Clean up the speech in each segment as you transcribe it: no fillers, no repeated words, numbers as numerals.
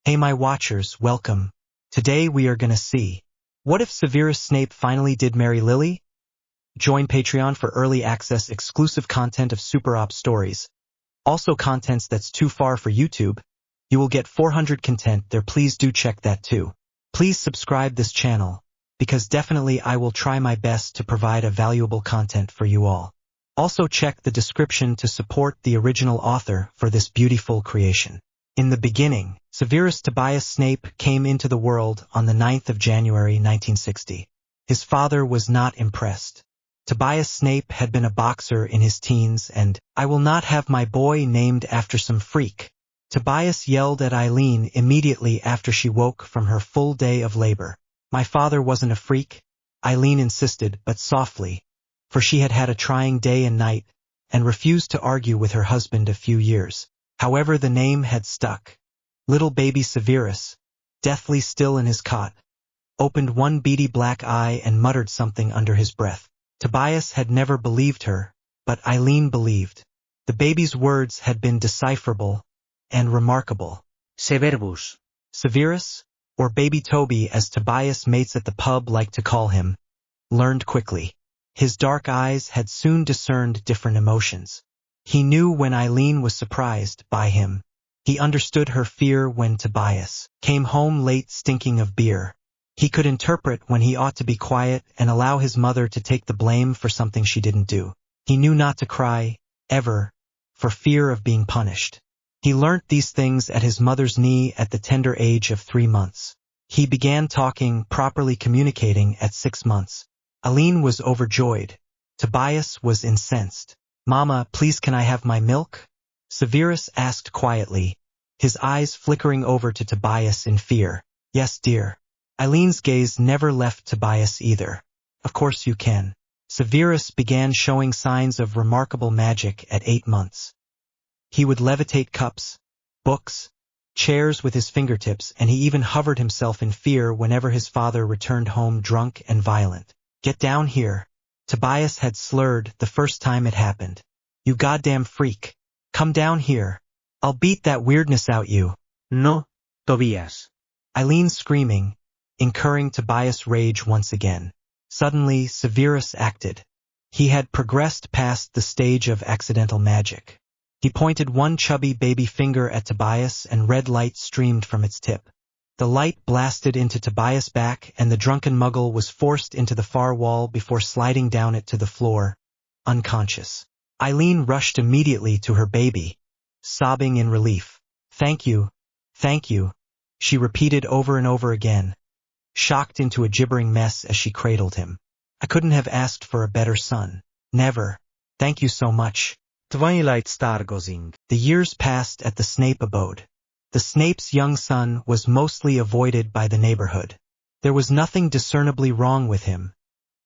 Hey my watchers, welcome. Today we are gonna see. What if Severus Snape finally did marry Lily? Join Patreon for early access exclusive content of Super Op stories. Also contents that's too far for YouTube. You will get 400 content there, please do check that too. Please subscribe this channel, because definitely I will try my best to provide a valuable content for you all. Also check the description to support the original author for this beautiful creation. In the beginning, Severus Tobias Snape came into the world on the 9th of January 1960. His father was not impressed. Tobias Snape had been a boxer in his teens and, "I will not have my boy named after some freak." Tobias yelled at Eileen immediately after she woke from her full day of labor. "My father wasn't a freak," Eileen insisted, but softly, for she had had a trying day and night, and refused to argue with her husband a few years. However, the name had stuck. Little baby Severus, deathly still in his cot, opened one beady black eye and muttered something under his breath. Tobias had never believed her, but Eileen believed. The baby's words had been decipherable and remarkable. Severus. Severus, or Baby Toby as Tobias mates at the pub like to call him, learned quickly. His dark eyes had soon discerned different emotions. He knew when Eileen was surprised by him. He understood her fear when Tobias came home late stinking of beer. He could interpret when he ought to be quiet and allow his mother to take the blame for something she didn't do. He knew not to cry, ever, for fear of being punished. He learnt these things at his mother's knee at the tender age of 3 months. He began talking, properly communicating at 6 months. Eileen was overjoyed. Tobias was incensed. "Mama, please can I have my milk?" Severus asked quietly, his eyes flickering over to Tobias in fear. "Yes, dear." Eileen's gaze never left Tobias either. "Of course you can." Severus began showing signs of remarkable magic at 8 months. He would levitate cups, books, chairs with his fingertips, and he even hovered himself in fear whenever his father returned home drunk and violent. "Get down here." Tobias had slurred the first time it happened. "You goddamn freak. Come down here. I'll beat that weirdness out you." No, Tobias. Eileen screaming, incurring Tobias' rage once again. Suddenly, Severus acted. He had progressed past the stage of accidental magic. He pointed one chubby baby finger at Tobias and red light streamed from its tip. The light blasted into Tobias' back and the drunken Muggle was forced into the far wall before sliding down it to the floor, unconscious. Eileen rushed immediately to her baby, sobbing in relief. Thank you," she repeated over and over again, shocked into a gibbering mess as she cradled him. "I couldn't have asked for a better son. Never. Thank you so much." Twilight Stargazing. The years passed at the Snape abode. The Snape's young son was mostly avoided by the neighborhood. There was nothing discernibly wrong with him.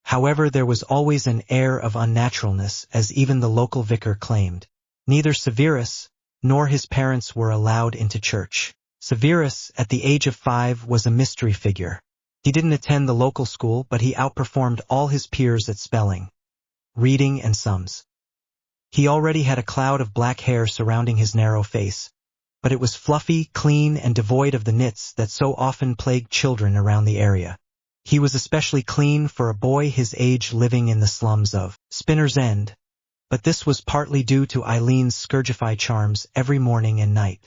However, there was always an air of unnaturalness, as even the local vicar claimed. Neither Severus nor his parents were allowed into church. Severus, at the age of 5, was a mystery figure. He didn't attend the local school, but he outperformed all his peers at spelling, reading, and sums. He already had a cloud of black hair surrounding his narrow face, but it was fluffy, clean, and devoid of the nits that so often plagued children around the area. He was especially clean for a boy his age living in the slums of Spinner's End, but this was partly due to Eileen's Scourgify charms every morning and night.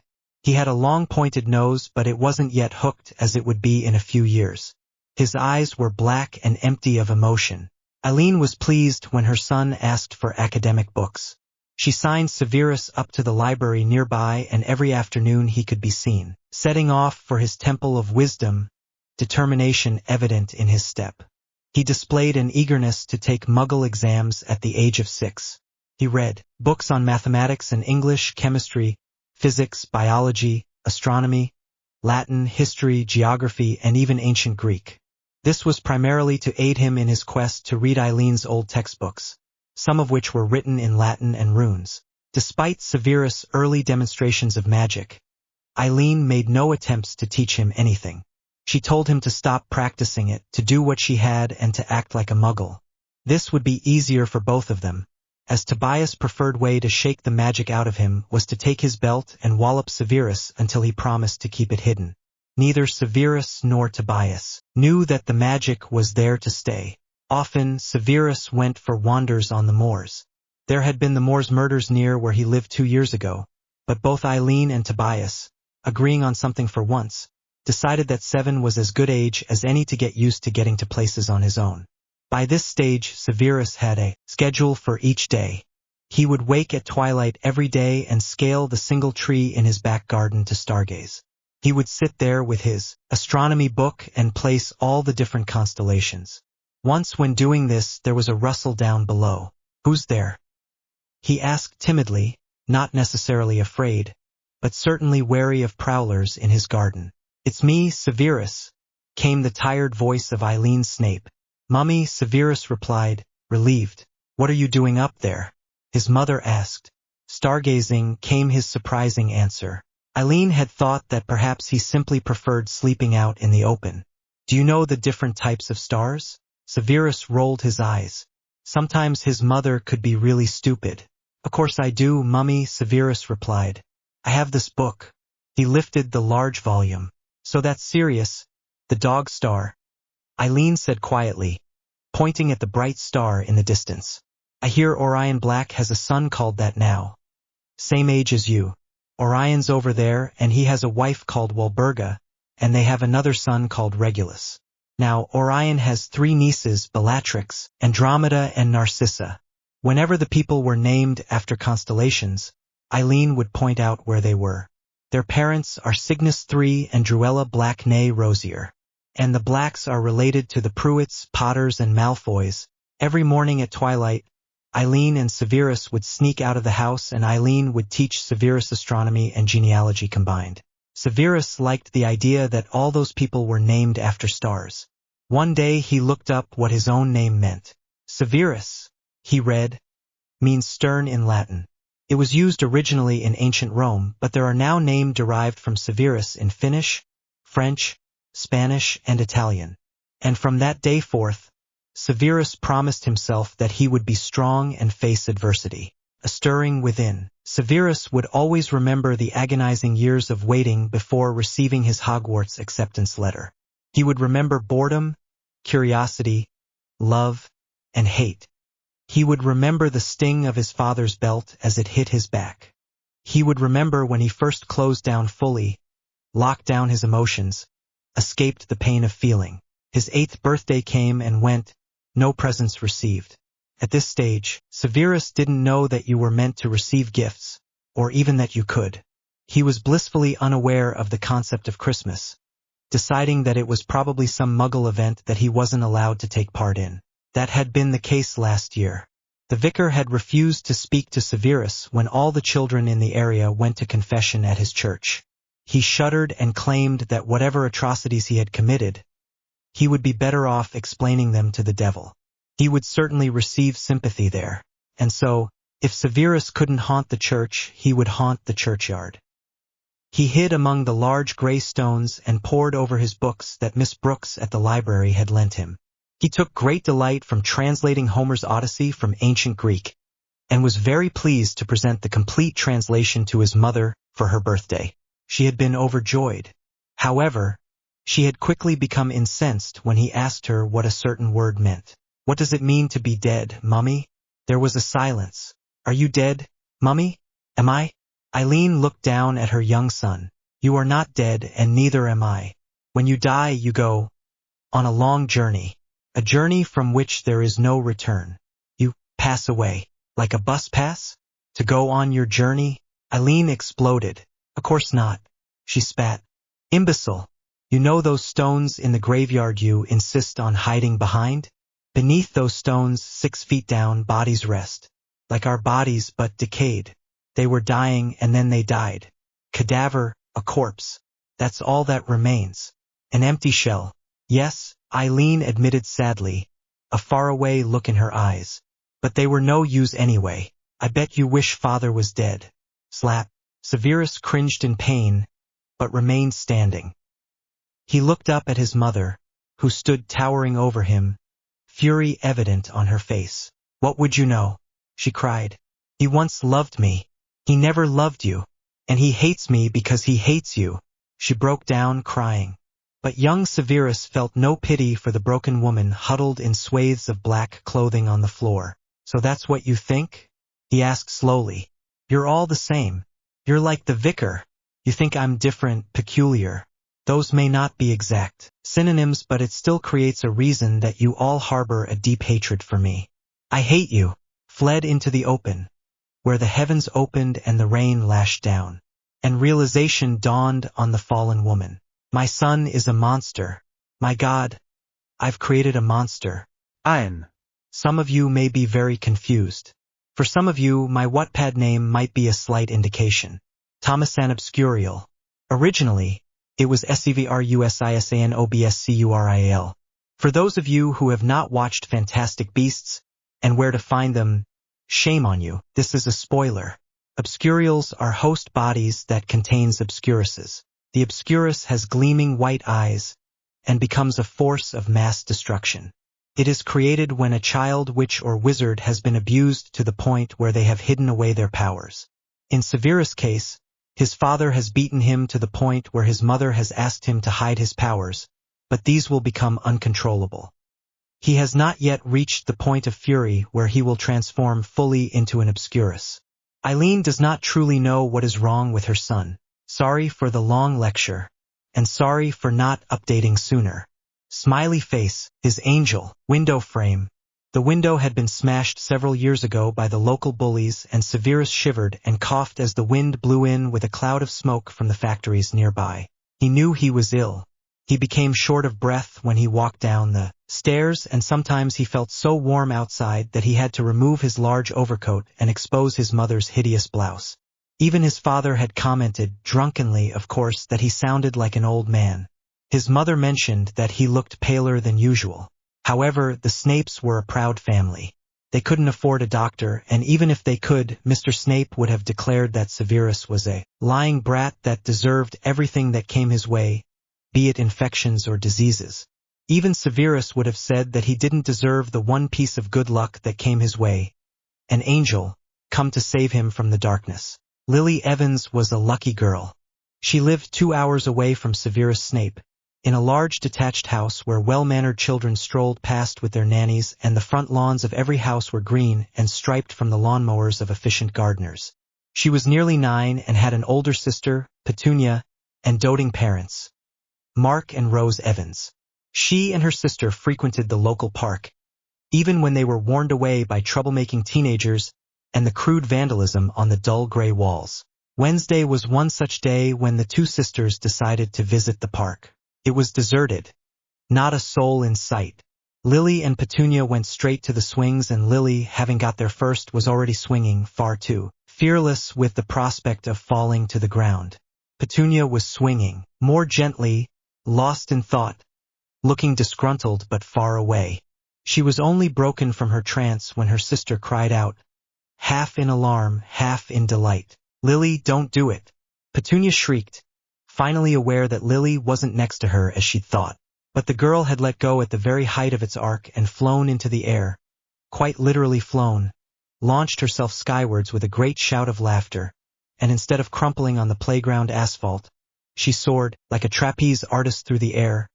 He had a long pointed nose, but it wasn't yet hooked as it would be in a few years. His eyes were black and empty of emotion. Eileen was pleased when her son asked for academic books. She signed Severus up to the library nearby, and every afternoon he could be seen, setting off for his temple of wisdom, determination evident in his step. He displayed an eagerness to take Muggle exams at the age of 6. He read books on mathematics and English, chemistry, physics, biology, astronomy, Latin, history, geography, and even ancient Greek. This was primarily to aid him in his quest to read Eileen's old textbooks, some of which were written in Latin and runes. Despite Severus' early demonstrations of magic, Eileen made no attempts to teach him anything. She told him to stop practicing it, to do what she had, and to act like a Muggle. This would be easier for both of them, as Tobias' preferred way to shake the magic out of him was to take his belt and wallop Severus until he promised to keep it hidden. Neither Severus nor Tobias knew that the magic was there to stay. Often, Severus went for wanders on the moors. There had been the Moors murders near where he lived 2 years ago, but both Eileen and Tobias, agreeing on something for once, decided that 7 was as good age as any to get used to getting to places on his own. By this stage, Severus had a schedule for each day. He would wake at twilight every day and scale the single tree in his back garden to stargaze. He would sit there with his astronomy book and place all the different constellations. Once when doing this, there was a rustle down below. "Who's there?" he asked timidly, not necessarily afraid, but certainly wary of prowlers in his garden. "It's me, Severus," came the tired voice of Eileen Snape. "Mummy," Severus replied, relieved. "What are you doing up there?" his mother asked. "Stargazing," came his surprising answer. Eileen had thought that perhaps he simply preferred sleeping out in the open. "Do you know the different types of stars?" Severus rolled his eyes. Sometimes his mother could be really stupid. "Of course I do, Mummy," Severus replied. "I have this book." He lifted the large volume. "So that's Sirius, the dog star," Eileen said quietly, pointing at the bright star in the distance. "I hear Orion Black has a son called that now. Same age as you. Orion's over there, and he has a wife called Walburga, and they have another son called Regulus. Now, Orion has 3 nieces, Bellatrix, Andromeda, and Narcissa." Whenever the people were named after constellations, Eileen would point out where they were. "Their parents are Cygnus III and Druella Black née Rosier. And the Blacks are related to the Pruitts, Potters, and Malfoys." Every morning at twilight, Eileen and Severus would sneak out of the house and Eileen would teach Severus astronomy and genealogy combined. Severus liked the idea that all those people were named after stars. One day he looked up what his own name meant. Severus, he read, means stern in Latin. It was used originally in ancient Rome, but there are now names derived from Severus in Finnish, French, Spanish, and Italian. And from that day forth, Severus promised himself that he would be strong and face adversity. A stirring within. Severus would always remember the agonizing years of waiting before receiving his Hogwarts acceptance letter. He would remember boredom, curiosity, love, and hate. He would remember the sting of his father's belt as it hit his back. He would remember when he first closed down fully, locked down his emotions, escaped the pain of feeling. His 8th birthday came and went, no presents received. At this stage, Severus didn't know that you were meant to receive gifts, or even that you could. He was blissfully unaware of the concept of Christmas, deciding that it was probably some Muggle event that he wasn't allowed to take part in. That had been the case last year. The vicar had refused to speak to Severus when all the children in the area went to confession at his church. He shuddered and claimed that whatever atrocities he had committed, he would be better off explaining them to the devil. He would certainly receive sympathy there, and so, if Severus couldn't haunt the church, he would haunt the churchyard. He hid among the large gray stones and pored over his books that Miss Brooks at the library had lent him. He took great delight from translating Homer's Odyssey from ancient Greek, and was very pleased to present the complete translation to his mother for her birthday. She had been overjoyed. However, she had quickly become incensed when he asked her what a certain word meant. "What does it mean to be dead, Mummy?" There was a silence. "Are you dead, Mummy? Am I?" Eileen looked down at her young son. "You are not dead, and neither am I. When you die, you go on a long journey. A journey from which there is no return. You pass away, like a bus pass, to go on your journey." Eileen exploded. "Of course not," she spat. "Imbecile. You know those stones in the graveyard you insist on hiding behind? Beneath those stones, 6 feet down, bodies rest. Like our bodies, but decayed. They were dying and then they died. Cadaver, a corpse. That's all that remains. An empty shell." "Yes," Eileen admitted sadly, a faraway look in her eyes. "But they were no use anyway. I bet you wish father was dead." Slap. Severus cringed in pain, but remained standing. He looked up at his mother, who stood towering over him, fury evident on her face. "What would you know?" she cried. He once loved me. He never loved you. And he hates me because he hates you. She broke down crying. But young Severus felt no pity for the broken woman huddled in swathes of black clothing on the floor. So that's what you think? He asked slowly. You're all the same. You're like the vicar. You think I'm different, peculiar. Those may not be exact synonyms, but it still creates a reason that you all harbor a deep hatred for me. I hate you. Fled into the open, where the heavens opened and the rain lashed down. And realization dawned on the fallen woman. My son is a monster. My God, I've created a monster. Aen. Some of you may be very confused. For some of you, my Wattpad name might be a slight indication. Thomasan Obscurial. Originally, it was SEVRUSISANOBSCURIAL. For those of you who have not watched Fantastic Beasts and Where to Find Them, shame on you, this is a spoiler. Obscurials are host bodies that contains obscuruses. The obscurus has gleaming white eyes and becomes a force of mass destruction. It is created when a child witch or wizard has been abused to the point where they have hidden away their powers. In Severus' case, his father has beaten him to the point where his mother has asked him to hide his powers, but these will become uncontrollable. He has not yet reached the point of fury where he will transform fully into an obscurus. Eileen does not truly know what is wrong with her son. Sorry for the long lecture. And sorry for not updating sooner. Smiley face, his angel, window frame. The window had been smashed several years ago by the local bullies, and Severus shivered and coughed as the wind blew in with a cloud of smoke from the factories nearby. He knew he was ill. He became short of breath when he walked down the stairs, and sometimes he felt so warm outside that he had to remove his large overcoat and expose his mother's hideous blouse. Even his father had commented, drunkenly of course, that he sounded like an old man. His mother mentioned that he looked paler than usual. However, the Snapes were a proud family. They couldn't afford a doctor, and even if they could, Mr. Snape would have declared that Severus was a lying brat that deserved everything that came his way, be it infections or diseases. Even Severus would have said that he didn't deserve the one piece of good luck that came his way. An angel, come to save him from the darkness. Lily Evans was a lucky girl. She lived 2 hours away from Severus Snape, in a large detached house where well-mannered children strolled past with their nannies, and the front lawns of every house were green and striped from the lawnmowers of efficient gardeners. She was nearly 9 and had an older sister, Petunia, and doting parents, Mark and Rose Evans. She and her sister frequented the local park, even when they were warned away by troublemaking teenagers and the crude vandalism on the dull gray walls. Wednesday was one such day when the two sisters decided to visit the park. It was deserted. Not a soul in sight. Lily and Petunia went straight to the swings, and Lily, having got there first, was already swinging, far too fearless with the prospect of falling to the ground. Petunia was swinging, more gently, lost in thought, looking disgruntled but far away. She was only broken from her trance when her sister cried out, half in alarm, half in delight. Lily, don't do it. Petunia shrieked, finally aware that Lily wasn't next to her as she'd thought. But the girl had let go at the very height of its arc and flown into the air, quite literally flown, launched herself skywards with a great shout of laughter, and instead of crumpling on the playground asphalt, she soared like a trapeze artist through the air,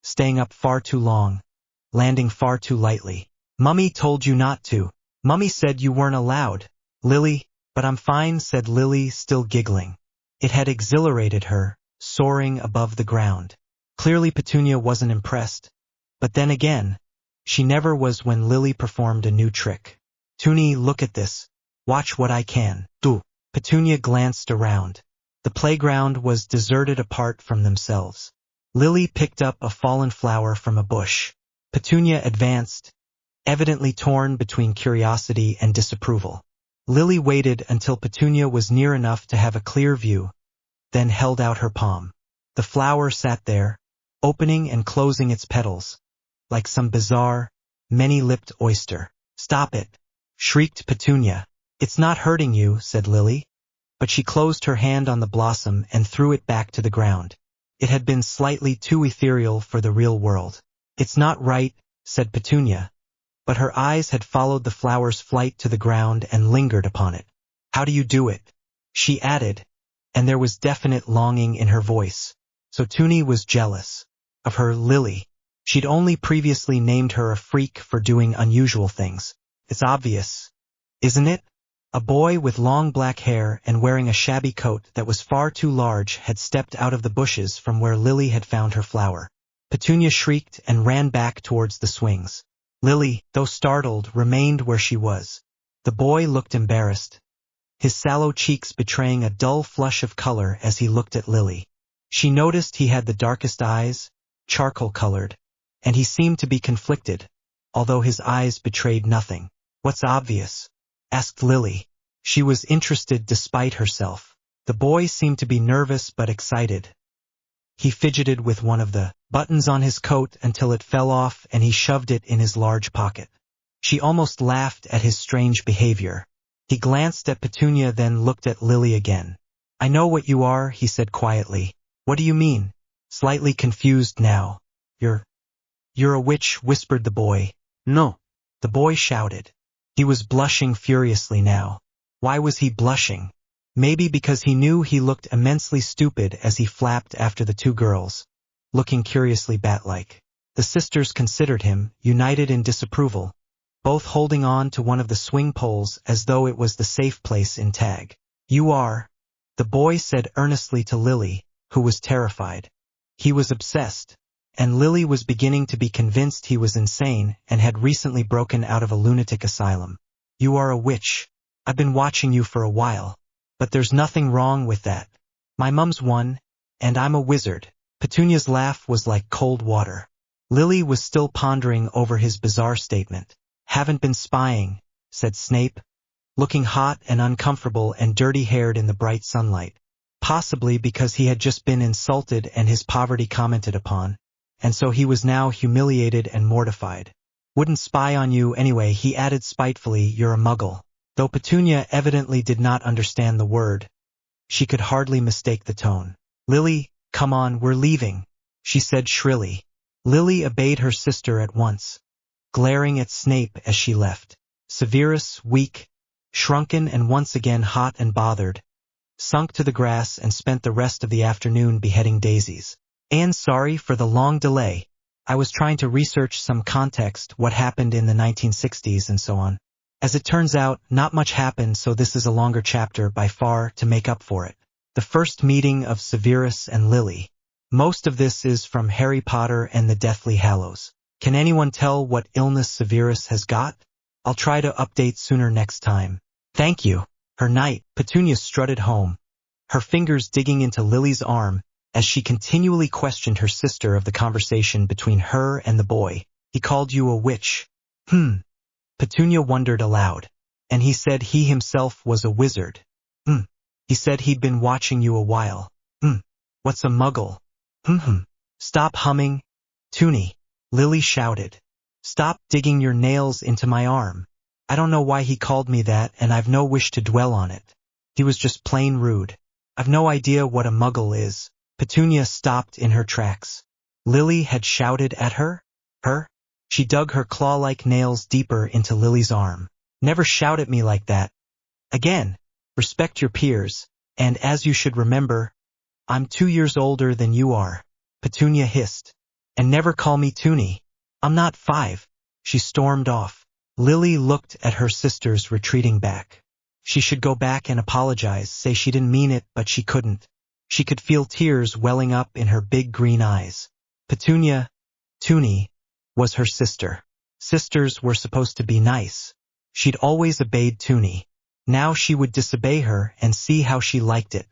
staying up far too long, landing far too lightly. Mummy told you not to. Mummy said you weren't allowed. Lily, but I'm fine, said Lily, still giggling. It had exhilarated her, soaring above the ground. Clearly Petunia wasn't impressed, but then again, she never was when Lily performed a new trick. Toonie, look at this. Watch what I can do. Petunia glanced around. The playground was deserted apart from themselves. Lily picked up a fallen flower from a bush. Petunia advanced, evidently torn between curiosity and disapproval. Lily waited until Petunia was near enough to have a clear view, then held out her palm. The flower sat there, opening and closing its petals, like some bizarre, many-lipped oyster. Stop it, shrieked Petunia. It's not hurting you, said Lily. But she closed her hand on the blossom and threw it back to the ground. It had been slightly too ethereal for the real world. It's not right, said Petunia, but her eyes had followed the flower's flight to the ground and lingered upon it. How do you do it? She added, and there was definite longing in her voice. So Toonie was jealous of her Lily. She'd only previously named her a freak for doing unusual things. It's obvious, isn't it? A boy with long black hair and wearing a shabby coat that was far too large had stepped out of the bushes from where Lily had found her flower. Petunia shrieked and ran back towards the swings. Lily, though startled, remained where she was. The boy looked embarrassed, his sallow cheeks betraying a dull flush of color as he looked at Lily. She noticed he had the darkest eyes, charcoal-colored, and he seemed to be conflicted, although his eyes betrayed nothing. What's obvious? Asked Lily. She was interested despite herself. The boy seemed to be nervous but excited. He fidgeted with one of the buttons on his coat until it fell off and he shoved it in his large pocket. She almost laughed at his strange behavior. He glanced at Petunia, then looked at Lily again. I know what you are, he said quietly. What do you mean? Slightly confused now. You're a witch, whispered the boy. No. The boy shouted. He was blushing furiously now. Why was he blushing? Maybe because he knew he looked immensely stupid as he flapped after the two girls, looking curiously bat-like. The sisters considered him, united in disapproval, both holding on to one of the swing poles as though it was the safe place in tag. You are, the boy said earnestly to Lily, who was terrified. He was obsessed, and Lily was beginning to be convinced he was insane and had recently broken out of a lunatic asylum. You are a witch. I've been watching you for a while. But there's nothing wrong with that. My mum's one, and I'm a wizard. Petunia's laugh was like cold water. Lily was still pondering over his bizarre statement. Haven't been spying, said Snape, looking hot and uncomfortable and dirty-haired in the bright sunlight. Possibly because he had just been insulted and his poverty commented upon, and so he was now humiliated and mortified. Wouldn't spy on you anyway, he added spitefully. You're a Muggle. Though Petunia evidently did not understand the word, she could hardly mistake the tone. Lily, come on, we're leaving, she said shrilly. Lily obeyed her sister at once, glaring at Snape as she left. Severus, weak, shrunken and once again hot and bothered, sunk to the grass and spent the rest of the afternoon beheading daisies. And sorry for the long delay. I was trying to research some context, what happened in the 1960s and so on. As it turns out, not much happened, so this is a longer chapter by far to make up for it. The first meeting of Severus and Lily. Most of this is from Harry Potter and the Deathly Hallows. Can anyone tell what illness Severus has got? I'll try to update sooner next time. Thank you. Her knight, Petunia strutted home, her fingers digging into Lily's arm as she continually questioned her sister of the conversation between her and the boy. He called you a witch. Petunia wondered aloud. And he said he himself was a wizard. He said he'd been watching you a while. What's a Muggle? Stop humming, Toonie, Lily shouted. Stop digging your nails into my arm. I don't know why he called me that, and I've no wish to dwell on it. He was just plain rude. I've no idea what a Muggle is. Petunia stopped in her tracks. Lily had shouted at her? She dug her claw-like nails deeper into Lily's arm. Never shout at me like that. Again, respect your peers, and as you should remember, I'm 2 years older than you are, Petunia hissed. And never call me Toonie. I'm not 5. She stormed off. Lily looked at her sisters retreating back. She should go back and apologize, say she didn't mean it, but she couldn't. She could feel tears welling up in her big green eyes. Petunia, Toonie, was her sister. Sisters were supposed to be nice. She'd always obeyed Toonie. Now she would disobey her and see how she liked it.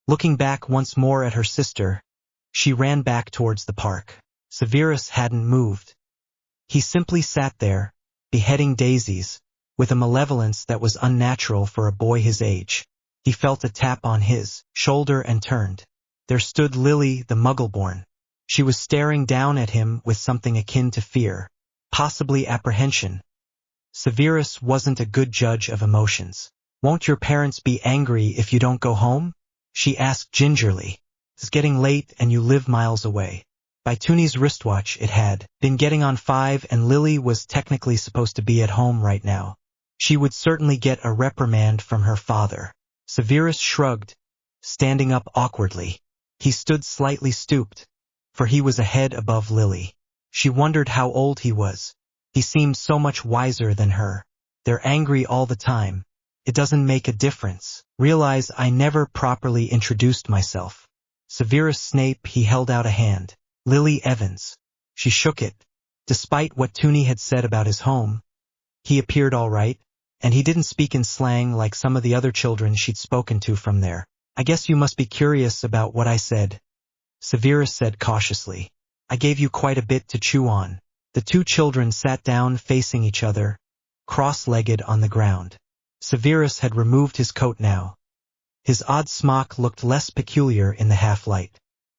Looking back once more at her sister, she ran back towards the park. Severus hadn't moved. He simply sat there, beheading daisies, with a malevolence that was unnatural for a boy his age. He felt a tap on his shoulder and turned. There stood Lily, the Muggle-born. She was staring down at him with something akin to fear, possibly apprehension. Severus wasn't a good judge of emotions. Won't your parents be angry if you don't go home? She asked gingerly. It's getting late and you live miles away. By Toonie's wristwatch it had been getting on 5 and Lily was technically supposed to be at home right now. She would certainly get a reprimand from her father. Severus shrugged, standing up awkwardly. He stood slightly stooped, for he was a head above Lily. She wondered how old he was. He seemed so much wiser than her. They're angry all the time. It doesn't make a difference. Realize I never properly introduced myself. Severus Snape. He held out a hand. Lily Evans. She shook it. Despite what Toonie had said about his home, he appeared all right, and he didn't speak in slang like some of the other children she'd spoken to from there. I guess you must be curious about what I said, Severus said cautiously. I gave you quite a bit to chew on. The two children sat down facing each other, cross-legged on the ground. Severus had removed his coat now. His odd smock looked less peculiar in the half-light.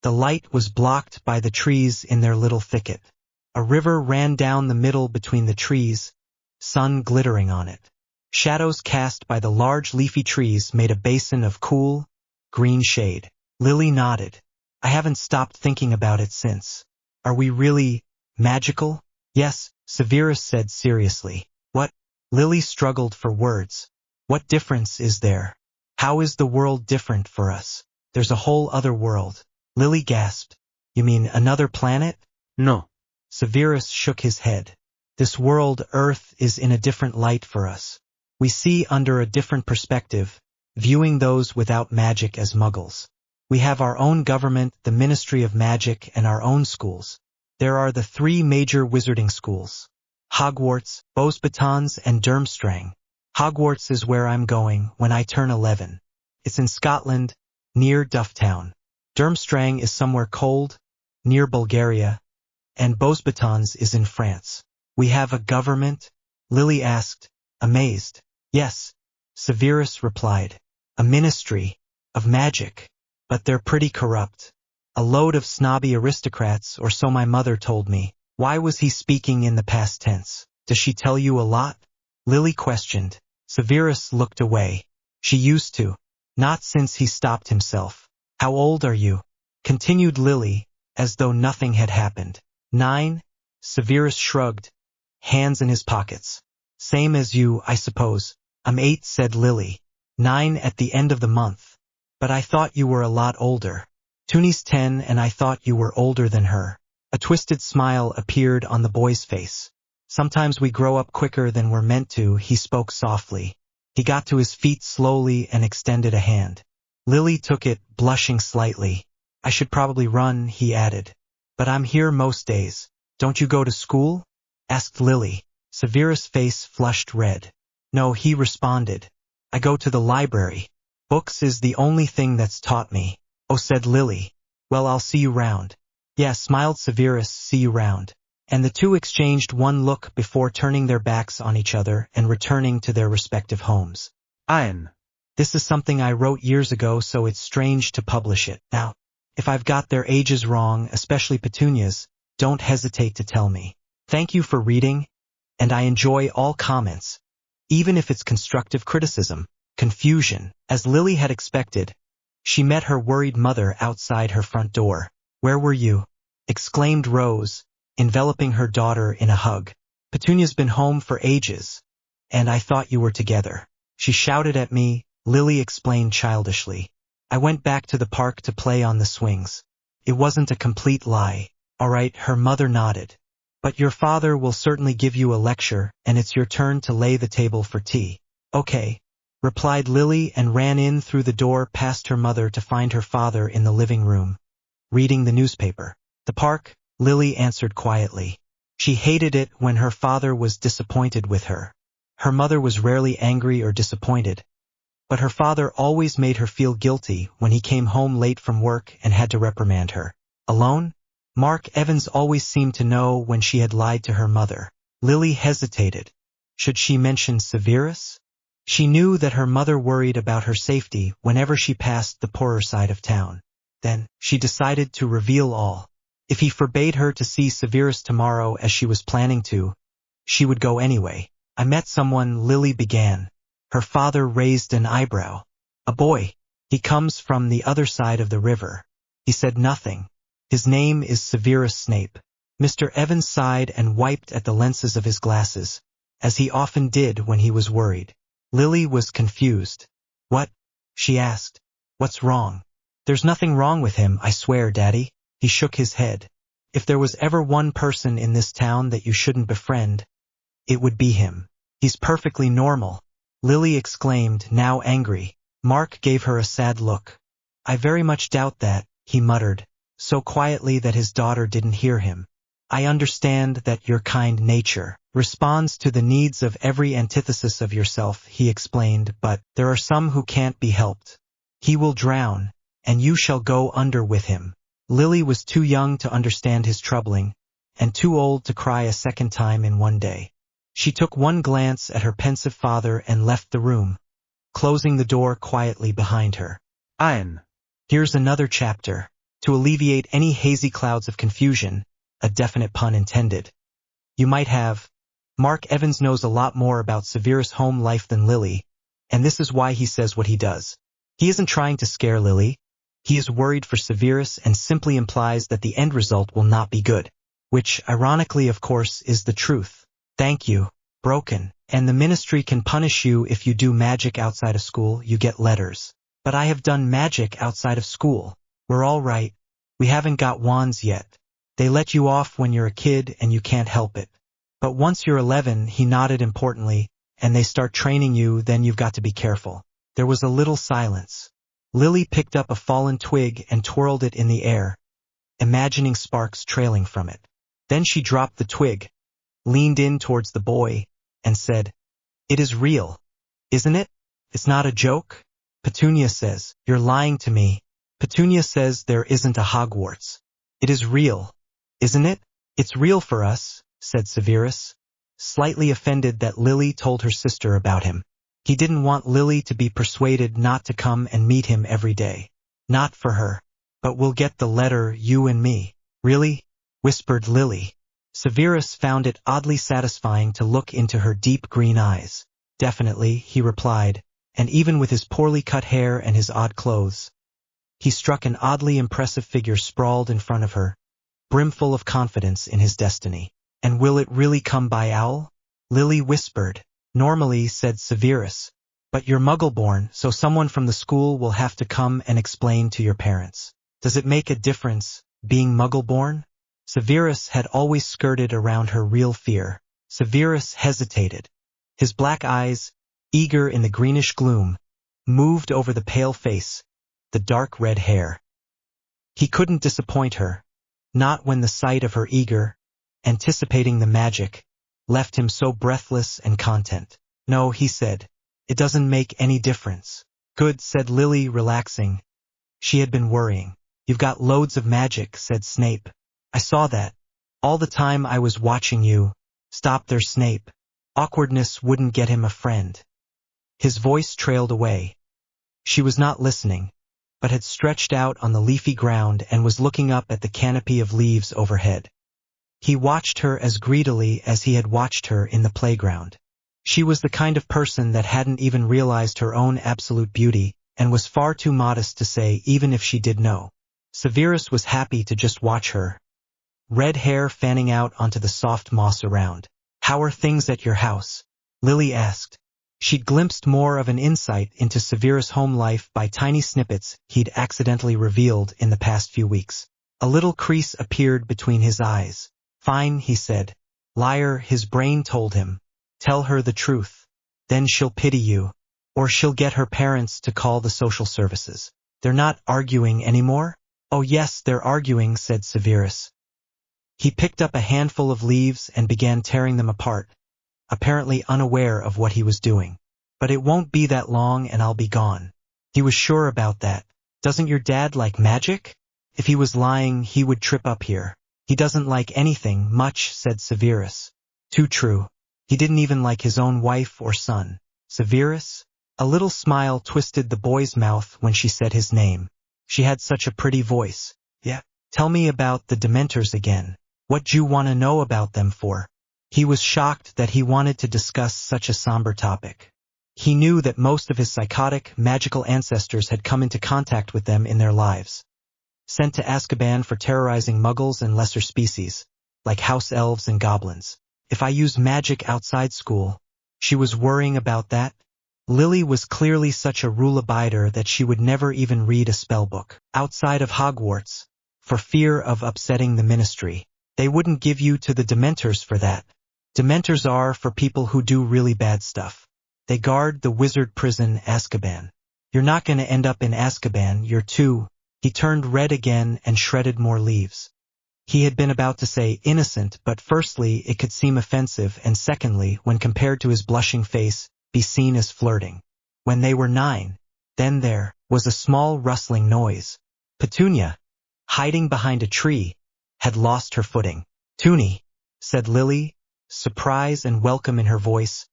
The light was blocked by the trees in their little thicket. A river ran down the middle between the trees, sun glittering on it. Shadows cast by the large leafy trees made a basin of cool, green shade. Lily nodded. I haven't stopped thinking about it since. Are we really magical? Yes, Severus said seriously. What? Lily struggled for words. What difference is there? How is the world different for us? There's a whole other world. Lily gasped. You mean another planet? No. Severus shook his head. This world, Earth, is in a different light for us. We see under a different perspective, viewing those without magic as muggles. We have our own government, the Ministry of Magic, and our own schools. There are the 3 major wizarding schools: Hogwarts, Beauxbatons, and Durmstrang. Hogwarts is where I'm going when I turn 11. It's in Scotland, near Dufftown. Durmstrang is somewhere cold, near Bulgaria, and Beauxbatons is in France. We have a government? Lily asked, amazed. Yes, Severus replied. A ministry of magic. But they're pretty corrupt. A load of snobby aristocrats, or so my mother told me. Why was he speaking in the past tense? Does she tell you a lot? Lily questioned. Severus looked away. She used to. Not since he stopped himself. How old are you? Continued Lily, as though nothing had happened. 9? Severus shrugged, hands in his pockets. Same as you, I suppose. I'm 8, said Lily. 9 at the end of the month. But I thought you were a lot older. Toonie's 10 and I thought you were older than her. A twisted smile appeared on the boy's face. Sometimes we grow up quicker than we're meant to, he spoke softly. He got to his feet slowly and extended a hand. Lily took it, blushing slightly. I should probably run, he added. But I'm here most days. Don't you go to school? Asked Lily. Severus' face flushed red. No, he responded. I go to the library. Books is the only thing that's taught me. Oh, said Lily. Well, I'll see you round. Yeah, smiled Severus, see you round. And the two exchanged one look before turning their backs on each other and returning to their respective homes. Ian. This is something I wrote years ago, so it's strange to publish it. Now, if I've got their ages wrong, especially Petunia's, don't hesitate to tell me. Thank you for reading, and I enjoy all comments, even if it's constructive criticism. Confusion. As Lily had expected, she met her worried mother outside her front door. Where were you? Exclaimed Rose, enveloping her daughter in a hug. Petunia's been home for ages, and I thought you were together. She shouted at me, Lily explained childishly. I went back to the park to play on the swings. It wasn't a complete lie. All right, her mother nodded. But your father will certainly give you a lecture, and it's your turn to lay the table for tea. Okay, replied Lily and ran in through the door past her mother to find her father in the living room, reading the newspaper. The park, Lily answered quietly. She hated it when her father was disappointed with her. Her mother was rarely angry or disappointed, but her father always made her feel guilty when he came home late from work and had to reprimand her. Alone? Mark Evans always seemed to know when she had lied to her mother. Lily hesitated. Should she mention Severus? She knew that her mother worried about her safety whenever she passed the poorer side of town. Then, she decided to reveal all. If he forbade her to see Severus tomorrow as she was planning to, she would go anyway. I met someone, Lily began. Her father raised an eyebrow. A boy. He comes from the other side of the river. He said nothing. His name is Severus Snape. Mr. Evans sighed and wiped at the lenses of his glasses, as he often did when he was worried. Lily was confused. What? She asked. What's wrong? There's nothing wrong with him, I swear, Daddy. He shook his head. If there was ever one person in this town that you shouldn't befriend, it would be him. He's perfectly normal. Lily exclaimed, now angry. Mark gave her a sad look. I very much doubt that, he muttered, so quietly that his daughter didn't hear him. I understand that your kind nature responds to the needs of every antithesis of yourself, he explained, but there are some who can't be helped. He will drown, and you shall go under with him. Lily was too young to understand his troubling, and too old to cry a second time in one day. She took one glance at her pensive father and left the room, closing the door quietly behind her. Anne. Here's another chapter. To alleviate any hazy clouds of confusion, a definite pun intended. You might have. Mark Evans knows a lot more about Severus' home life than Lily, and this is why he says what he does. He isn't trying to scare Lily. He is worried for Severus and simply implies that the end result will not be good, which, ironically, of course, is the truth. Thank you, broken, and the ministry can punish you if you do magic outside of school, you get letters. But I have done magic outside of school. We're all right. We haven't got wands yet. They let you off when you're a kid and you can't help it. But once you're 11, he nodded importantly, and they start training you, then you've got to be careful. There was a little silence. Lily picked up a fallen twig and twirled it in the air, imagining sparks trailing from it. Then she dropped the twig, leaned in towards the boy, and said, It is real, isn't it? It's not a joke? Petunia says, You're lying to me. Petunia says there isn't a Hogwarts. It is real, isn't it? It's real for us, said Severus, slightly offended that Lily told her sister about him. He didn't want Lily to be persuaded not to come and meet him every day. Not for her. But we'll get the letter, you and me. Really? Whispered Lily. Severus found it oddly satisfying to look into her deep green eyes. Definitely, he replied, and even with his poorly cut hair and his odd clothes, he struck an oddly impressive figure sprawled in front of her, brimful of confidence in his destiny. And will it really come by owl? Lily whispered. Normally, said Severus, but you're Muggle-born, so someone from the school will have to come and explain to your parents. Does it make a difference, being Muggle-born? Severus had always skirted around her real fear. Severus hesitated. His black eyes, eager in the greenish gloom, moved over the pale face, the dark red hair. He couldn't disappoint her, not when the sight of her eager, anticipating the magic, left him so breathless and content. No, he said, it doesn't make any difference. Good, said Lily, relaxing. She had been worrying. You've got loads of magic, said Snape. I saw that. All the time I was watching you. Stop there, Snape. Awkwardness wouldn't get him a friend. His voice trailed away. She was not listening, but had stretched out on the leafy ground and was looking up at the canopy of leaves overhead. He watched her as greedily as he had watched her in the playground. She was the kind of person that hadn't even realized her own absolute beauty, and was far too modest to say even if she did know. Severus was happy to just watch her. Red hair fanning out onto the soft moss around. How are things at your house? Lily asked. She'd glimpsed more of an insight into Severus' home life by tiny snippets he'd accidentally revealed in the past few weeks. A little crease appeared between his eyes. Fine, he said. Liar, his brain told him. Tell her the truth. Then she'll pity you. Or she'll get her parents to call the social services. They're not arguing anymore? Oh yes, they're arguing, said Severus. He picked up a handful of leaves and began tearing them apart, apparently unaware of what he was doing. But it won't be that long and I'll be gone. He was sure about that. Doesn't your dad like magic? If he was lying, he would trip up here. He doesn't like anything much, said Severus. Too true. He didn't even like his own wife or son. Severus? A little smile twisted the boy's mouth when she said his name. She had such a pretty voice. Yeah. Tell me about the Dementors again. What'd you want to know about them for? He was shocked that he wanted to discuss such a somber topic. He knew that most of his psychotic, magical ancestors had come into contact with them in their lives. sent to Azkaban for terrorizing Muggles and lesser species, like house elves and goblins. If I use magic outside school, she was worrying about that. Lily was clearly such a rule-abider that she would never even read a spellbook outside of Hogwarts, for fear of upsetting the ministry. They wouldn't give you to the Dementors for that. Dementors are for people who do really bad stuff. They guard the wizard prison Azkaban. You're not going to end up in Azkaban, you're too. He turned red again and shredded more leaves. He had been about to say innocent, but firstly it could seem offensive, and secondly, when compared to his blushing face, be seen as flirting. When they were 9, then there was a small rustling noise. Petunia, hiding behind a tree, had lost her footing. "Toonie," said Lily, surprise and welcome in her voice,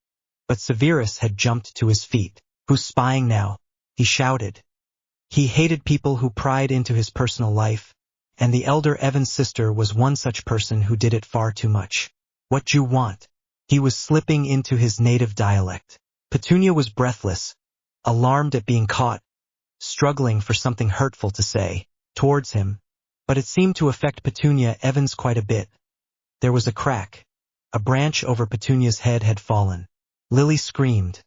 but Severus had jumped to his feet. "Who's spying now?" he shouted. He hated people who pried into his personal life, and the elder Evan's sister was one such person who did it far too much. "What d'you want?" He was slipping into his native dialect. Petunia was breathless, alarmed at being caught, struggling for something hurtful to say towards him, but it seemed to affect Petunia Evans quite a bit. There was a crack. A branch over Petunia's head had fallen. Lily screamed.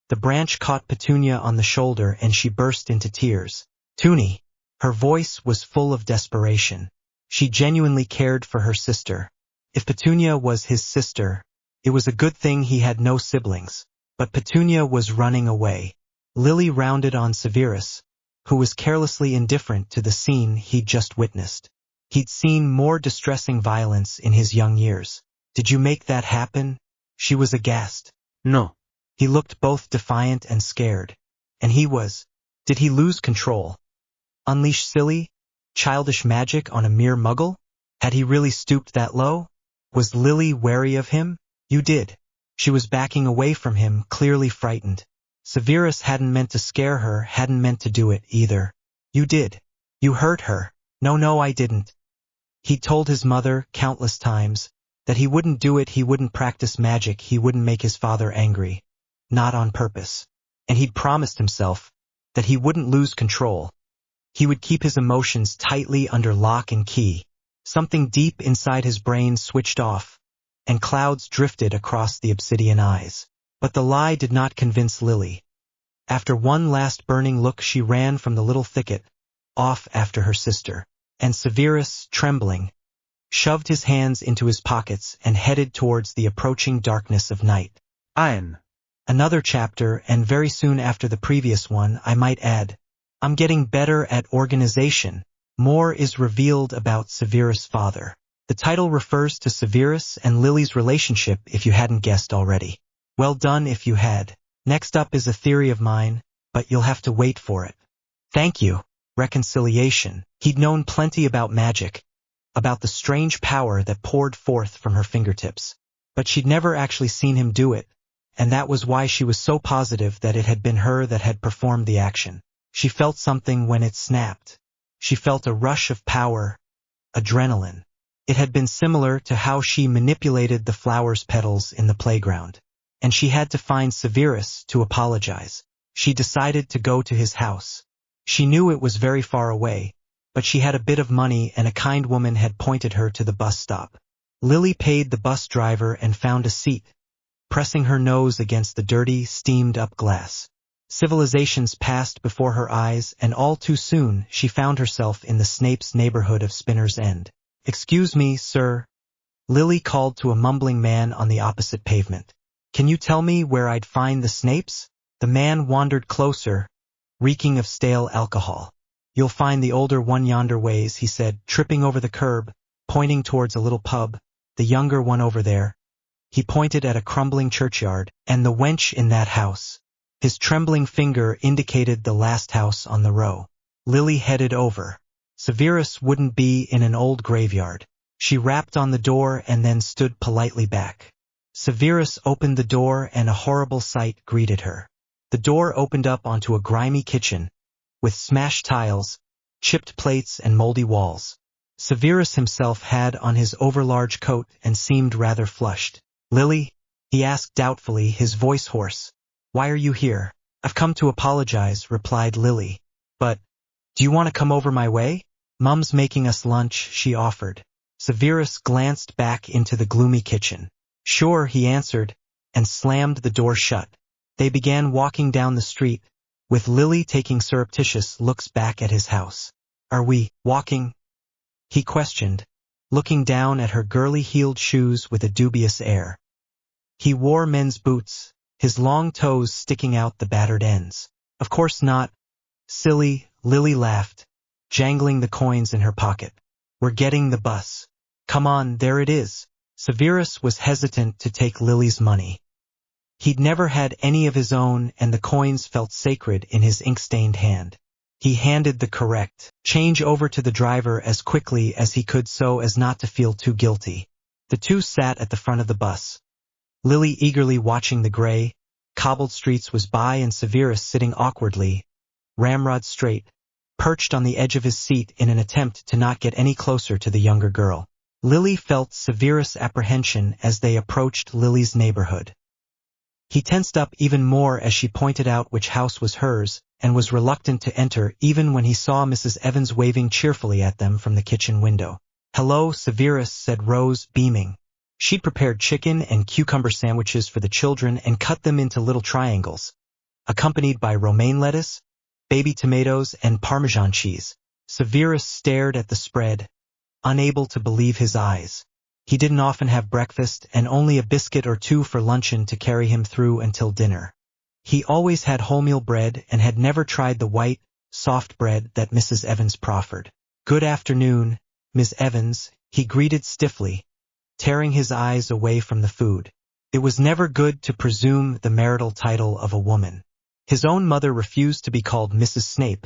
The branch caught Petunia on the shoulder and she burst into tears. "Toonie!" Her voice was full of desperation. She genuinely cared for her sister. If Petunia was his sister, it was a good thing he had no siblings. But Petunia was running away. Lily rounded on Severus, who was carelessly indifferent to the scene he'd just witnessed. He'd seen more distressing violence in his young years. "Did you make that happen?" She was aghast. No. He looked both defiant and scared. And he was. Did he lose control? Unleash silly, childish magic on a mere Muggle? Had he really stooped that low? Was Lily wary of him? "You did." She was backing away from him, clearly frightened. Severus hadn't meant to scare her, hadn't meant to do it either. "You did. You hurt her." No, I didn't." He told his mother countless times that he wouldn't do it, he wouldn't practice magic, he wouldn't make his father angry. Not on purpose. And he'd promised himself that he wouldn't lose control. He would keep his emotions tightly under lock and key. Something deep inside his brain switched off, and clouds drifted across the obsidian eyes. But the lie did not convince Lily. After one last burning look, she ran from the little thicket, off after her sister. And Severus, trembling, shoved his hands into his pockets and headed towards the approaching darkness of night. Another chapter, and very soon after the previous one, I might add. I'm getting better at organization. More is revealed about Severus' father. The title refers to Severus and Lily's relationship, if you hadn't guessed already. Well done if you had. Next up is a theory of mine, but you'll have to wait for it. Thank you. Reconciliation. He'd known plenty about magic, about the strange power that poured forth from her fingertips. But she'd never actually seen him do it, and that was why she was so positive that it had been her that had performed the action. She felt something when it snapped. She felt a rush of power, adrenaline. It had been similar to how she manipulated the flower's petals in the playground. And she had to find Severus to apologize. She decided to go to his house. She knew it was very far away, but she had a bit of money and a kind woman had pointed her to the bus stop. Lily paid the bus driver and found a seat, pressing her nose against the dirty, steamed-up glass. Civilizations passed before her eyes, and all too soon she found herself in the Snape's neighborhood of Spinner's End. "Excuse me, sir," Lily called to a mumbling man on the opposite pavement. "Can you tell me where I'd find the Snapes?" The man wandered closer, reeking of stale alcohol. "You'll find the older one yonder ways," he said, tripping over the curb, pointing towards a little pub. "The younger one over there." He pointed at a crumbling churchyard, "and the wench in that house." His trembling finger indicated the last house on the row. Lily headed over. Severus wouldn't be in an old graveyard. She rapped on the door and then stood politely back. Severus opened the door and a horrible sight greeted her. The door opened up onto a grimy kitchen, with smashed tiles, chipped plates and moldy walls. Severus himself had on his overlarge coat and seemed rather flushed. "Lily?" he asked doubtfully, his voice hoarse. "Why are you here?" "I've come to apologize," replied Lily. "But, do you want to come over my way?" Mum's making us lunch, she offered. Severus glanced back into the gloomy kitchen. Sure, he answered, and slammed the door shut. They began walking down the street, with Lily taking surreptitious looks back at his house. Are we walking? He questioned, looking down at her girly-heeled shoes with a dubious air. He wore men's boots, his long toes sticking out the battered ends. Of course not. Silly, Lily laughed, jangling the coins in her pocket. We're getting the bus. Come on, there it is. Severus was hesitant to take Lily's money. He'd never had any of his own, and the coins felt sacred in his ink-stained hand. He handed the correct change over to the driver as quickly as he could so as not to feel too guilty. The two sat at the front of the bus. Lily eagerly watching the gray, cobbled streets was by, and Severus sitting awkwardly, ramrod straight, perched on the edge of his seat in an attempt to not get any closer to the younger girl. Lily felt Severus' apprehension as they approached Lily's neighborhood. He tensed up even more as she pointed out which house was hers, and was reluctant to enter even when he saw Mrs. Evans waving cheerfully at them from the kitchen window. Hello, Severus, said Rose, beaming. She'd prepared chicken and cucumber sandwiches for the children and cut them into little triangles, accompanied by romaine lettuce, baby tomatoes, and Parmesan cheese. Severus stared at the spread, unable to believe his eyes. He didn't often have breakfast, and only a biscuit or two for luncheon to carry him through until dinner. He always had wholemeal bread and had never tried the white, soft bread that Mrs. Evans proffered. Good afternoon, Miss Evans, he greeted stiffly, tearing his eyes away from the food. It was never good to presume the marital title of a woman. His own mother refused to be called Mrs. Snape,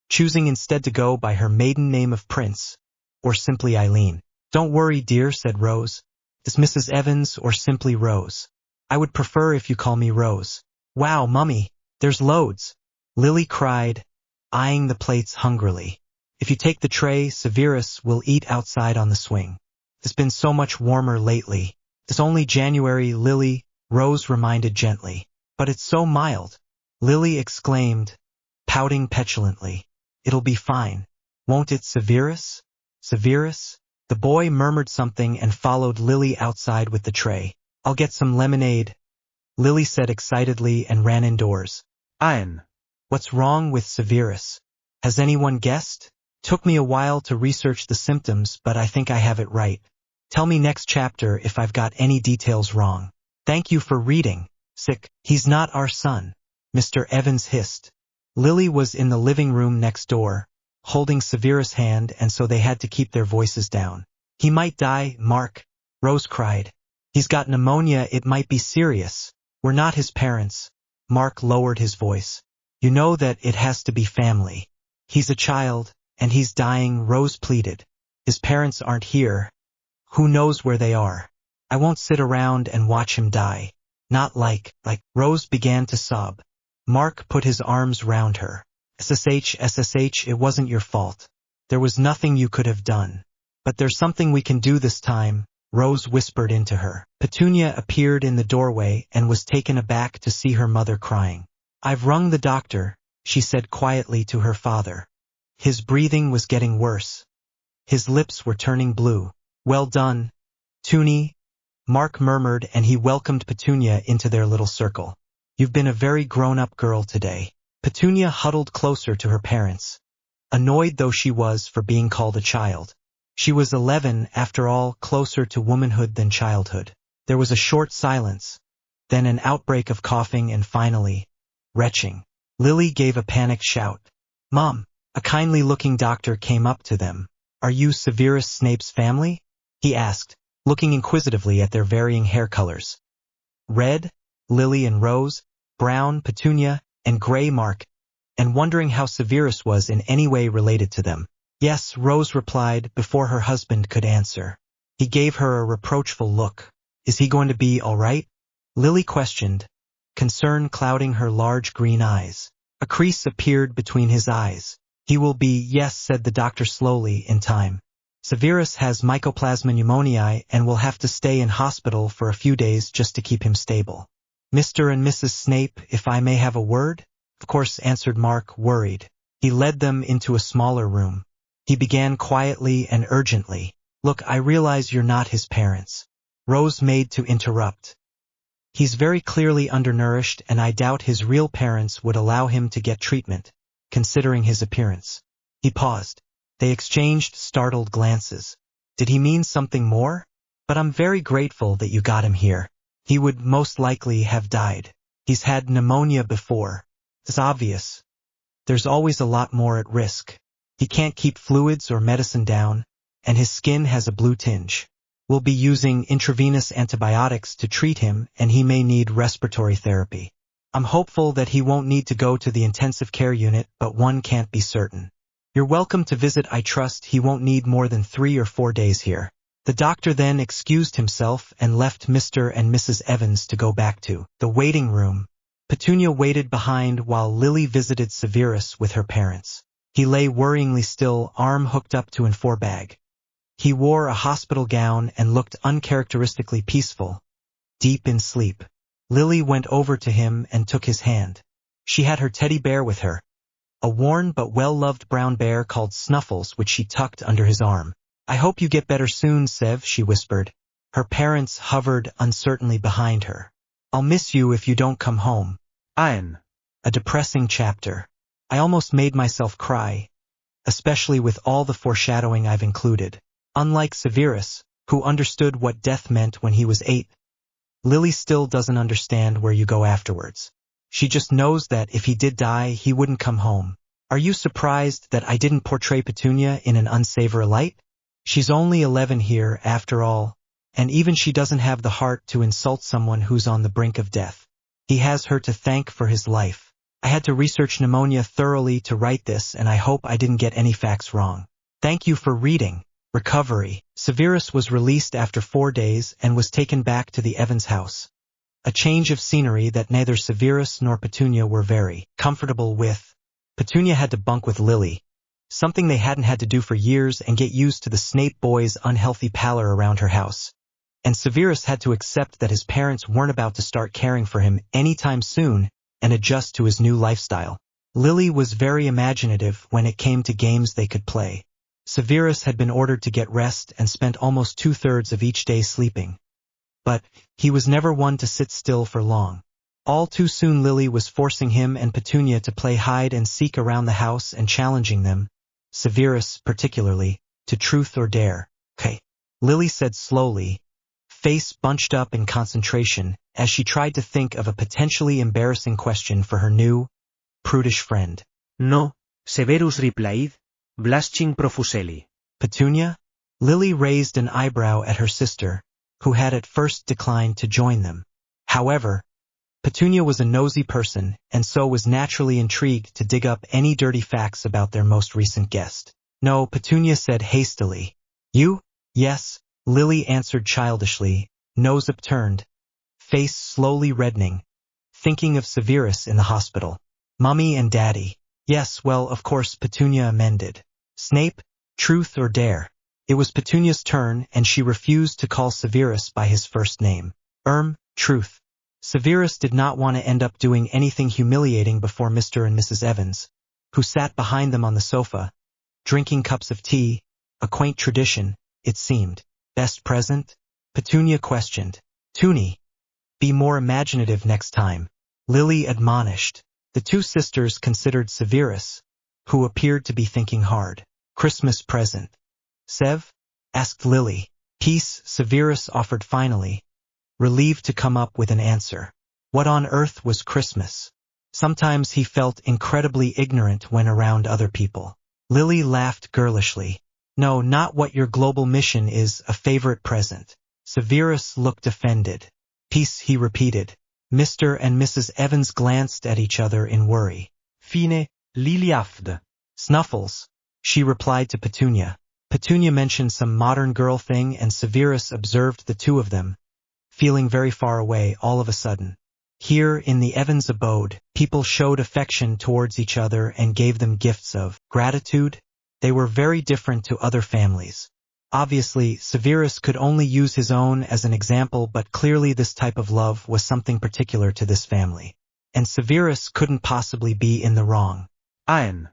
choosing instead to go by her maiden name of Prince, or simply Eileen. Don't worry, dear, said Rose. Is Mrs. Evans or simply Rose? I would prefer if you call me Rose. Wow, Mummy, there's loads, Lily cried, eyeing the plates hungrily. If you take the tray, Severus will eat outside on the swing. It's been so much warmer lately. It's only January, Lily, Rose reminded gently. But it's so mild, Lily exclaimed, pouting petulantly. It'll be fine, won't it, Severus? Severus? The boy murmured something and followed Lily outside with the tray. I'll get some lemonade, Lily said excitedly and ran indoors. Ian. What's wrong with Severus? Has anyone guessed? Took me a while to research the symptoms, but I think I have it right. Tell me next chapter if I've got any details wrong. Thank you for reading. Sick. He's not our son, Mr. Evans hissed. Lily was in the living room next door, holding Severus' hand, and so they had to keep their voices down. He might die, Mark, Rose cried. He's got pneumonia, it might be serious. We're not his parents. Mark lowered his voice. You know that it has to be family. He's a child, and he's dying, Rose pleaded. His parents aren't here. Who knows where they are? I won't sit around and watch him die. Not like, Rose began to sob. Mark put his arms round her. SSH, it wasn't your fault. There was nothing you could have done. But there's something we can do this time, Rose whispered into her. Petunia appeared in the doorway and was taken aback to see her mother crying. I've rung the doctor, she said quietly to her father. His breathing was getting worse. His lips were turning blue. Well done, Toonie, Mark murmured, and he welcomed Petunia into their little circle. You've been a very grown-up girl today. Petunia huddled closer to her parents, annoyed though she was for being called a child. She was 11, after all, closer to womanhood than childhood. There was a short silence, then an outbreak of coughing and finally, retching. Lily gave a panicked shout. Mom! A kindly-looking doctor came up to them. Are you Severus Snape's family? He asked, looking inquisitively at their varying hair colors. Red, Lily and Rose, brown, Petunia, and gray, Mark, and wondering how Severus was in any way related to them. Yes, Rose replied before her husband could answer. He gave her a reproachful look. Is he going to be all right? Lily questioned, concern clouding her large green eyes. A crease appeared between his eyes. He will be, yes, said the doctor slowly, in time. Severus has mycoplasma pneumoniae and will have to stay in hospital for a few days just to keep him stable. Mr. and Mrs. Snape, if I may have a word? Of course, answered Mark, worried. He led them into a smaller room. He began quietly and urgently. Look, I realize you're not his parents. Rose made to interrupt. He's very clearly undernourished, and I doubt his real parents would allow him to get treatment, considering his appearance. He paused. They exchanged startled glances. Did he mean something more? But I'm very grateful that you got him here. He would most likely have died. He's had pneumonia before. It's obvious. There's always a lot more at risk. He can't keep fluids or medicine down, and his skin has a blue tinge. We'll be using intravenous antibiotics to treat him, and he may need respiratory therapy. I'm hopeful that he won't need to go to the intensive care unit, but one can't be certain. You're welcome to visit. I trust he won't need more than 3 or 4 days here. The doctor then excused himself and left Mr. and Mrs. Evans to go back to the waiting room. Petunia waited behind while Lily visited Severus with her parents. He lay worryingly still, arm hooked up to an forebag. He wore a hospital gown and looked uncharacteristically peaceful, deep in sleep. Lily went over to him and took his hand. She had her teddy bear with her, a worn but well-loved brown bear called Snuffles, which she tucked under his arm. I hope you get better soon, Sev, she whispered. Her parents hovered uncertainly behind her. I'll miss you if you don't come home. Anne. A depressing chapter. I almost made myself cry, especially with all the foreshadowing I've included. Unlike Severus, who understood what death meant when he was 8, Lily still doesn't understand where you go afterwards. She just knows that if he did die, he wouldn't come home. Are you surprised that I didn't portray Petunia in an unsavory light? She's only 11 here, after all, and even she doesn't have the heart to insult someone who's on the brink of death. He has her to thank for his life. I had to research pneumonia thoroughly to write this, and I hope I didn't get any facts wrong. Thank you for reading. Recovery. Severus was released after 4 days and was taken back to the Evans house. A change of scenery that neither Severus nor Petunia were very comfortable with. Petunia had to bunk with Lily, something they hadn't had to do for years, and get used to the Snape boy's unhealthy pallor around her house. And Severus had to accept that his parents weren't about to start caring for him anytime soon and adjust to his new lifestyle. Lily was very imaginative when it came to games they could play. Severus had been ordered to get rest and spent almost 2/3 of each day sleeping. But he was never one to sit still for long. All too soon Lily was forcing him and Petunia to play hide and seek around the house and challenging them, Severus particularly, to truth or dare. "Okay," Lily said slowly, face bunched up in concentration, as she tried to think of a potentially embarrassing question for her new, prudish friend. No, Severus replied, blushing profusely. Petunia? Lily raised an eyebrow at her sister, who had at first declined to join them. However, Petunia was a nosy person, and so was naturally intrigued to dig up any dirty facts about their most recent guest. No, Petunia said hastily. You? Yes, Lily answered childishly, nose upturned, face slowly reddening, thinking of Severus in the hospital. Mummy and Daddy. Yes, well, of course, Petunia amended. Snape, truth or dare? It was Petunia's turn, and she refused to call Severus by his first name. Truth. Severus did not want to end up doing anything humiliating before Mr. and Mrs. Evans, who sat behind them on the sofa, drinking cups of tea, a quaint tradition, it seemed. Best present? Petunia questioned. Toonie. Be more imaginative next time, Lily admonished. The two sisters considered Severus, who appeared to be thinking hard. Christmas present. Sev? Asked Lily. Peace, Severus offered finally, relieved to come up with an answer. What on earth was Christmas? Sometimes he felt incredibly ignorant when around other people. Lily laughed girlishly. No, not what your global mission is, a favorite present. Severus looked offended. Peace, he repeated. Mr. and Mrs. Evans glanced at each other in worry. Fine, Liliafde. Snuffles, she replied to Petunia. Petunia mentioned some modern girl thing, and Severus observed the two of them, feeling very far away all of a sudden. Here in the Evans abode, people showed affection towards each other and gave them gifts of gratitude. They were very different to other families. Obviously, Severus could only use his own as an example, but clearly this type of love was something particular to this family. And Severus couldn't possibly be in the wrong. Anne.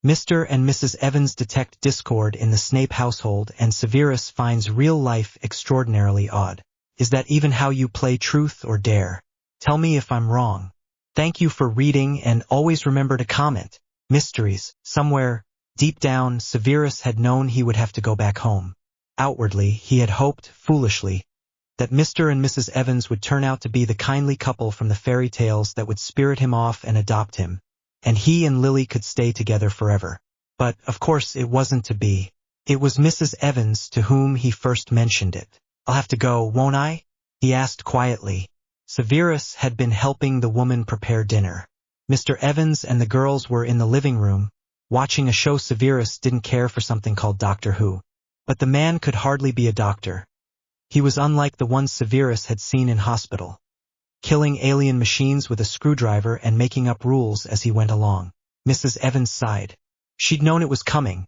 Mr. and Mrs. Evans detect discord in the Snape household, and Severus finds real life extraordinarily odd. Is that even how you play truth or dare? Tell me if I'm wrong. Thank you for reading, and always remember to comment. Mysteries. Somewhere, deep down, Severus had known he would have to go back home. Outwardly, he had hoped, foolishly, that Mr. and Mrs. Evans would turn out to be the kindly couple from the fairy tales that would spirit him off and adopt him, and he and Lily could stay together forever. But, of course, it wasn't to be. It was Mrs. Evans to whom he first mentioned it. I'll have to go, won't I? He asked quietly. Severus had been helping the woman prepare dinner. Mr. Evans and the girls were in the living room, watching a show. Severus didn't care for something called Doctor Who. But the man could hardly be a doctor. He was unlike the ones Severus had seen in hospital, killing alien machines with a screwdriver and making up rules as he went along. Mrs. Evans sighed. She'd known it was coming,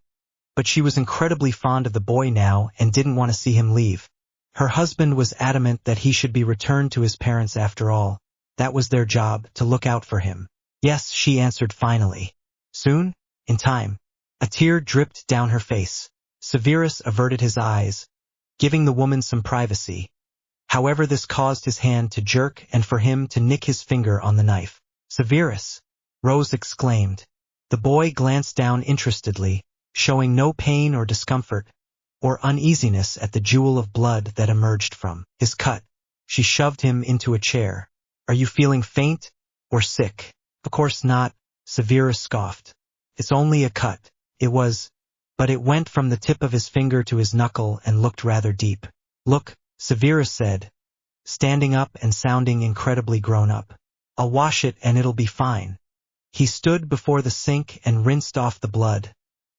but she was incredibly fond of the boy now and didn't want to see him leave. Her husband was adamant that he should be returned to his parents after all. That was their job, to look out for him. Yes, she answered finally. Soon? In time. A tear dripped down her face. Severus averted his eyes, giving the woman some privacy. However, this caused his hand to jerk and for him to nick his finger on the knife. Severus! Rose exclaimed. The boy glanced down interestedly, showing no pain or discomfort, or uneasiness at the jewel of blood that emerged from his cut. She shoved him into a chair. Are you feeling faint or sick? Of course not, Severus scoffed. It's only a cut. It was, but it went from the tip of his finger to his knuckle and looked rather deep. Look, Severus said, standing up and sounding incredibly grown up. I'll wash it and it'll be fine. He stood before the sink and rinsed off the blood,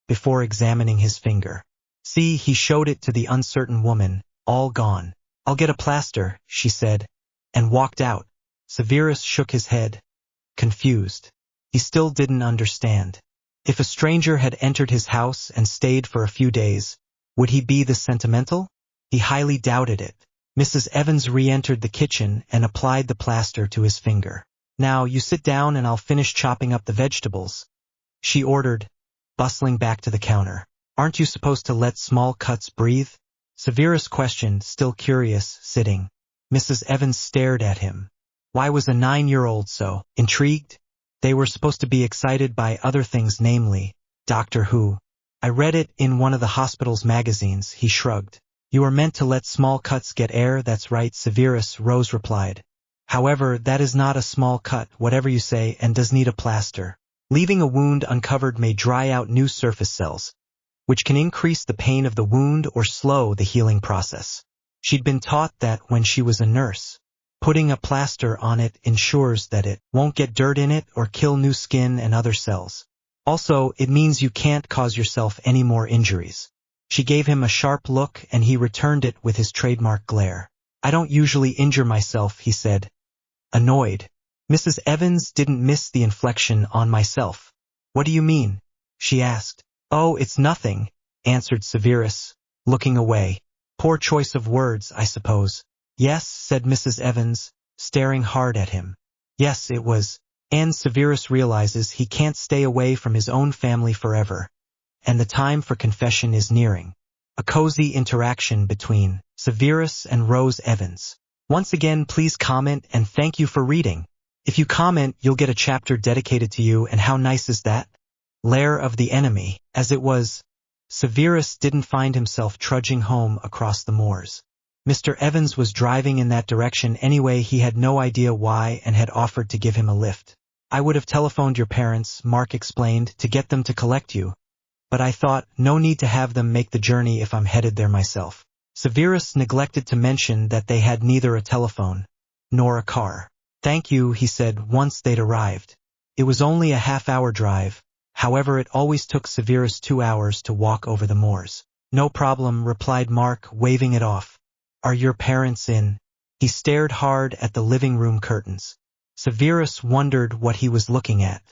before examining his finger. See, he showed it to the uncertain woman, all gone. I'll get a plaster, she said, and walked out. Severus shook his head, confused. He still didn't understand. If a stranger had entered his house and stayed for a few days, would he be this sentimental? He highly doubted it. Mrs. Evans re-entered the kitchen and applied the plaster to his finger. Now you sit down and I'll finish chopping up the vegetables, she ordered, bustling back to the counter. Aren't you supposed to let small cuts breathe? Severus questioned, still curious, sitting. Mrs. Evans stared at him. Why was a 9-year-old so intrigued? They were supposed to be excited by other things, namely, Doctor Who. I read it in one of the hospital's magazines, he shrugged. You are meant to let small cuts get air, that's right, Severus, Rose replied. However, that is not a small cut, whatever you say, and does need a plaster. Leaving a wound uncovered may dry out new surface cells, which can increase the pain of the wound or slow the healing process. She'd been taught that when she was a nurse. Putting a plaster on it ensures that it won't get dirt in it or kill new skin and other cells. Also, it means you can't cause yourself any more injuries. She gave him a sharp look and he returned it with his trademark glare. I don't usually injure myself, he said, annoyed. Mrs. Evans didn't miss the inflection on myself. What do you mean? She asked. Oh, it's nothing, answered Severus, looking away. Poor choice of words, I suppose. Yes, said Mrs. Evans, staring hard at him. Yes, it was. And Severus realizes he can't stay away from his own family forever, and the time for confession is nearing. A cozy interaction between Severus and Rose Evans. Once again, please comment and thank you for reading. If you comment, you'll get a chapter dedicated to you, and how nice is that? Lair of the enemy. As it was, Severus didn't find himself trudging home across the moors. Mr. Evans was driving in that direction anyway. He had no idea why and had offered to give him a lift. I would have telephoned your parents, Mark explained, to get them to collect you. But I thought, no need to have them make the journey if I'm headed there myself. Severus neglected to mention that they had neither a telephone nor a car. Thank you, he said once they'd arrived. It was only a half-hour drive. However, it always took Severus 2 hours to walk over the moors. No problem, replied Mark, waving it off. Are your parents in? He stared hard at the living room curtains. Severus wondered what he was looking at.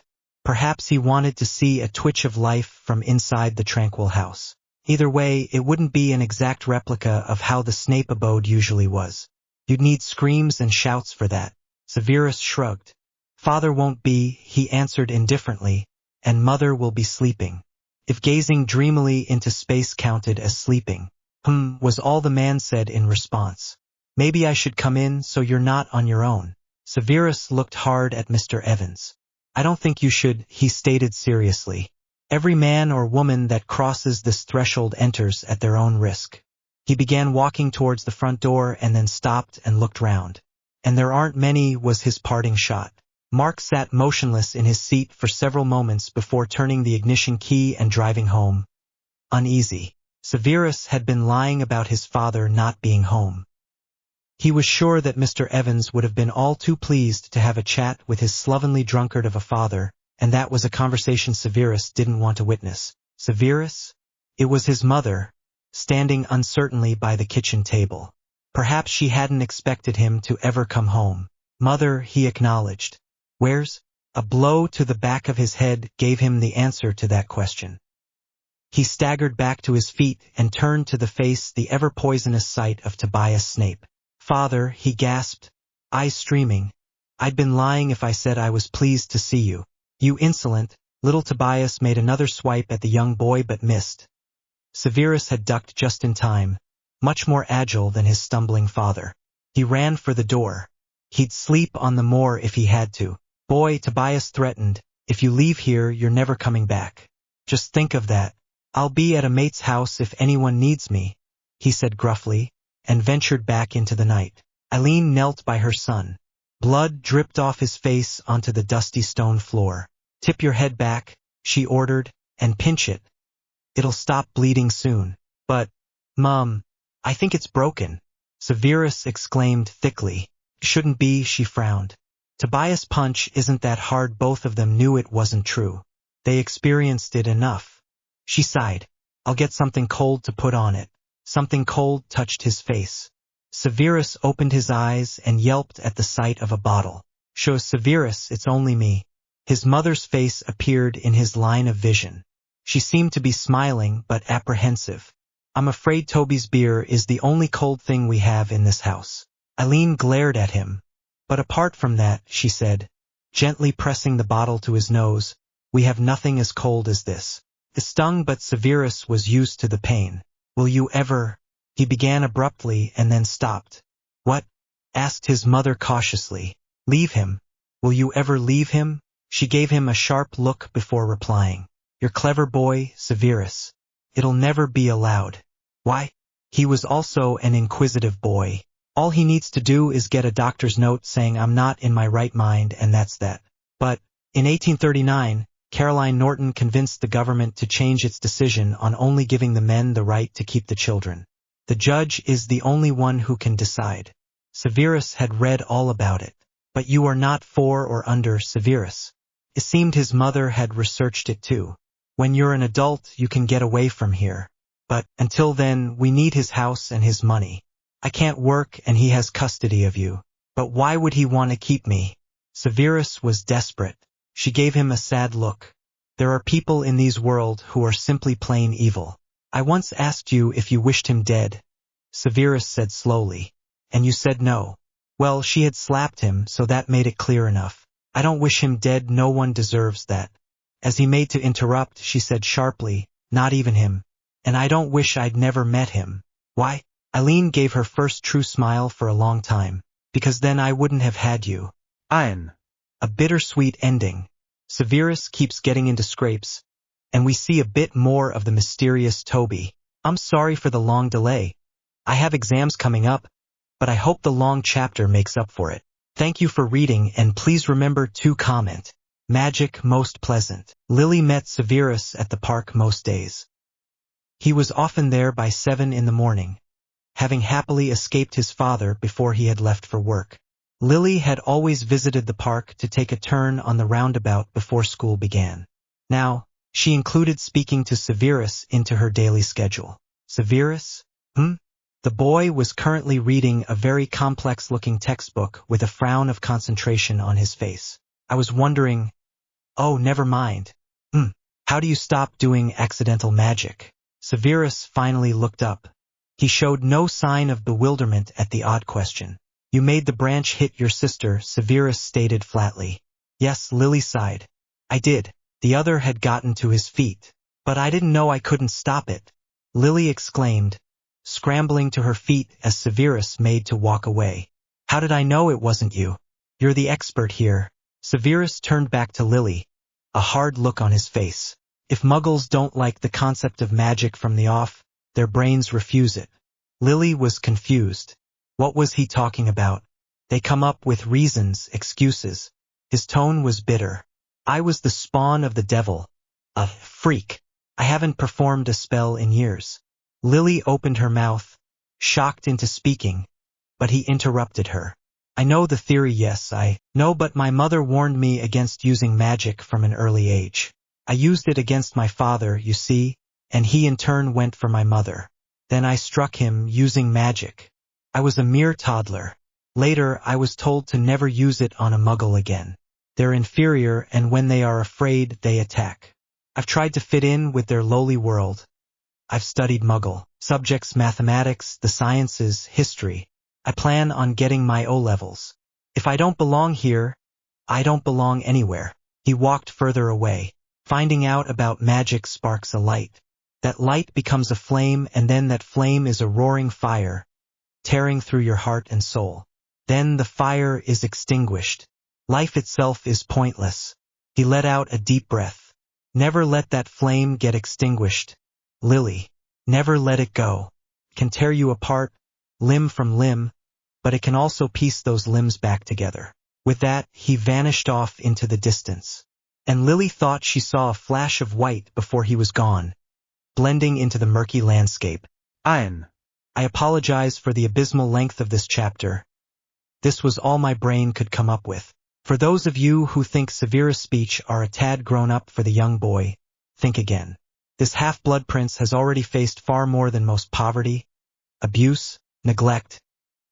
Perhaps he wanted to see a twitch of life from inside the tranquil house. Either way, it wouldn't be an exact replica of how the Snape abode usually was. You'd need screams and shouts for that. Severus shrugged. Father won't be, he answered indifferently, and mother will be sleeping. If gazing dreamily into space counted as sleeping, was all the man said in response. Maybe I should come in so you're not on your own. Severus looked hard at Mr. Evans. I don't think you should, he stated seriously. Every man or woman that crosses this threshold enters at their own risk. He began walking towards the front door and then stopped and looked round. And there aren't many, was his parting shot. Mark sat motionless in his seat for several moments before turning the ignition key and driving home. Uneasy. Severus had been lying about his father not being home. He was sure that Mr. Evans would have been all too pleased to have a chat with his slovenly drunkard of a father, and that was a conversation Severus didn't want to witness. Severus? It was his mother, standing uncertainly by the kitchen table. Perhaps she hadn't expected him to ever come home. Mother, he acknowledged. Where's? A blow to the back of his head gave him the answer to that question. He staggered back to his feet and turned to the face the ever-poisonous sight of Tobias Snape. Father, he gasped, eyes streaming. I'd been lying if I said I was pleased to see you. You insolent. Little Tobias made another swipe at the young boy but missed. Severus had ducked just in time, much more agile than his stumbling father. He ran for the door. He'd sleep on the moor if he had to. Boy, Tobias threatened, if you leave here, you're never coming back. Just think of that. I'll be at a mate's house if anyone needs me, he said gruffly, and ventured back into the night. Eileen knelt by her son. Blood dripped off his face onto the dusty stone floor. Tip your head back, she ordered, and pinch it. It'll stop bleeding soon. But, Mom, I think it's broken. Severus exclaimed thickly. Shouldn't be, she frowned. Tobias' punch isn't that hard. Both of them knew it wasn't true. They experienced it enough. She sighed. I'll get something cold to put on it. Something cold touched his face. Severus opened his eyes and yelped at the sight of a bottle. Shows Severus, it's only me. His mother's face appeared in his line of vision. She seemed to be smiling but apprehensive. I'm afraid Toby's beer is the only cold thing we have in this house. Eileen glared at him. But apart from that, she said, gently pressing the bottle to his nose, we have nothing as cold as this. It stung, but Severus was used to the pain. Will you ever? He began abruptly and then stopped. What? Asked his mother cautiously. Leave him. Will you ever leave him? She gave him a sharp look before replying. You're clever boy, Severus. It'll never be allowed. Why? He was also an inquisitive boy. All he needs to do is get a doctor's note saying I'm not in my right mind, and that's that. But, in 1839, Caroline Norton convinced the government to change its decision on only giving the men the right to keep the children. The judge is the only one who can decide. Severus had read all about it. But you are not for or under Severus. It seemed his mother had researched it too. When you're an adult, you can get away from here. But, until then, we need his house and his money. I can't work and he has custody of you. But why would he want to keep me? Severus was desperate. She gave him a sad look. There are people in these world who are simply plain evil. I once asked you if you wished him dead. Severus said slowly. And you said no. Well, she had slapped him, so that made it clear enough. I don't wish him dead, no one deserves that. As he made to interrupt, she said sharply, not even him. And I don't wish I'd never met him. Why? Eileen gave her first true smile for a long time. Because then I wouldn't have had you. Ian. A bittersweet ending. Severus keeps getting into scrapes, and we see a bit more of the mysterious Toby. I'm sorry for the long delay. I have exams coming up, but I hope the long chapter makes up for it. Thank you for reading, and please remember to comment. Magic most pleasant. Lily met Severus at the park most days. He was often there by 7 in the morning, having happily escaped his father before he had left for work. Lily had always visited the park to take a turn on the roundabout before school began. Now, she included speaking to Severus into her daily schedule. Severus? The boy was currently reading a very complex-looking textbook with a frown of concentration on his face. I was wondering... Oh, never mind. How do you stop doing accidental magic? Severus finally looked up. He showed no sign of bewilderment at the odd question. You made the branch hit your sister, Severus stated flatly. Yes, Lily sighed. I did. The other had gotten to his feet. But I didn't know I couldn't stop it, Lily exclaimed, scrambling to her feet as Severus made to walk away. How did I know it wasn't you? You're the expert here. Severus turned back to Lily, a hard look on his face. If Muggles don't like the concept of magic from the off, their brains refuse it. Lily was confused. What was he talking about? They come up with reasons, excuses. His tone was bitter. I was the spawn of the devil. A freak. I haven't performed a spell in years. Lily opened her mouth, shocked into speaking, but he interrupted her. I know the theory, yes, I know, but my mother warned me against using magic from an early age. I used it against my father, you see, and he in turn went for my mother. Then I struck him using magic. I was a mere toddler. Later, I was told to never use it on a Muggle again. They're inferior, and when they are afraid, they attack. I've tried to fit in with their lowly world. I've studied Muggle subjects, mathematics, the sciences, history. I plan on getting my O-levels. If I don't belong here, I don't belong anywhere. He walked further away. Finding out about magic sparks a light. That light becomes a flame, and then that flame is a roaring fire, tearing through your heart and soul. Then the fire is extinguished. Life itself is pointless. He let out a deep breath. Never let that flame get extinguished. Lily, never let it go. It can tear you apart, limb from limb, but it can also piece those limbs back together. With that, he vanished off into the distance. And Lily thought she saw a flash of white before he was gone, blending into the murky landscape. I apologize for the abysmal length of this chapter. This was all my brain could come up with. For those of you who think Severus' speech are a tad grown up for the young boy, think again. This half-blood prince has already faced far more than most poverty, abuse, neglect,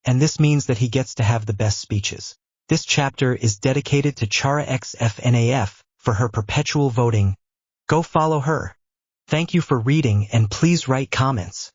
and this means that he gets to have the best speeches. This chapter is dedicated to Chara XFNAF for her perpetual voting. Go follow her. Thank you for reading, and please write comments.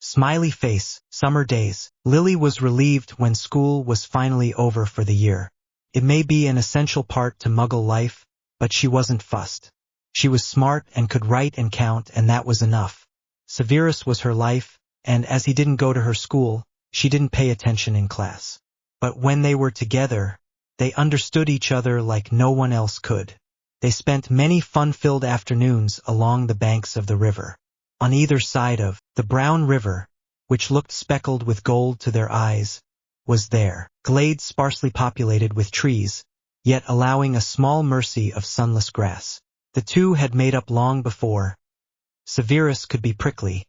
Smiley face, summer days. Lily was relieved when school was finally over for the year. It may be an essential part to Muggle life, but she wasn't fussed. She was smart and could write and count, and that was enough. Severus was her life, and as he didn't go to her school, she didn't pay attention in class. But when they were together, they understood each other like no one else could. They spent many fun-filled afternoons along the banks of the river. On either side of the brown river, which looked speckled with gold to their eyes, was there, glades sparsely populated with trees, yet allowing a small mercy of sunless grass. The two had made up long before. Severus could be prickly,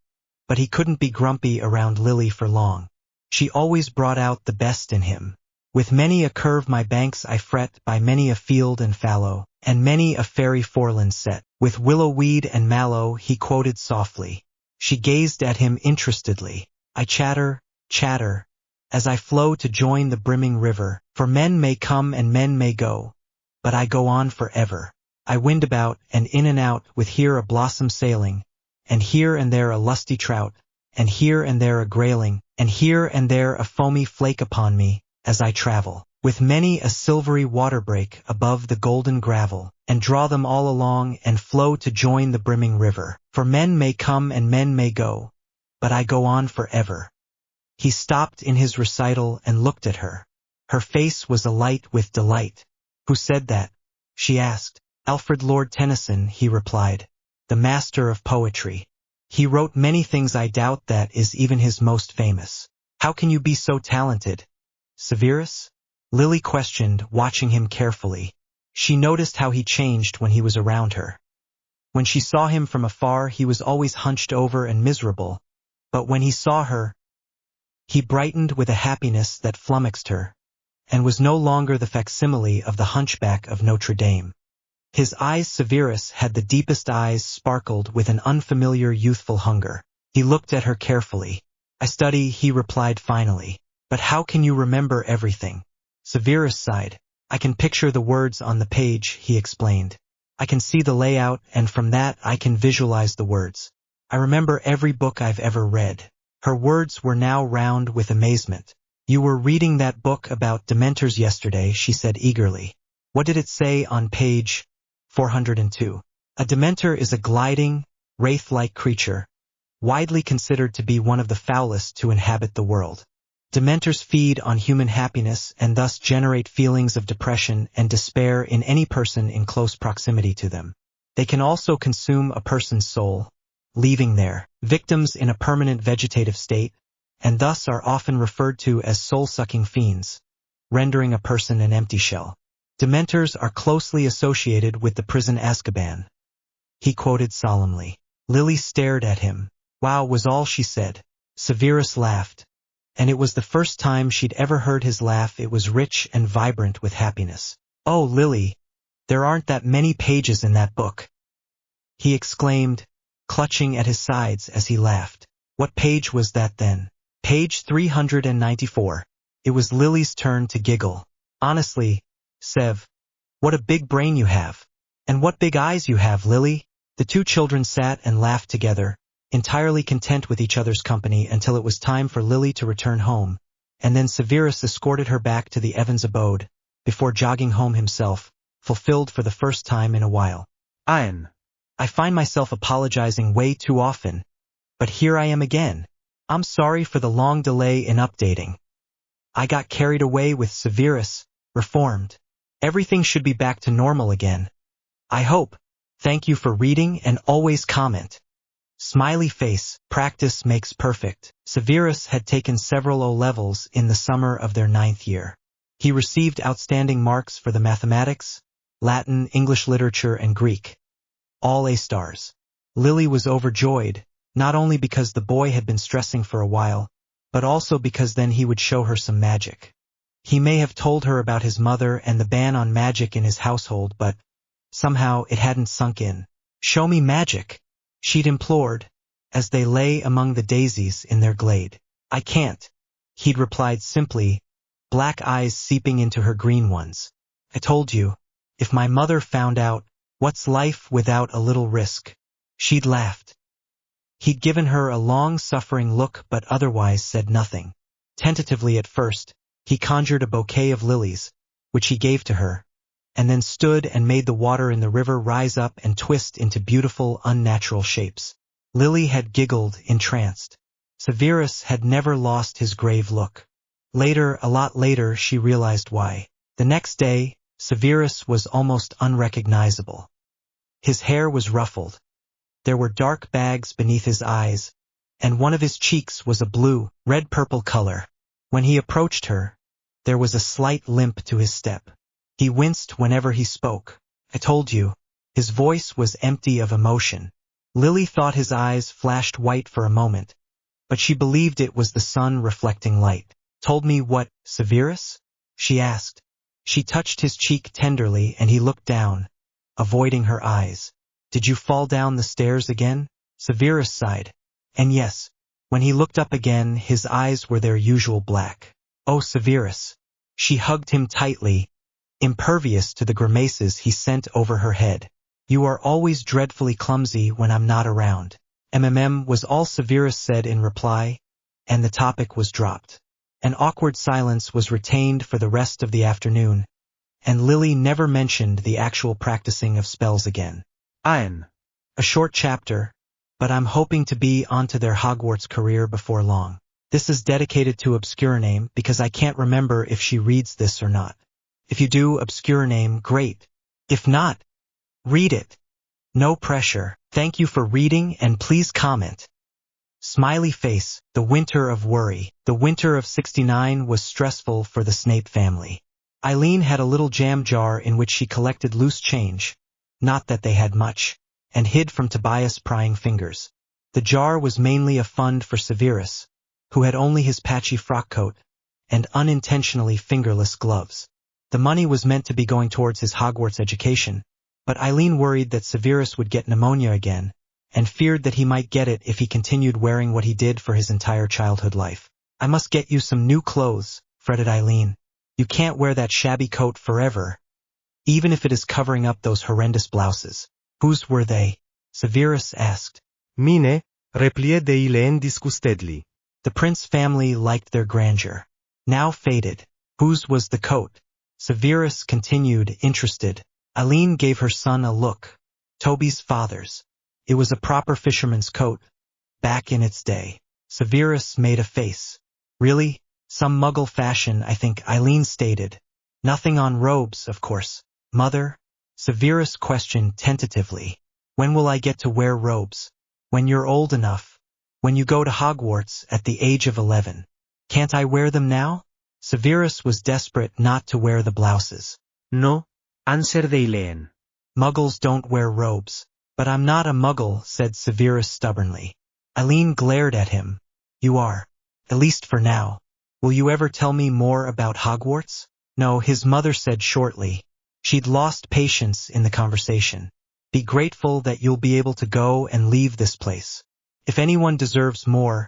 but he couldn't be grumpy around Lily for long. She always brought out the best in him. With many a curve my banks I fret, by many a field and fallow, and many a fairy foreland set. With willow weed and mallow, he quoted softly. She gazed at him interestedly. I chatter, chatter, as I flow to join the brimming river, for men may come and men may go, but I go on forever. I wind about and in and out, with here a blossom sailing, and here and there a lusty trout, and here and there a grayling, and here and there a foamy flake upon me, as I travel, with many a silvery water break above the golden gravel, and draw them all along and flow to join the brimming river, for men may come and men may go, but I go on forever. He stopped in his recital and looked at her. Her face was alight with delight. Who said that? She asked. Alfred Lord Tennyson, he replied, the master of poetry. He wrote many things. I doubt that is even his most famous. How can you be so talented? Severus? Lily questioned, watching him carefully. She noticed how he changed when he was around her. When she saw him from afar, he was always hunched over and miserable, but when he saw her, he brightened with a happiness that flummoxed her, and was no longer the facsimile of the hunchback of Notre Dame. His eyes, Severus, had the deepest eyes, sparkled with an unfamiliar youthful hunger. He looked at her carefully. I study, he replied finally. But how can you remember everything? Severus sighed. I can picture the words on the page, he explained. I can see the layout, and from that I can visualize the words. I remember every book I've ever read. Her words were now round with amazement. You were reading that book about Dementors yesterday, she said eagerly. What did it say on page 402. A Dementor is a gliding, wraith-like creature, widely considered to be one of the foulest to inhabit the world. Dementors feed on human happiness and thus generate feelings of depression and despair in any person in close proximity to them. They can also consume a person's soul, leaving their victims in a permanent vegetative state, and thus are often referred to as soul-sucking fiends, rendering a person an empty shell. Dementors are closely associated with the prison Azkaban. He quoted solemnly. Lily stared at him. Wow was all she said. Severus laughed. And it was the first time she'd ever heard his laugh. It was rich and vibrant with happiness. Oh, Lily, there aren't that many pages in that book, he exclaimed, clutching at his sides as he laughed. What page was that then? Page 394. It was Lily's turn to giggle. Honestly, Sev, what a big brain you have. And what big eyes you have, Lily. The two children sat and laughed together, entirely content with each other's company until it was time for Lily to return home, and then Severus escorted her back to the Evans abode, before jogging home himself, fulfilled for the first time in a while. Ian. I find myself apologizing way too often, but here I am again. I'm sorry for the long delay in updating. I got carried away with Severus, reformed. Everything should be back to normal again. I hope. Thank you for reading and always comment. Smiley face, practice makes perfect. Severus had taken several O-levels in the summer of their 9th year. He received outstanding marks for the mathematics, Latin, English literature, and Greek. All A-stars. Lily was overjoyed, not only because the boy had been stressing for a while, but also because then he would show her some magic. He may have told her about his mother and the ban on magic in his household, but somehow it hadn't sunk in. Show me magic, she'd implored, as they lay among the daisies in their glade. I can't, he'd replied simply, black eyes seeping into her green ones. I told you, if my mother found out, what's life without a little risk? She'd laughed. He'd given her a long-suffering look but otherwise said nothing. Tentatively at first, he conjured a bouquet of lilies, which he gave to her, and then stood and made the water in the river rise up and twist into beautiful, unnatural shapes. Lily had giggled, entranced. Severus had never lost his grave look. Later, a lot later, she realized why. The next day, Severus was almost unrecognizable. His hair was ruffled. There were dark bags beneath his eyes, and one of his cheeks was a blue, red-purple color. When he approached her, there was a slight limp to his step. He winced whenever he spoke. I told you. His voice was empty of emotion. Lily thought his eyes flashed white for a moment, but she believed it was the sun reflecting light. Told me what, Severus? She asked. She touched his cheek tenderly and he looked down, avoiding her eyes. Did you fall down the stairs again? Severus sighed. And yes, when he looked up again, his eyes were their usual black. Oh, Severus. She hugged him tightly, impervious to the grimaces he sent over her head. You are always dreadfully clumsy when I'm not around. Was all Severus said in reply, and the topic was dropped. An awkward silence was retained for the rest of the afternoon, and Lily never mentioned the actual practicing of spells again. Ian. A short chapter, but I'm hoping to be onto their Hogwarts career before long. This is dedicated to Obscure Name because I can't remember if she reads this or not. If you do, Obscure Name, great. If not, read it. No pressure. Thank you for reading and please comment. Smiley face, the winter of worry. The winter of 69 was stressful for the Snape family. Eileen had a little jam jar in which she collected loose change, not that they had much, and hid from Tobias' prying fingers. The jar was mainly a fund for Severus, who had only his patchy frock coat and unintentionally fingerless gloves. The money was meant to be going towards his Hogwarts education, but Eileen worried that Severus would get pneumonia again, and feared that he might get it if he continued wearing what he did for his entire childhood life. I must get you some new clothes, fretted Eileen. You can't wear that shabby coat forever, even if it is covering up those horrendous blouses. Whose were they? Severus asked. Mine, replie de ileen disgustedli. The Prince family liked their grandeur. Now faded. Whose was the coat? Severus continued, interested. Eileen gave her son a look. Toby's father's. It was a proper fisherman's coat, back in its day. Severus made a face. Really? Some Muggle fashion, I think, Eileen stated. Nothing on robes, of course. Mother? Severus questioned tentatively. When will I get to wear robes? When you're old enough. When you go to Hogwarts at the age of 11. Can't I wear them now? Severus was desperate not to wear the blouses. No, answered Eileen. Muggles don't wear robes. But I'm not a Muggle, said Severus stubbornly. Eileen glared at him. You are. At least for now. Will you ever tell me more about Hogwarts? No, his mother said shortly. She'd lost patience in the conversation. Be grateful that you'll be able to go and leave this place. If anyone deserves more,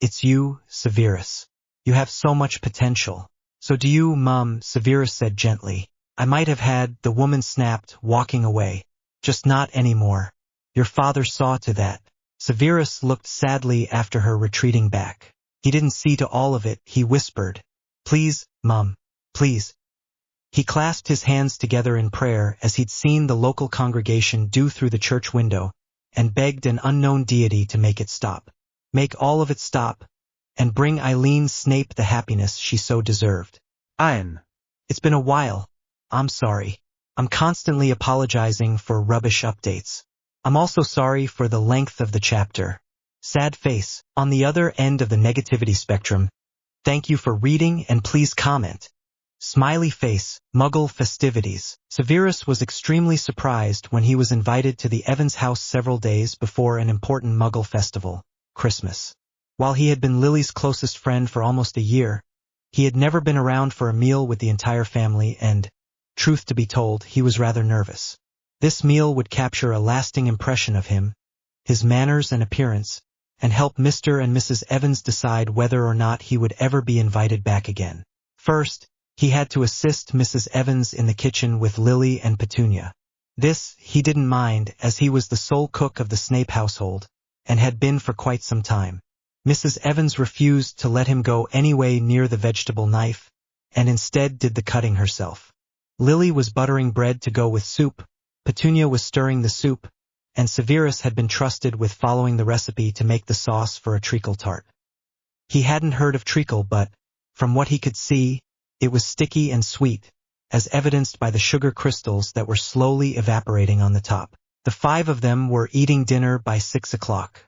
it's you, Severus. You have so much potential. So do you, Mum, Severus said gently. I might have had, the woman snapped, walking away. Just not anymore. Your father saw to that. Severus looked sadly after her retreating back. He didn't see to all of it, he whispered. Please, Mum, please. He clasped his hands together in prayer as he'd seen the local congregation do through the church window, and begged an unknown deity to make it stop. Make all of it stop, and bring Eileen Snape the happiness she so deserved. Anne. It's been a while. I'm sorry. I'm constantly apologizing for rubbish updates. I'm also sorry for the length of the chapter. Sad face. On the other end of the negativity spectrum, thank you for reading and please comment. Smiley face, Muggle festivities. Severus was extremely surprised when he was invited to the Evans house several days before an important Muggle festival, Christmas. While he had been Lily's closest friend for almost a year, he had never been around for a meal with the entire family and, truth to be told, he was rather nervous. This meal would capture a lasting impression of him, his manners and appearance, and help Mr. and Mrs. Evans decide whether or not he would ever be invited back again. First, he had to assist Mrs. Evans in the kitchen with Lily and Petunia. This he didn't mind as he was the sole cook of the Snape household, and had been for quite some time. Mrs. Evans refused to let him go anyway near the vegetable knife, and instead did the cutting herself. Lily was buttering bread to go with soup, Petunia was stirring the soup, and Severus had been trusted with following the recipe to make the sauce for a treacle tart. He hadn't heard of treacle but, from what he could see, it was sticky and sweet, as evidenced by the sugar crystals that were slowly evaporating on the top. The 5 of them were eating dinner by 6 o'clock.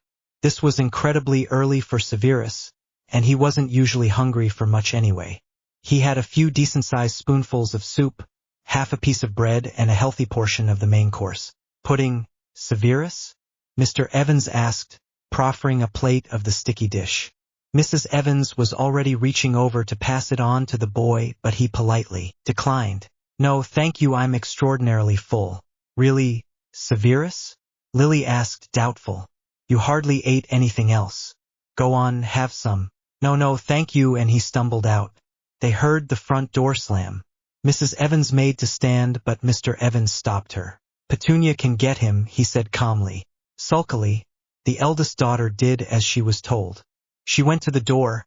This was incredibly early for Severus, and he wasn't usually hungry for much anyway. He had a few decent-sized spoonfuls of soup, half a piece of bread, and a healthy portion of the main course. Pudding, Severus? Mr. Evans asked, proffering a plate of the sticky dish. Mrs. Evans was already reaching over to pass it on to the boy, but he politely declined. No, thank you, I'm extraordinarily full. Really, Severus? Lily asked, doubtful. You hardly ate anything else. Go on, have some. No, thank you, and he stumbled out. They heard the front door slam. Mrs. Evans made to stand, but Mr. Evans stopped her. Petunia can get him, he said calmly. Sulkily, the eldest daughter did as she was told. She went to the door,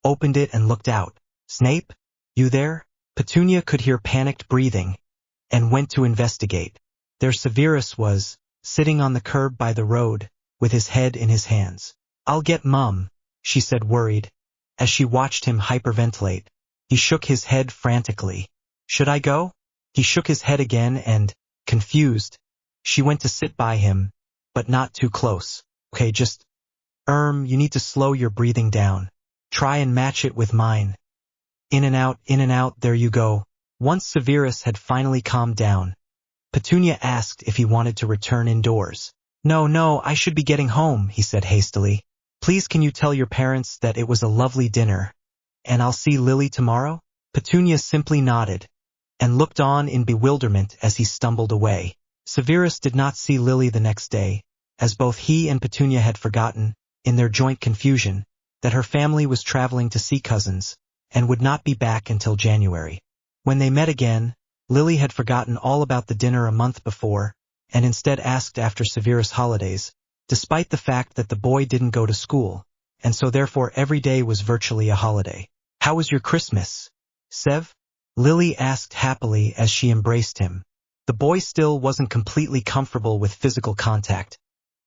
opened it and looked out. Snape? You there? Petunia could hear panicked breathing, and went to investigate. There Severus was, sitting on the curb by the road, with his head in his hands. I'll get Mum, she said worried, as she watched him hyperventilate. He shook his head frantically. Should I go? He shook his head again and, confused, she went to sit by him, but not too close. Okay, just, you need to slow your breathing down. Try and match it with mine. In and out, there you go. Once Severus had finally calmed down, Petunia asked if he wanted to return indoors. No, I should be getting home, he said hastily. Please can you tell your parents that it was a lovely dinner, and I'll see Lily tomorrow? Petunia simply nodded, and looked on in bewilderment as he stumbled away. Severus did not see Lily the next day, as both he and Petunia had forgotten, in their joint confusion, that her family was traveling to see cousins, and would not be back until January. When they met again, Lily had forgotten all about the dinner a month before, and instead asked after Severus' holidays, despite the fact that the boy didn't go to school, and so therefore every day was virtually a holiday. How was your Christmas, Sev? Lily asked happily as she embraced him. The boy still wasn't completely comfortable with physical contact,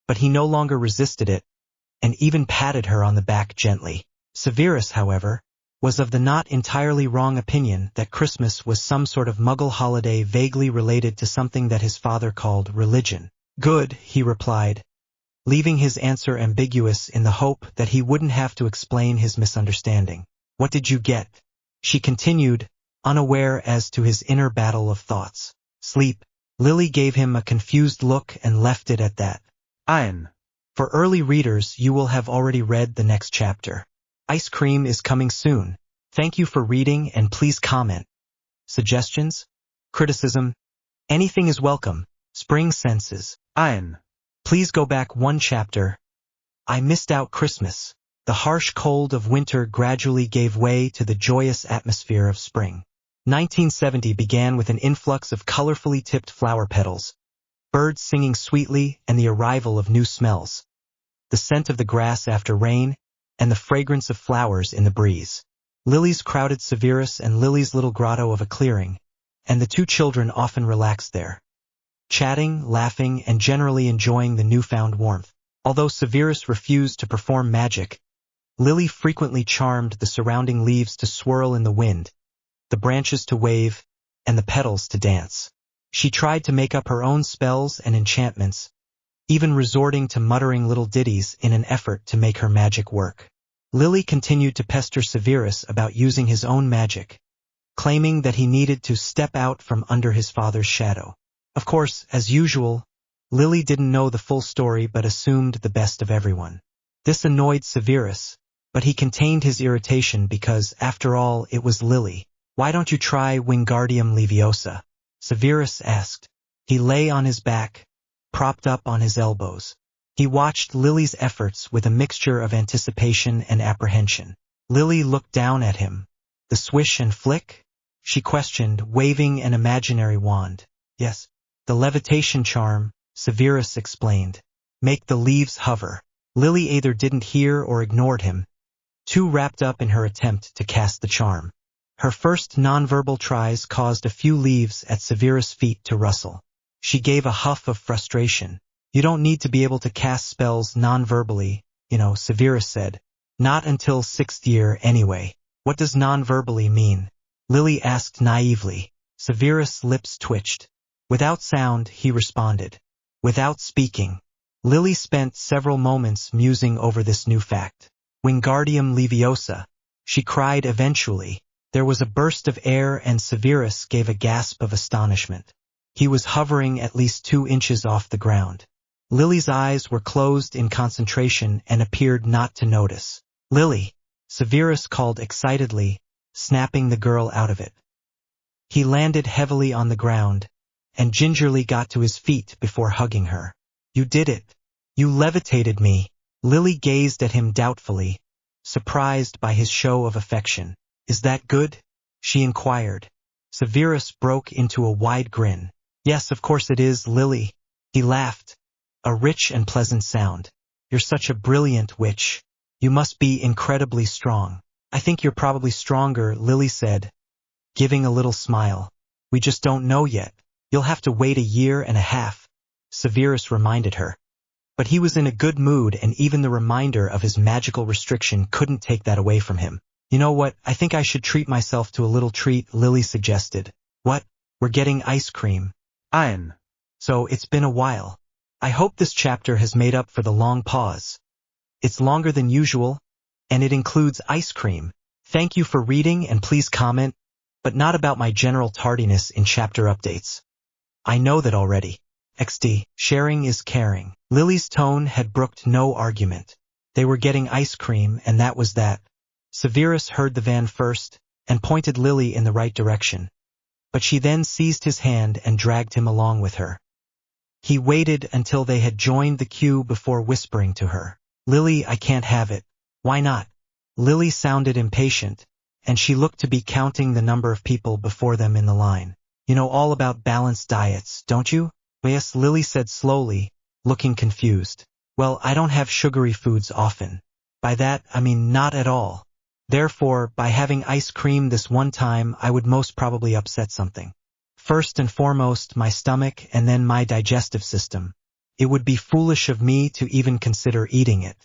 but he no longer resisted it, and even patted her on the back gently. Severus, however, was of the not entirely wrong opinion that Christmas was some sort of Muggle holiday vaguely related to something that his father called religion. Good, he replied, leaving his answer ambiguous in the hope that he wouldn't have to explain his misunderstanding. What did you get? She continued, unaware as to his inner battle of thoughts. Sleep. Lily gave him a confused look and left it at that. Ian. For early readers, you will have already read the next chapter. Ice cream is coming soon. Thank you for reading and please comment. Suggestions? Criticism? Anything is welcome. Spring senses. Ian. Please go back one chapter. I missed out Christmas. The harsh cold of winter gradually gave way to the joyous atmosphere of spring. 1970 began with an influx of colorfully tipped flower petals, birds singing sweetly, and the arrival of new smells. The scent of the grass after rain, and the fragrance of flowers in the breeze. Lilies crowded Severus and Lily's little grotto of a clearing, and the two children often relaxed there, chatting, laughing, and generally enjoying the newfound warmth. Although Severus refused to perform magic, Lily frequently charmed the surrounding leaves to swirl in the wind, the branches to wave, and the petals to dance. She tried to make up her own spells and enchantments, even resorting to muttering little ditties in an effort to make her magic work. Lily continued to pester Severus about using his own magic, claiming that he needed to step out from under his father's shadow. Of course, as usual, Lily didn't know the full story but assumed the best of everyone. This annoyed Severus, but he contained his irritation because, after all, it was Lily. Why don't you try Wingardium Leviosa? Severus asked. He lay on his back, propped up on his elbows. He watched Lily's efforts with a mixture of anticipation and apprehension. Lily looked down at him. The swish and flick? She questioned, waving an imaginary wand. Yes. The levitation charm, Severus explained. Make the leaves hover. Lily either didn't hear or ignored him, too wrapped up in her attempt to cast the charm. Her first nonverbal tries caused a few leaves at Severus' feet to rustle. She gave a huff of frustration. You don't need to be able to cast spells nonverbally, Severus said. Not until 6th year anyway. What does nonverbally mean? Lily asked naively. Severus' lips twitched. Without sound, he responded. Without speaking. Lily spent several moments musing over this new fact. Wingardium Leviosa. She cried eventually. There was a burst of air and Severus gave a gasp of astonishment. He was hovering at least 2 inches off the ground. Lily's eyes were closed in concentration and appeared not to notice. Lily, Severus called excitedly, snapping the girl out of it. He landed heavily on the ground, and gingerly got to his feet before hugging her. You did it. You levitated me. Lily gazed at him doubtfully, surprised by his show of affection. Is that good? She inquired. Severus broke into a wide grin. Yes, of course it is, Lily. He laughed. A rich and pleasant sound. You're such a brilliant witch. You must be incredibly strong. I think you're probably stronger, Lily said, giving a little smile. We just don't know yet. You'll have to wait 1.5 years, Severus reminded her. But he was in a good mood and even the reminder of his magical restriction couldn't take that away from him. You know what, I think I should treat myself to a little treat, Lily suggested. What? We're getting ice cream. Ian. So it's been a while. I hope this chapter has made up for the long pause. It's longer than usual, and it includes ice cream. Thank you for reading and please comment, but not about my general tardiness in chapter updates. I know that already. XD, sharing is caring. Lily's tone had brooked no argument. They were getting ice cream and that was that. Severus heard the van first, and pointed Lily in the right direction. But she then seized his hand and dragged him along with her. He waited until they had joined the queue before whispering to her. Lily, I can't have it. Why not? Lily sounded impatient, and she looked to be counting the number of people before them in the line. You know all about balanced diets, don't you? Yes, Lily said slowly, looking confused. Well, I don't have sugary foods often. By that, I mean not at all. Therefore, by having ice cream this one time, I would most probably upset something. First and foremost, my stomach and then my digestive system. It would be foolish of me to even consider eating it.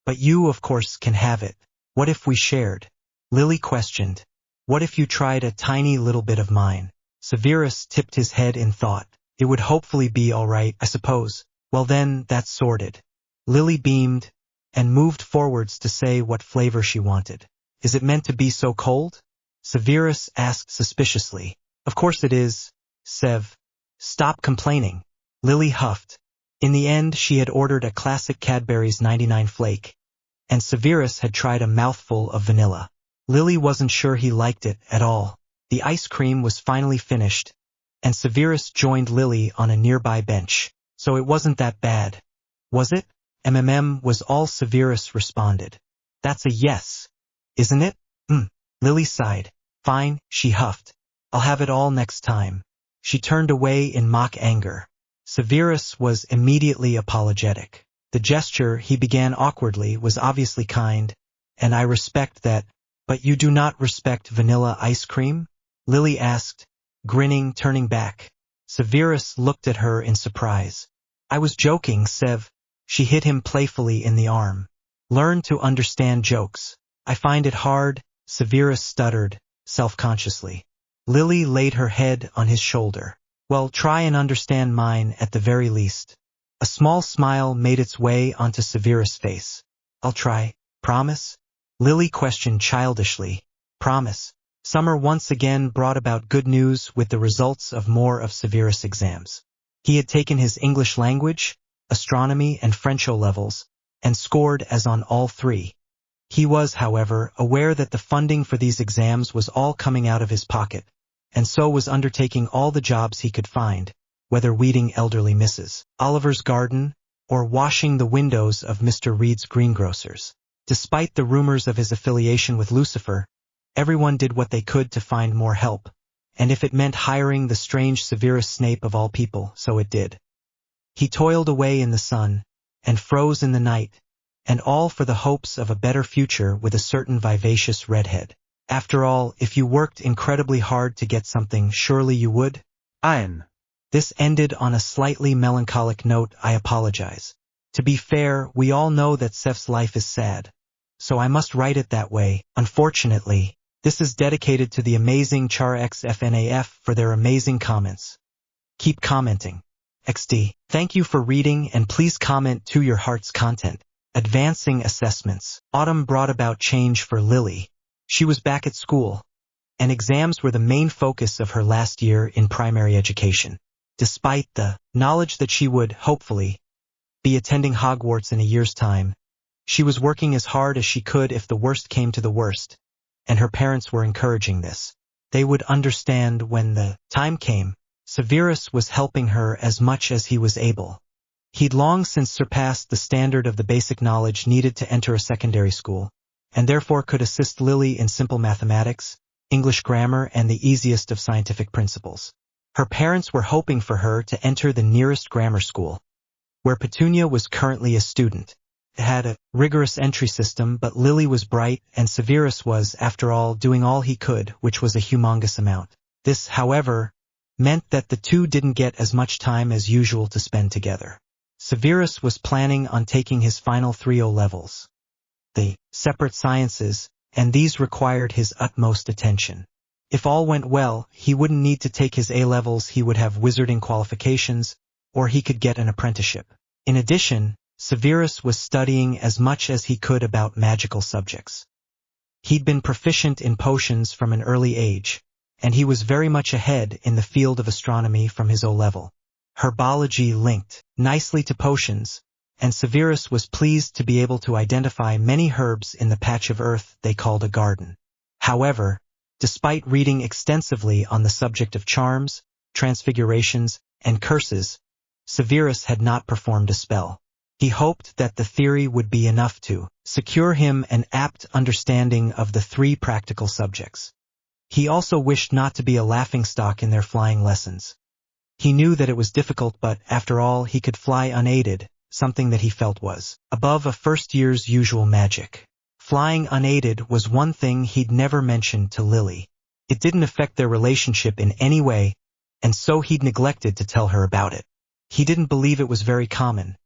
But you, of course, can have it. What if we shared? Lily questioned. What if you tried a tiny little bit of mine? Severus tipped his head in thought. It would hopefully be all right, I suppose. Well then, that's sorted. Lily beamed and moved forwards to say what flavor she wanted. Is it meant to be so cold? Severus asked suspiciously. Of course it is, Sev. Stop complaining. Lily huffed. In the end, she had ordered a classic Cadbury's 99 flake, and Severus had tried a mouthful of vanilla. Lily wasn't sure he liked it at all. The ice cream was finally finished, and Severus joined Lily on a nearby bench. So it wasn't that bad, was it? Was all Severus responded. That's a yes, isn't it? Lily sighed. Fine, she huffed. I'll have it all next time. She turned away in mock anger. Severus was immediately apologetic. The gesture he began awkwardly was obviously kind, and I respect that. But you do not respect vanilla ice cream? Lily asked, grinning, turning back. Severus looked at her in surprise. I was joking, Sev. She hit him playfully in the arm. Learn to understand jokes. I find it hard, Severus stuttered, self-consciously. Lily laid her head on his shoulder. Well, try and understand mine at the very least. A small smile made its way onto Severus' face. I'll try. Promise? Lily questioned childishly. Promise. Summer once again brought about good news with the results of more of Severus' exams. He had taken his English language, astronomy, and French O-levels, and scored as on all three. He was, however, aware that the funding for these exams was all coming out of his pocket, and so was undertaking all the jobs he could find, whether weeding elderly Mrs. Oliver's garden or washing the windows of Mr. Reed's greengrocer's. Despite the rumors of his affiliation with Lucifer, everyone did what they could to find more help, and if it meant hiring the strange Severus Snape of all people, so it did. He toiled away in the sun, and froze in the night, and all for the hopes of a better future with a certain vivacious redhead. After all, if you worked incredibly hard to get something, surely you would? This ended on a slightly melancholic note. I apologize. To be fair, we all know that Seth's life is sad, so I must write it that way. Unfortunately, this is dedicated to the amazing XFNAF for their amazing comments. Keep commenting. XD. Thank you for reading, and please comment to your heart's content. Advancing assessments. Autumn brought about change for Lily. She was back at school, and exams were the main focus of her last year in primary education. Despite the knowledge that she would, hopefully, be attending Hogwarts in a year's time, she was working as hard as she could if the worst came to the worst, and her parents were encouraging this. They would understand when the time came. Severus was helping her as much as he was able. He'd long since surpassed the standard of the basic knowledge needed to enter a secondary school, and therefore could assist Lily in simple mathematics, English grammar, and the easiest of scientific principles. Her parents were hoping for her to enter the nearest grammar school, where Petunia was currently a student. It had a rigorous entry system, but Lily was bright, and Severus was, after all, doing all he could, which was a humongous amount. This, however, meant that the two didn't get as much time as usual to spend together. Severus was planning on taking his final 3 O-levels, the separate sciences, and these required his utmost attention. If all went well, he wouldn't need to take his A-levels, he would have wizarding qualifications, or he could get an apprenticeship. In addition, Severus was studying as much as he could about magical subjects. He'd been proficient in potions from an early age, and he was very much ahead in the field of astronomy from his O-level. Herbology linked nicely to potions, and Severus was pleased to be able to identify many herbs in the patch of earth they called a garden. However, despite reading extensively on the subject of charms, transfigurations, and curses, Severus had not performed a spell. He hoped that the theory would be enough to secure him an apt understanding of the 3 practical subjects. He also wished not to be a laughingstock in their flying lessons. He knew that it was difficult, but, after all, he could fly unaided, something that he felt was above a first year's usual magic. Flying unaided was one thing he'd never mentioned to Lily. It didn't affect their relationship in any way, and so he'd neglected to tell her about it. He didn't believe it was very common,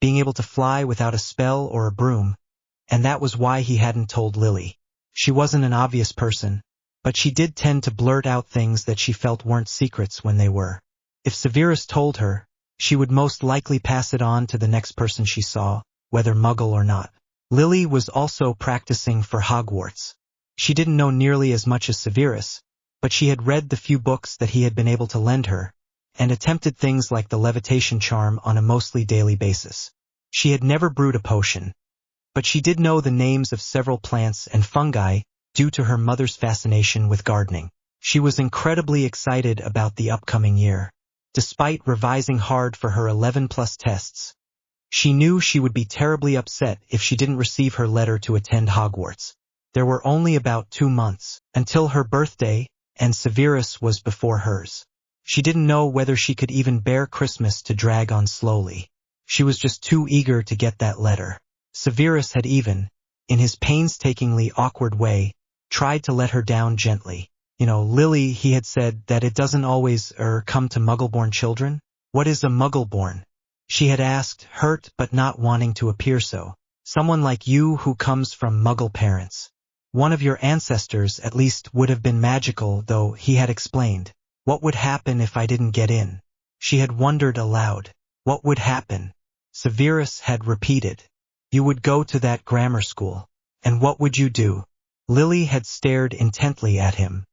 being able to fly without a spell or a broom, and that was why he hadn't told Lily. She wasn't an obvious person, but she did tend to blurt out things that she felt weren't secrets when they were. If Severus told her, she would most likely pass it on to the next person she saw, whether Muggle or not. Lily was also practicing for Hogwarts. She didn't know nearly as much as Severus, but she had read the few books that he had been able to lend her, and attempted things like the levitation charm on a mostly daily basis. She had never brewed a potion, but she did know the names of several plants and fungi due to her mother's fascination with gardening. She was incredibly excited about the upcoming year. Despite revising hard for her 11+ tests, she knew she would be terribly upset if she didn't receive her letter to attend Hogwarts. There were only about 2 months until her birthday, and Severus was before hers. She didn't know whether she could even bear Christmas to drag on slowly. She was just too eager to get that letter. Severus had even, in his painstakingly awkward way, tried to let her down gently. Lily, he had said that it doesn't always come to Muggle-born children. What is a Muggle-born? She had asked, hurt but not wanting to appear so. Someone like you who comes from Muggle parents. One of your ancestors at least would have been magical, though, he had explained. What would happen if I didn't get in? She had wondered aloud. What would happen? Severus had repeated. You would go to that grammar school. And what would you do? Lily had stared intently at him.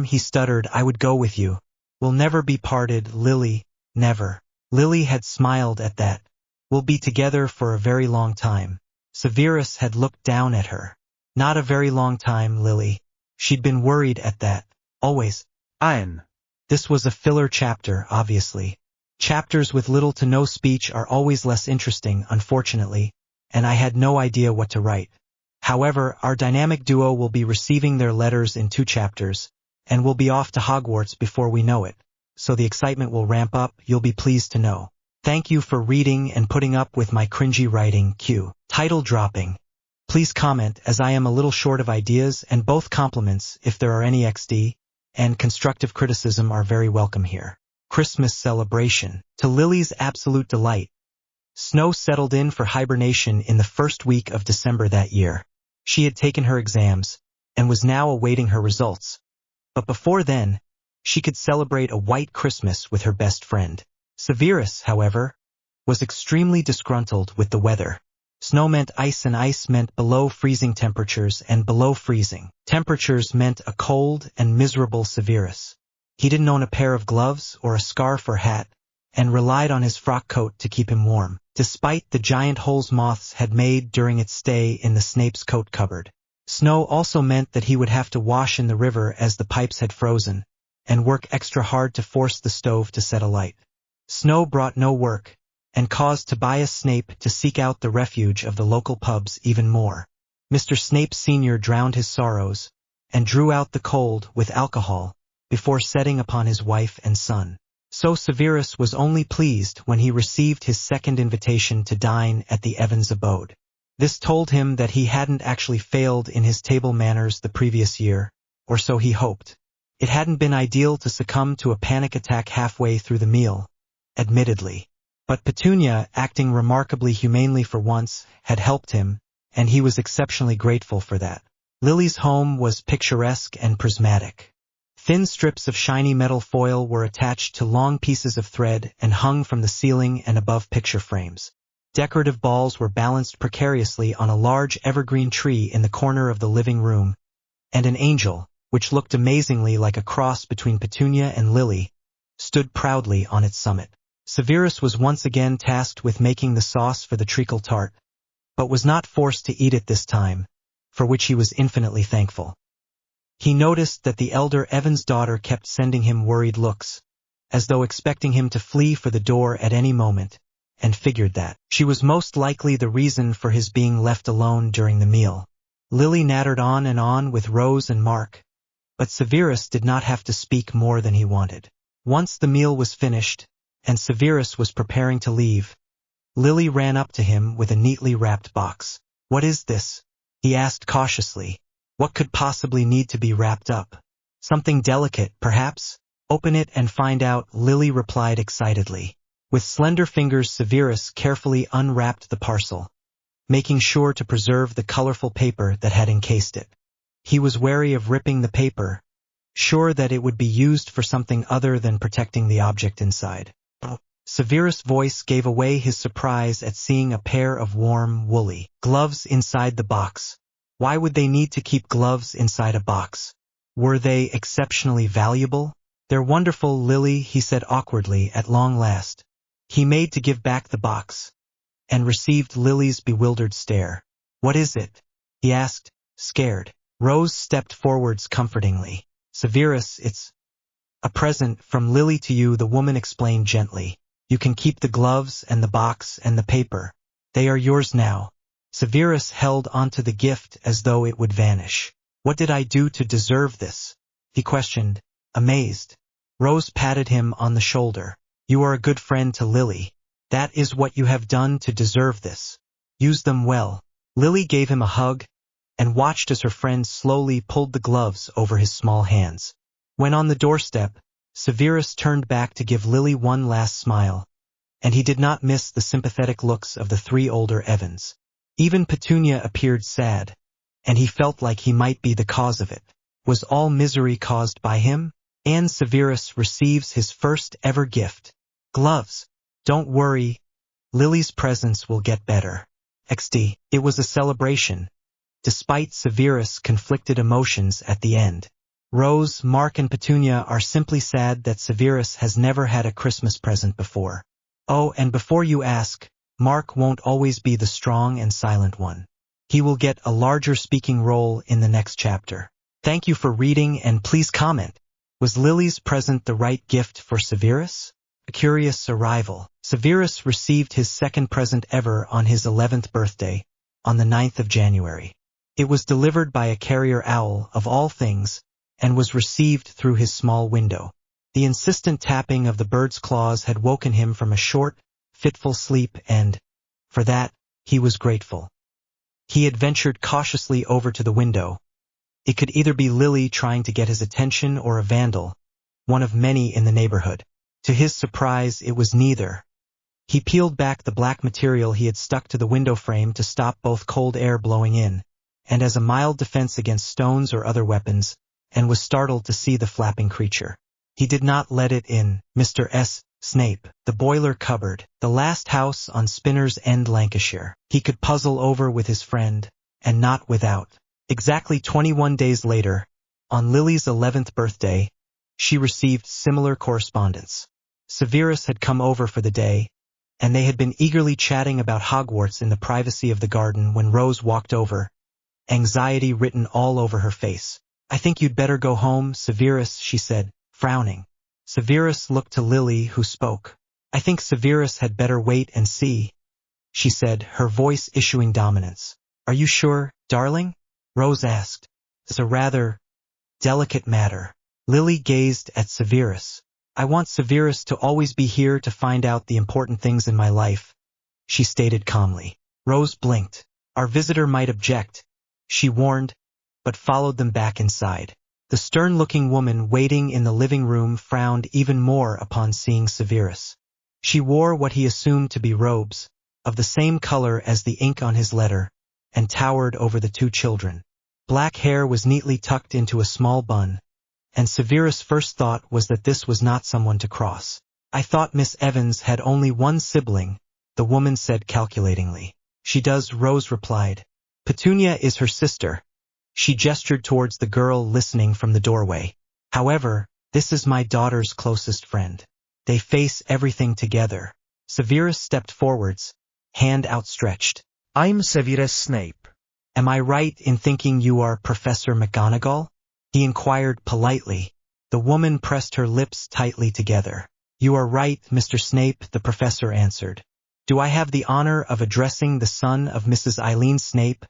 He stuttered, I would go with you. We'll never be parted, Lily, never. Lily had smiled at that. We'll be together for a very long time. Severus had looked down at her. Not a very long time, Lily. She'd been worried at that. Always. This was a filler chapter, obviously. Chapters with little to no speech are always less interesting, unfortunately, and I had no idea what to write. However, our dynamic duo will be receiving their letters in 2 chapters, and we'll be off to Hogwarts before we know it, so the excitement will ramp up, you'll be pleased to know. Thank you for reading and putting up with my cringy writing. Title dropping. Please comment, as I am a little short of ideas, and both compliments, if there are any XD, and constructive criticism are very welcome here. Christmas celebration. To Lily's absolute delight, Snow settled in for hibernation in the first week of December that year. She had taken her exams, and was now awaiting her results. But before then, she could celebrate a white Christmas with her best friend. Severus, however, was extremely disgruntled with the weather. Snow meant ice, and ice meant below freezing temperatures, and below freezing temperatures meant a cold and miserable Severus. He didn't own a pair of gloves or a scarf or hat, and relied on his frock coat to keep him warm, despite the giant holes moths had made during its stay in the Snape's coat cupboard. Snow also meant that he would have to wash in the river as the pipes had frozen, and work extra hard to force the stove to set alight. Snow brought no work, and caused Tobias Snape to seek out the refuge of the local pubs even more. Mr. Snape Sr. drowned his sorrows, and drew out the cold with alcohol, before setting upon his wife and son. So Severus was only pleased when he received his second invitation to dine at the Evans abode. This told him that he hadn't actually failed in his table manners the previous year, or so he hoped. It hadn't been ideal to succumb to a panic attack halfway through the meal, admittedly. But Petunia, acting remarkably humanely for once, had helped him, and he was exceptionally grateful for that. Lily's home was picturesque and prismatic. Thin strips of shiny metal foil were attached to long pieces of thread and hung from the ceiling and above picture frames. Decorative balls were balanced precariously on a large evergreen tree in the corner of the living room, and an angel, which looked amazingly like a cross between Petunia and Lily, stood proudly on its summit. Severus was once again tasked with making the sauce for the treacle tart, but was not forced to eat it this time, for which he was infinitely thankful. He noticed that the elder Evan's daughter kept sending him worried looks, as though expecting him to flee for the door at any moment, and figured that she was most likely the reason for his being left alone during the meal. Lily nattered on and on with Rose and Mark, but Severus did not have to speak more than he wanted. Once the meal was finished, and Severus was preparing to leave, Lily ran up to him with a neatly wrapped box. "What is this?" he asked cautiously. "What could possibly need to be wrapped up? Something delicate, perhaps?" Open it and find out, Lily replied excitedly. With slender fingers, Severus carefully unwrapped the parcel, making sure to preserve the colorful paper that had encased it. He was wary of ripping the paper, sure that it would be used for something other than protecting the object inside. Severus' voice gave away his surprise at seeing a pair of warm, woolly gloves inside the box. Why would they need to keep gloves inside a box? Were they exceptionally valuable? They're wonderful, Lily, he said awkwardly at long last. He made to give back the box, and received Lily's bewildered stare. What is it? He asked, scared. Rose stepped forwards comfortingly. Severus, it's a present from Lily to you, the woman explained gently. You can keep the gloves and the box and the paper. They are yours now. Severus held onto the gift as though it would vanish. What did I do to deserve this? He questioned, amazed. Rose patted him on the shoulder. You are a good friend to Lily. That is what you have done to deserve this. Use them well. Lily gave him a hug and watched as her friend slowly pulled the gloves over his small hands. When on the doorstep, Severus turned back to give Lily one last smile, and he did not miss the sympathetic looks of the three older Evans. Even Petunia appeared sad, and he felt like he might be the cause of it. Was all misery caused by him? And Severus receives his first ever gift. Gloves. Don't worry, Lily's presents will get better. XD. It was a celebration, despite Severus' conflicted emotions at the end. Rose, Mark and Petunia are simply sad that Severus has never had a Christmas present before. Oh, and before you ask, Mark won't always be the strong and silent one. He will get a larger speaking role in the next chapter. Thank you for reading and please comment. Was Lily's present the right gift for Severus? A curious arrival. Severus received his second present ever on his 11th birthday, on the 9th of January. It was delivered by a carrier owl, of all things, and was received through his small window. The insistent tapping of the bird's claws had woken him from a short, fitful sleep and, for that, he was grateful. He had ventured cautiously over to the window. It could either be Lily trying to get his attention or a vandal, one of many in the neighborhood. To his surprise, it was neither. He peeled back the black material he had stuck to the window frame to stop both cold air blowing in, and as a mild defense against stones or other weapons, and was startled to see the flapping creature. He did not let it in. Mr. S. Snape, the boiler cupboard, the last house on Spinner's End, Lancashire. He could puzzle over with his friend, and not without. Exactly 21 days later, on Lily's 11th birthday, she received similar correspondence. Severus had come over for the day, and they had been eagerly chatting about Hogwarts in the privacy of the garden when Rose walked over, anxiety written all over her face. I think you'd better go home, Severus, she said, frowning. Severus looked to Lily, who spoke. I think Severus had better wait and see, she said, her voice issuing dominance. Are you sure, darling? Rose asked. It's a rather delicate matter. Lily gazed at Severus. I want Severus to always be here to find out the important things in my life, she stated calmly. Rose blinked. Our visitor might object, she warned, but followed them back inside. The stern-looking woman waiting in the living room frowned even more upon seeing Severus. She wore what he assumed to be robes, of the same color as the ink on his letter, and towered over the two children. Black hair was neatly tucked into a small bun, and Severus' first thought was that this was not someone to cross. I thought Miss Evans had only one sibling, the woman said calculatingly. She does, Rose replied. Petunia is her sister. She gestured towards the girl listening from the doorway. However, this is my daughter's closest friend. They face everything together. Severus stepped forwards, hand outstretched. I'm Severus Snape. Am I right in thinking you are Professor McGonagall? He inquired politely. The woman pressed her lips tightly together. You are right, Mr. Snape, the professor answered. Do I have the honor of addressing the son of Mrs. Eileen Snape,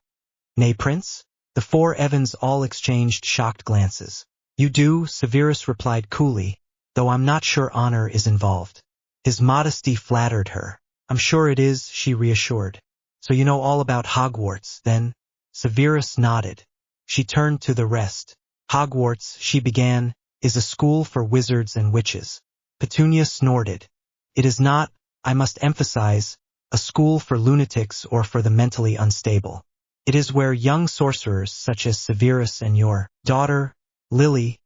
nay Prince? The four Evans all exchanged shocked glances. You do, Severus replied coolly, though I'm not sure honor is involved. His modesty flattered her. I'm sure it is, she reassured. So you know all about Hogwarts, then? Severus nodded. She turned to the rest. Hogwarts, she began, is a school for wizards and witches. Petunia snorted. It is not, I must emphasize, a school for lunatics or for the mentally unstable. It is where young sorcerers such as Severus and your daughter, Lily,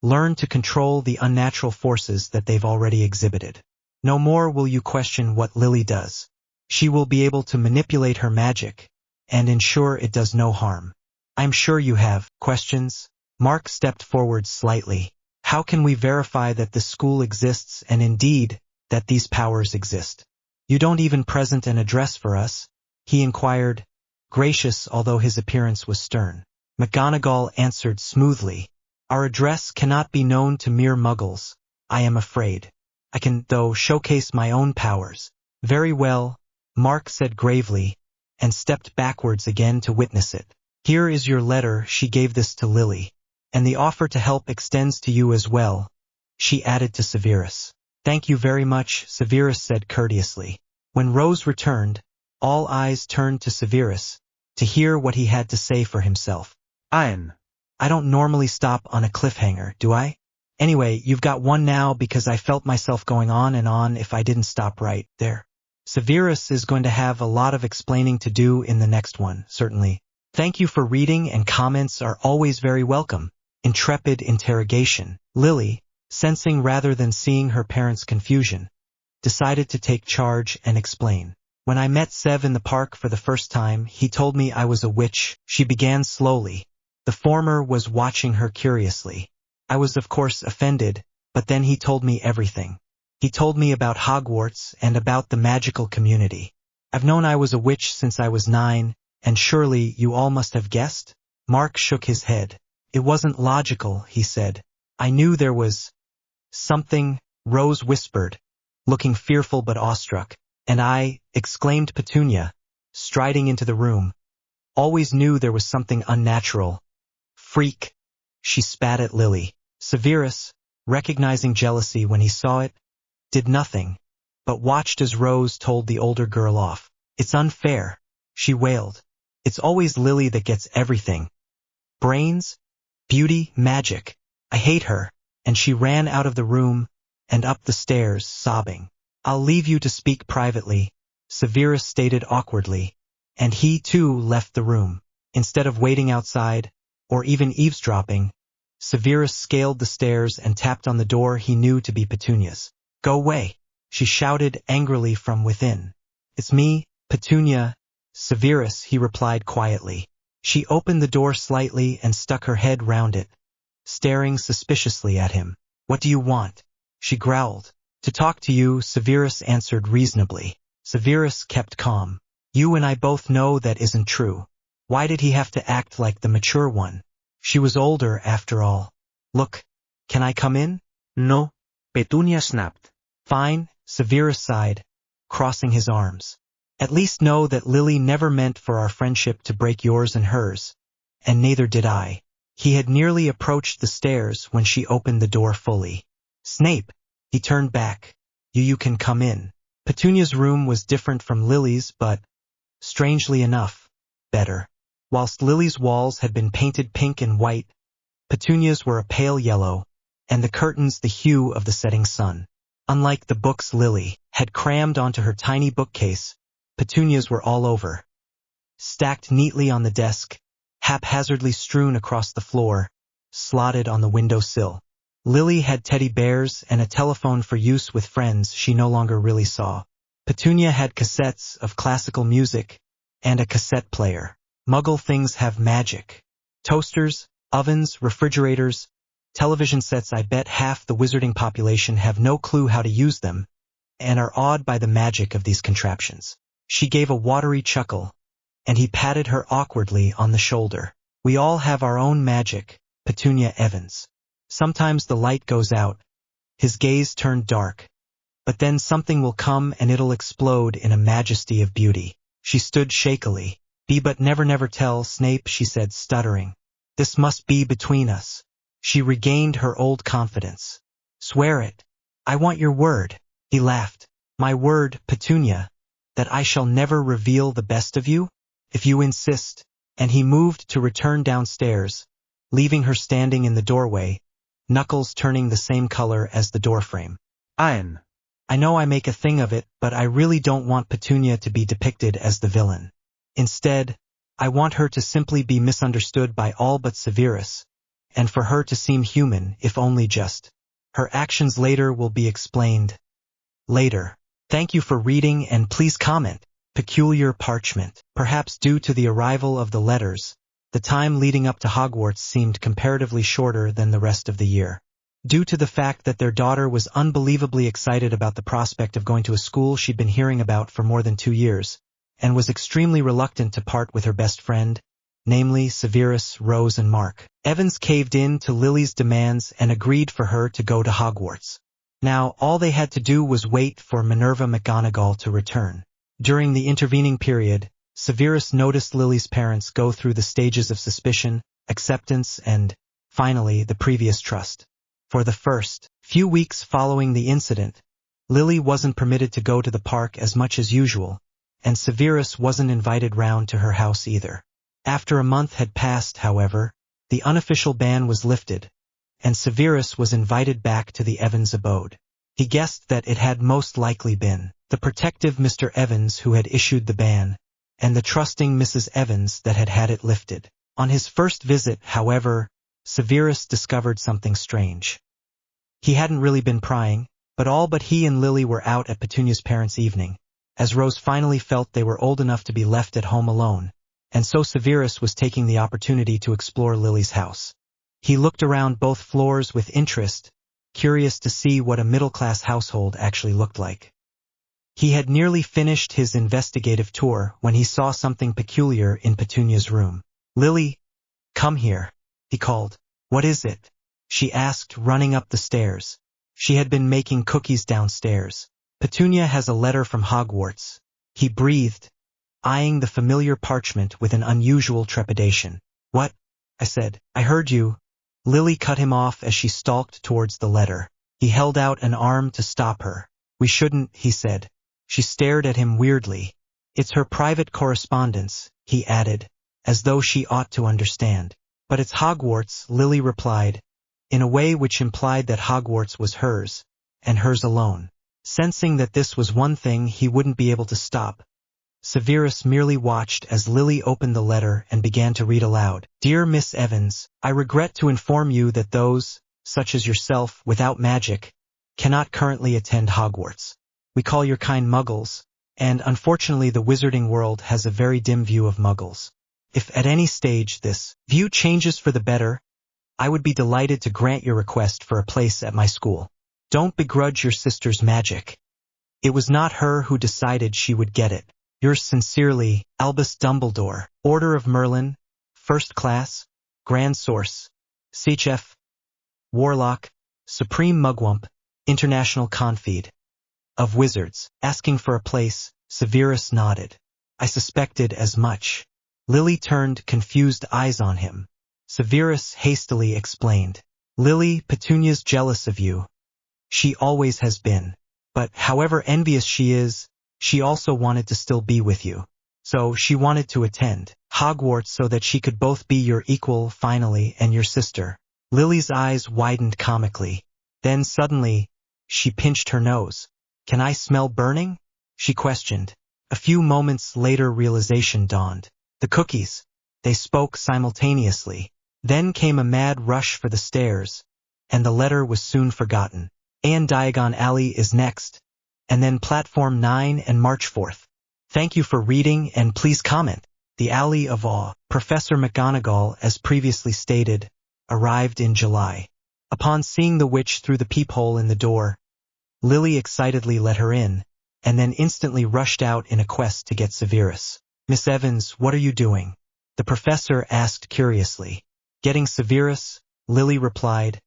learn to control the unnatural forces that they've already exhibited. No more will you question what Lily does. She will be able to manipulate her magic and ensure it does no harm. I'm sure you have questions. Mark stepped forward slightly. How can we verify that this school exists and indeed that these powers exist? You don't even present an address for us, he inquired, gracious although his appearance was stern. McGonagall answered smoothly. Our address cannot be known to mere muggles, I am afraid. I can, though, showcase my own powers. Very well, Mark said gravely, and stepped backwards again to witness it. Here is your letter, she gave this to Lily. And the offer to help extends to you as well, she added to Severus. Thank you very much, Severus said courteously. When Rose returned, all eyes turned to Severus, to hear what he had to say for himself. Ian. I don't normally stop on a cliffhanger, do I? Anyway, you've got one now because I felt myself going on and on if I didn't stop right there. Severus is going to have a lot of explaining to do in the next one, certainly. Thank you for reading, and comments are always very welcome. Intrepid interrogation. Lily, sensing rather than seeing her parents' confusion, decided to take charge and explain. When I met Sev in the park for the first time, he told me I was a witch, she began slowly. The former was watching her curiously. I was of course offended, but then he told me everything. He told me about Hogwarts and about the magical community. I've known I was a witch since I was 9, and surely you all must have guessed? Mark shook his head. It wasn't logical, he said. I knew there was something, Rose whispered, looking fearful but awestruck. And I, exclaimed Petunia, striding into the room, always knew there was something unnatural. Freak, she spat at Lily. Severus, recognizing jealousy when he saw it, did nothing, but watched as Rose told the older girl off. It's unfair, she wailed. It's always Lily that gets everything. Brains, beauty, magic. I hate her. And she ran out of the room and up the stairs, sobbing. I'll leave you to speak privately, Severus stated awkwardly, and he too left the room. Instead of waiting outside, or even eavesdropping, Severus scaled the stairs and tapped on the door he knew to be Petunia's. Go away, she shouted angrily from within. It's me, Petunia, Severus, he replied quietly. She opened the door slightly and stuck her head round it, staring suspiciously at him. What do you want? She growled. To talk to you, Severus answered reasonably. Severus kept calm. You and I both know that isn't true. Why did he have to act like the mature one? She was older after all. Look, can I come in? No, Petunia snapped. Fine, Severus sighed, crossing his arms. At least know that Lily never meant for our friendship to break yours and hers, and neither did I. He had nearly approached the stairs when she opened the door fully. Snape, he turned back. You can come in. Petunia's room was different from Lily's, but, strangely enough, better. Whilst Lily's walls had been painted pink and white, Petunia's were a pale yellow, and the curtains the hue of the setting sun. Unlike the books Lily had crammed onto her tiny bookcase, Petunia's were all over, stacked neatly on the desk, haphazardly strewn across the floor, slotted on the windowsill. Lily had teddy bears and a telephone for use with friends she no longer really saw. Petunia had cassettes of classical music and a cassette player. Muggle things have magic. Toasters, ovens, refrigerators, television sets. I bet half the wizarding population have no clue how to use them and are awed by the magic of these contraptions. She gave a watery chuckle, and he patted her awkwardly on the shoulder. We all have our own magic, Petunia Evans. Sometimes the light goes out. His gaze turned dark. But then something will come and it'll explode in a majesty of beauty. She stood shakily. Be but never tell Snape, she said, stuttering. This must be between us. She regained her old confidence. Swear it. I want your word. He laughed. My word, Petunia, that I shall never reveal the best of you? If you insist. And he moved to return downstairs, leaving her standing in the doorway, knuckles turning the same color as the doorframe. Anne. I know I make a thing of it, but I really don't want Petunia to be depicted as the villain. Instead, I want her to simply be misunderstood by all but Severus, and for her to seem human, if only just. Her actions later will be explained. Later. Thank you for reading and please comment. Peculiar parchment. Perhaps due to the arrival of the letters, the time leading up to Hogwarts seemed comparatively shorter than the rest of the year. Due to the fact that their daughter was unbelievably excited about the prospect of going to a school she'd been hearing about for more than 2 years, and was extremely reluctant to part with her best friend, namely Severus, Rose and Mark. Evans caved in to Lily's demands and agreed for her to go to Hogwarts. Now, all they had to do was wait for Minerva McGonagall to return. During the intervening period, Severus noticed Lily's parents go through the stages of suspicion, acceptance, and, finally, the previous trust. For the first few weeks following the incident, Lily wasn't permitted to go to the park as much as usual, and Severus wasn't invited round to her house either. After a month had passed, however, the unofficial ban was lifted, and Severus was invited back to the Evans abode. He guessed that it had most likely been the protective Mr. Evans who had issued the ban, and the trusting Mrs. Evans that had it lifted. On his first visit, however, Severus discovered something strange. He hadn't really been prying, but he and Lily were out at Petunia's parents' evening, as Rose finally felt they were old enough to be left at home alone, and so Severus was taking the opportunity to explore Lily's house. He looked around both floors with interest, curious to see what a middle-class household actually looked like. He had nearly finished his investigative tour when he saw something peculiar in Petunia's room. "Lily, come here," he called. "What is it?" she asked, running up the stairs. She had been making cookies downstairs. "Petunia has a letter from Hogwarts," he breathed, eyeing the familiar parchment with an unusual trepidation. "What?" I said. "I heard you." Lily cut him off as she stalked towards the letter. He held out an arm to stop her. "We shouldn't," he said. She stared at him weirdly. "It's her private correspondence," he added, as though she ought to understand. "But it's Hogwarts," Lily replied, in a way which implied that Hogwarts was hers, and hers alone. Sensing that this was one thing he wouldn't be able to stop, Severus merely watched as Lily opened the letter and began to read aloud. "Dear Miss Evans, I regret to inform you that those, such as yourself, without magic, cannot currently attend Hogwarts. We call your kind Muggles, and unfortunately the wizarding world has a very dim view of Muggles. If at any stage this view changes for the better, I would be delighted to grant your request for a place at my school. Don't begrudge your sister's magic. It was not her who decided she would get it. Yours sincerely, Albus Dumbledore, Order of Merlin, First Class, Grand Source, CHF, Warlock, Supreme Mugwump, International Confeed of Wizards." Asking for a place, Severus nodded. "I suspected as much." Lily turned confused eyes on him. Severus hastily explained. "Lily, Petunia's jealous of you. She always has been. But however envious she is, she also wanted to still be with you. So she wanted to attend Hogwarts so that she could both be your equal, finally, and your sister." Lily's eyes widened comically. Then suddenly, she pinched her nose. "Can I smell burning?" she questioned. A few moments later realization dawned. The cookies. They spoke simultaneously. Then came a mad rush for the stairs, and the letter was soon forgotten. And Diagon Alley is next, and then Platform 9 and March 4th. Thank you for reading and please comment. The Alley of Awe. Professor McGonagall, as previously stated, arrived in July. Upon seeing the witch through the peephole in the door, Lily excitedly let her in, and then instantly rushed out in a quest to get Severus. "Miss Evans, what are you doing?" the professor asked curiously. "Getting Severus," Lily replied,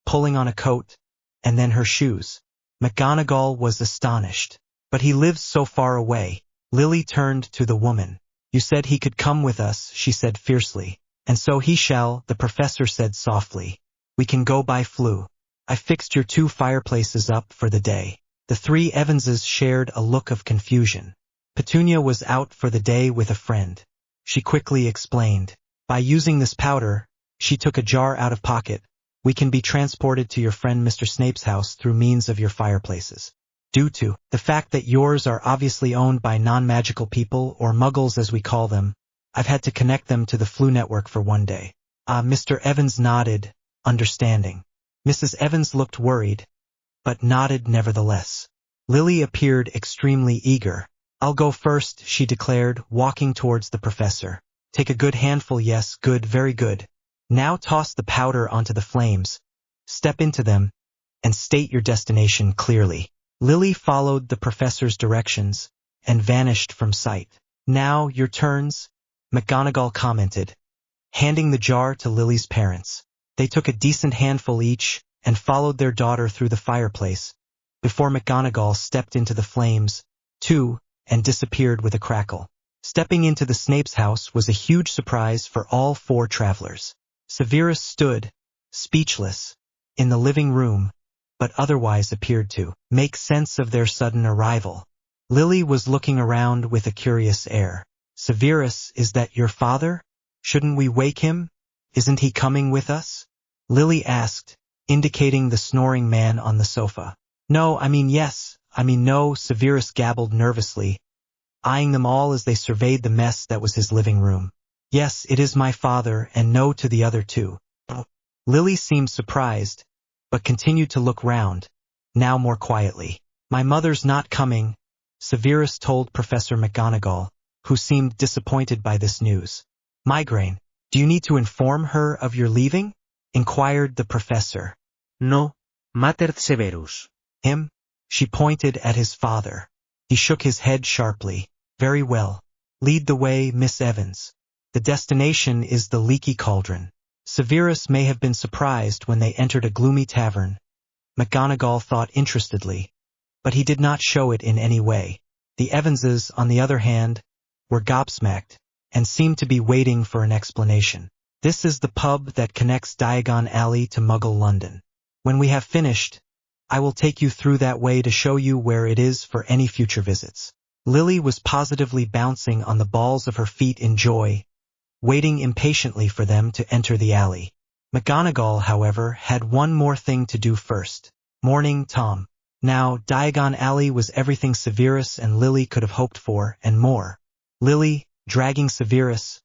pulling on a coat, and then her shoes. McGonagall was astonished. "But he lives so far away." Lily turned to the woman. "You said he could come with us," she said fiercely. "And so he shall," the professor said softly. "We can go by Floo. I fixed your 2 fireplaces up for the day." The 3 Evanses shared a look of confusion. Petunia was out for the day with a friend. She quickly explained. By using this powder, she took a jar out of pocket, we can be transported to your friend Mr. Snape's house through means of your fireplaces. Due to the fact that yours are obviously owned by non-magical people, or Muggles as we call them, I've had to connect them to the Flu network for one day. Mr. Evans nodded, understanding. Mrs. Evans looked worried, but nodded nevertheless. Lily appeared extremely eager. I'll go first, she declared, walking towards the professor. Take a good handful, yes, good, very good. Now toss the powder onto the flames, step into them, and state your destination clearly. Lily followed the professor's directions and vanished from sight. Now, your turns, McGonagall commented, handing the jar to Lily's parents. They took a decent handful each and followed their daughter through the fireplace, before McGonagall stepped into the flames, too, and disappeared with a crackle. Stepping into the Snape's house was a huge surprise for all four travelers. Severus stood, speechless, in the living room, but otherwise appeared to make sense of their sudden arrival. Lily was looking around with a curious air. Severus, is that your father? Shouldn't we wake him? Isn't he coming with us? Lily asked, indicating the snoring man on the sofa. No, I mean yes, I mean no, Severus gabbled nervously, eyeing them all as they surveyed the mess that was his living room. Yes, it is my father, and no to the other two. Lily seemed surprised, but continued to look round, now more quietly. My mother's not coming, Severus told Professor McGonagall, who seemed disappointed by this news. Migraine. Do you need to inform her of your leaving? Inquired the professor. No, Mater Severus. Him? She pointed at his father. He shook his head sharply. Very well. Lead the way, Miss Evans. The destination is the Leaky Cauldron. Severus may have been surprised when they entered a gloomy tavern, McGonagall thought interestedly, but he did not show it in any way. The Evanses, on the other hand, were gobsmacked, and seemed to be waiting for an explanation. This is the pub that connects Diagon Alley to Muggle London. When we have finished, I will take you through that way to show you where it is for any future visits. Lily was positively bouncing on the balls of her feet in joy, waiting impatiently for them to enter the alley. McGonagall, however, had one more thing to do first. Morning, Tom. Now, Diagon Alley was everything Severus and Lily could have hoped for, and more. Lily, dragging Severus,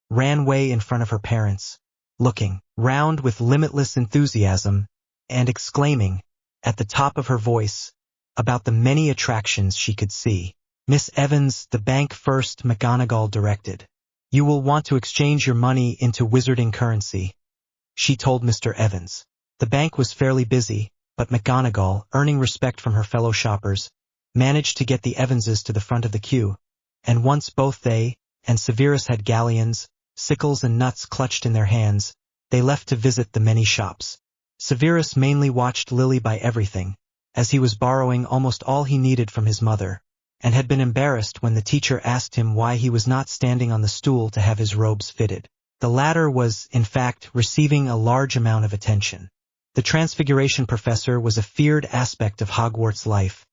ran way in front of her parents, looking round with limitless enthusiasm, and exclaiming, at the top of her voice, about the many attractions she could see. Miss Evans, the bank first, McGonagall directed. You will want to exchange your money into wizarding currency, she told Mr. Evans. The bank was fairly busy, but McGonagall, earning respect from her fellow shoppers, managed to get the Evanses to the front of the queue, and once both they and Severus had galleons, sickles and nuts clutched in their hands, they left to visit the many shops. Severus mainly watched Lily buy everything, as he was borrowing almost all he needed from his mother, and had been embarrassed when the teacher asked him why he was not standing on the stool to have his robes fitted. The latter was, in fact, receiving a large amount of attention. The Transfiguration professor was a feared aspect of Hogwarts life,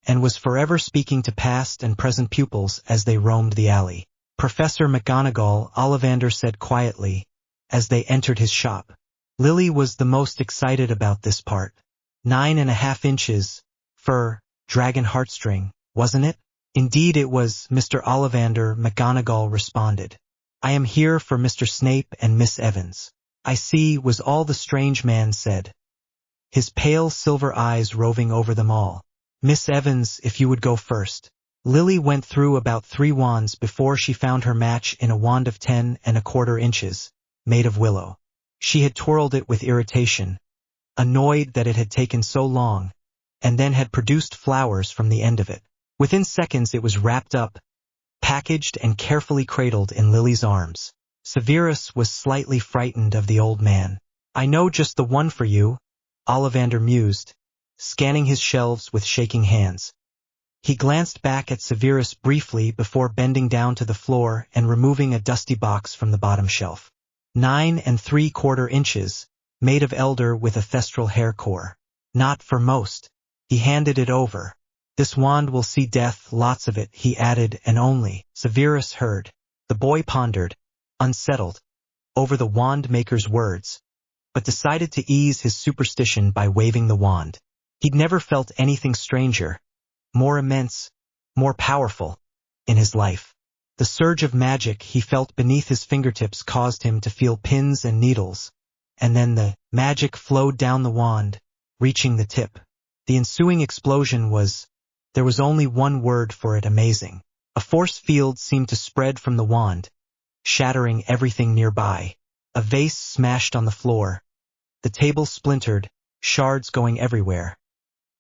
and was forever speaking to past and present pupils as they roamed the alley. Professor McGonagall, Ollivander said quietly, as they entered his shop. Lily was the most excited about this part. 9.5 inches, fur, dragon heartstring, wasn't it? Indeed it was, Mr. Ollivander, McGonagall responded. I am here for Mr. Snape and Miss Evans. I see, was all the strange man said, his pale silver eyes roving over them all. Miss Evans, if you would go first. Lily went through about 3 wands before she found her match in a wand of 10.25 inches, made of willow. She had twirled it with irritation, annoyed that it had taken so long, and then had produced flowers from the end of it. Within seconds it was wrapped up, packaged and carefully cradled in Lily's arms. Severus was slightly frightened of the old man. I know just the one for you, Ollivander mused, scanning his shelves with shaking hands. He glanced back at Severus briefly before bending down to the floor and removing a dusty box from the bottom shelf. 9.75 inches, made of elder with a thestral hair core. Not for most. He handed it over. This wand will see death, lots of it, he added, and only Severus heard. The boy pondered, unsettled, over the wand maker's words, but decided to ease his superstition by waving the wand. He'd never felt anything stranger, more immense, more powerful, in his life. The surge of magic he felt beneath his fingertips caused him to feel pins and needles, and then the magic flowed down the wand, reaching the tip. The ensuing explosion was, there was only one word for it, amazing. A force field seemed to spread from the wand, shattering everything nearby. A vase smashed on the floor. The table splintered, shards going everywhere.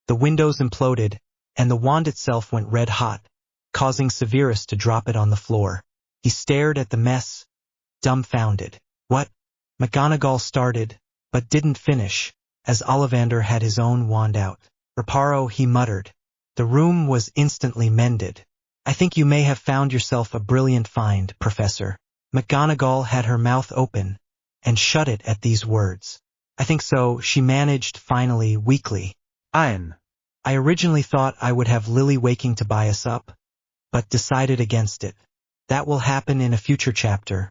The windows imploded, and the wand itself went red hot, causing Severus to drop it on the floor. He stared at the mess, dumbfounded. What? McGonagall started, but didn't finish, as Ollivander had his own wand out. Reparo, he muttered. The room was instantly mended. I think you may have found yourself a brilliant find, Professor. McGonagall had her mouth open, and shut it at these words. I think so, she managed finally, weakly. I originally thought I would have Lily waking Tobias up, but decided against it. That will happen in a future chapter.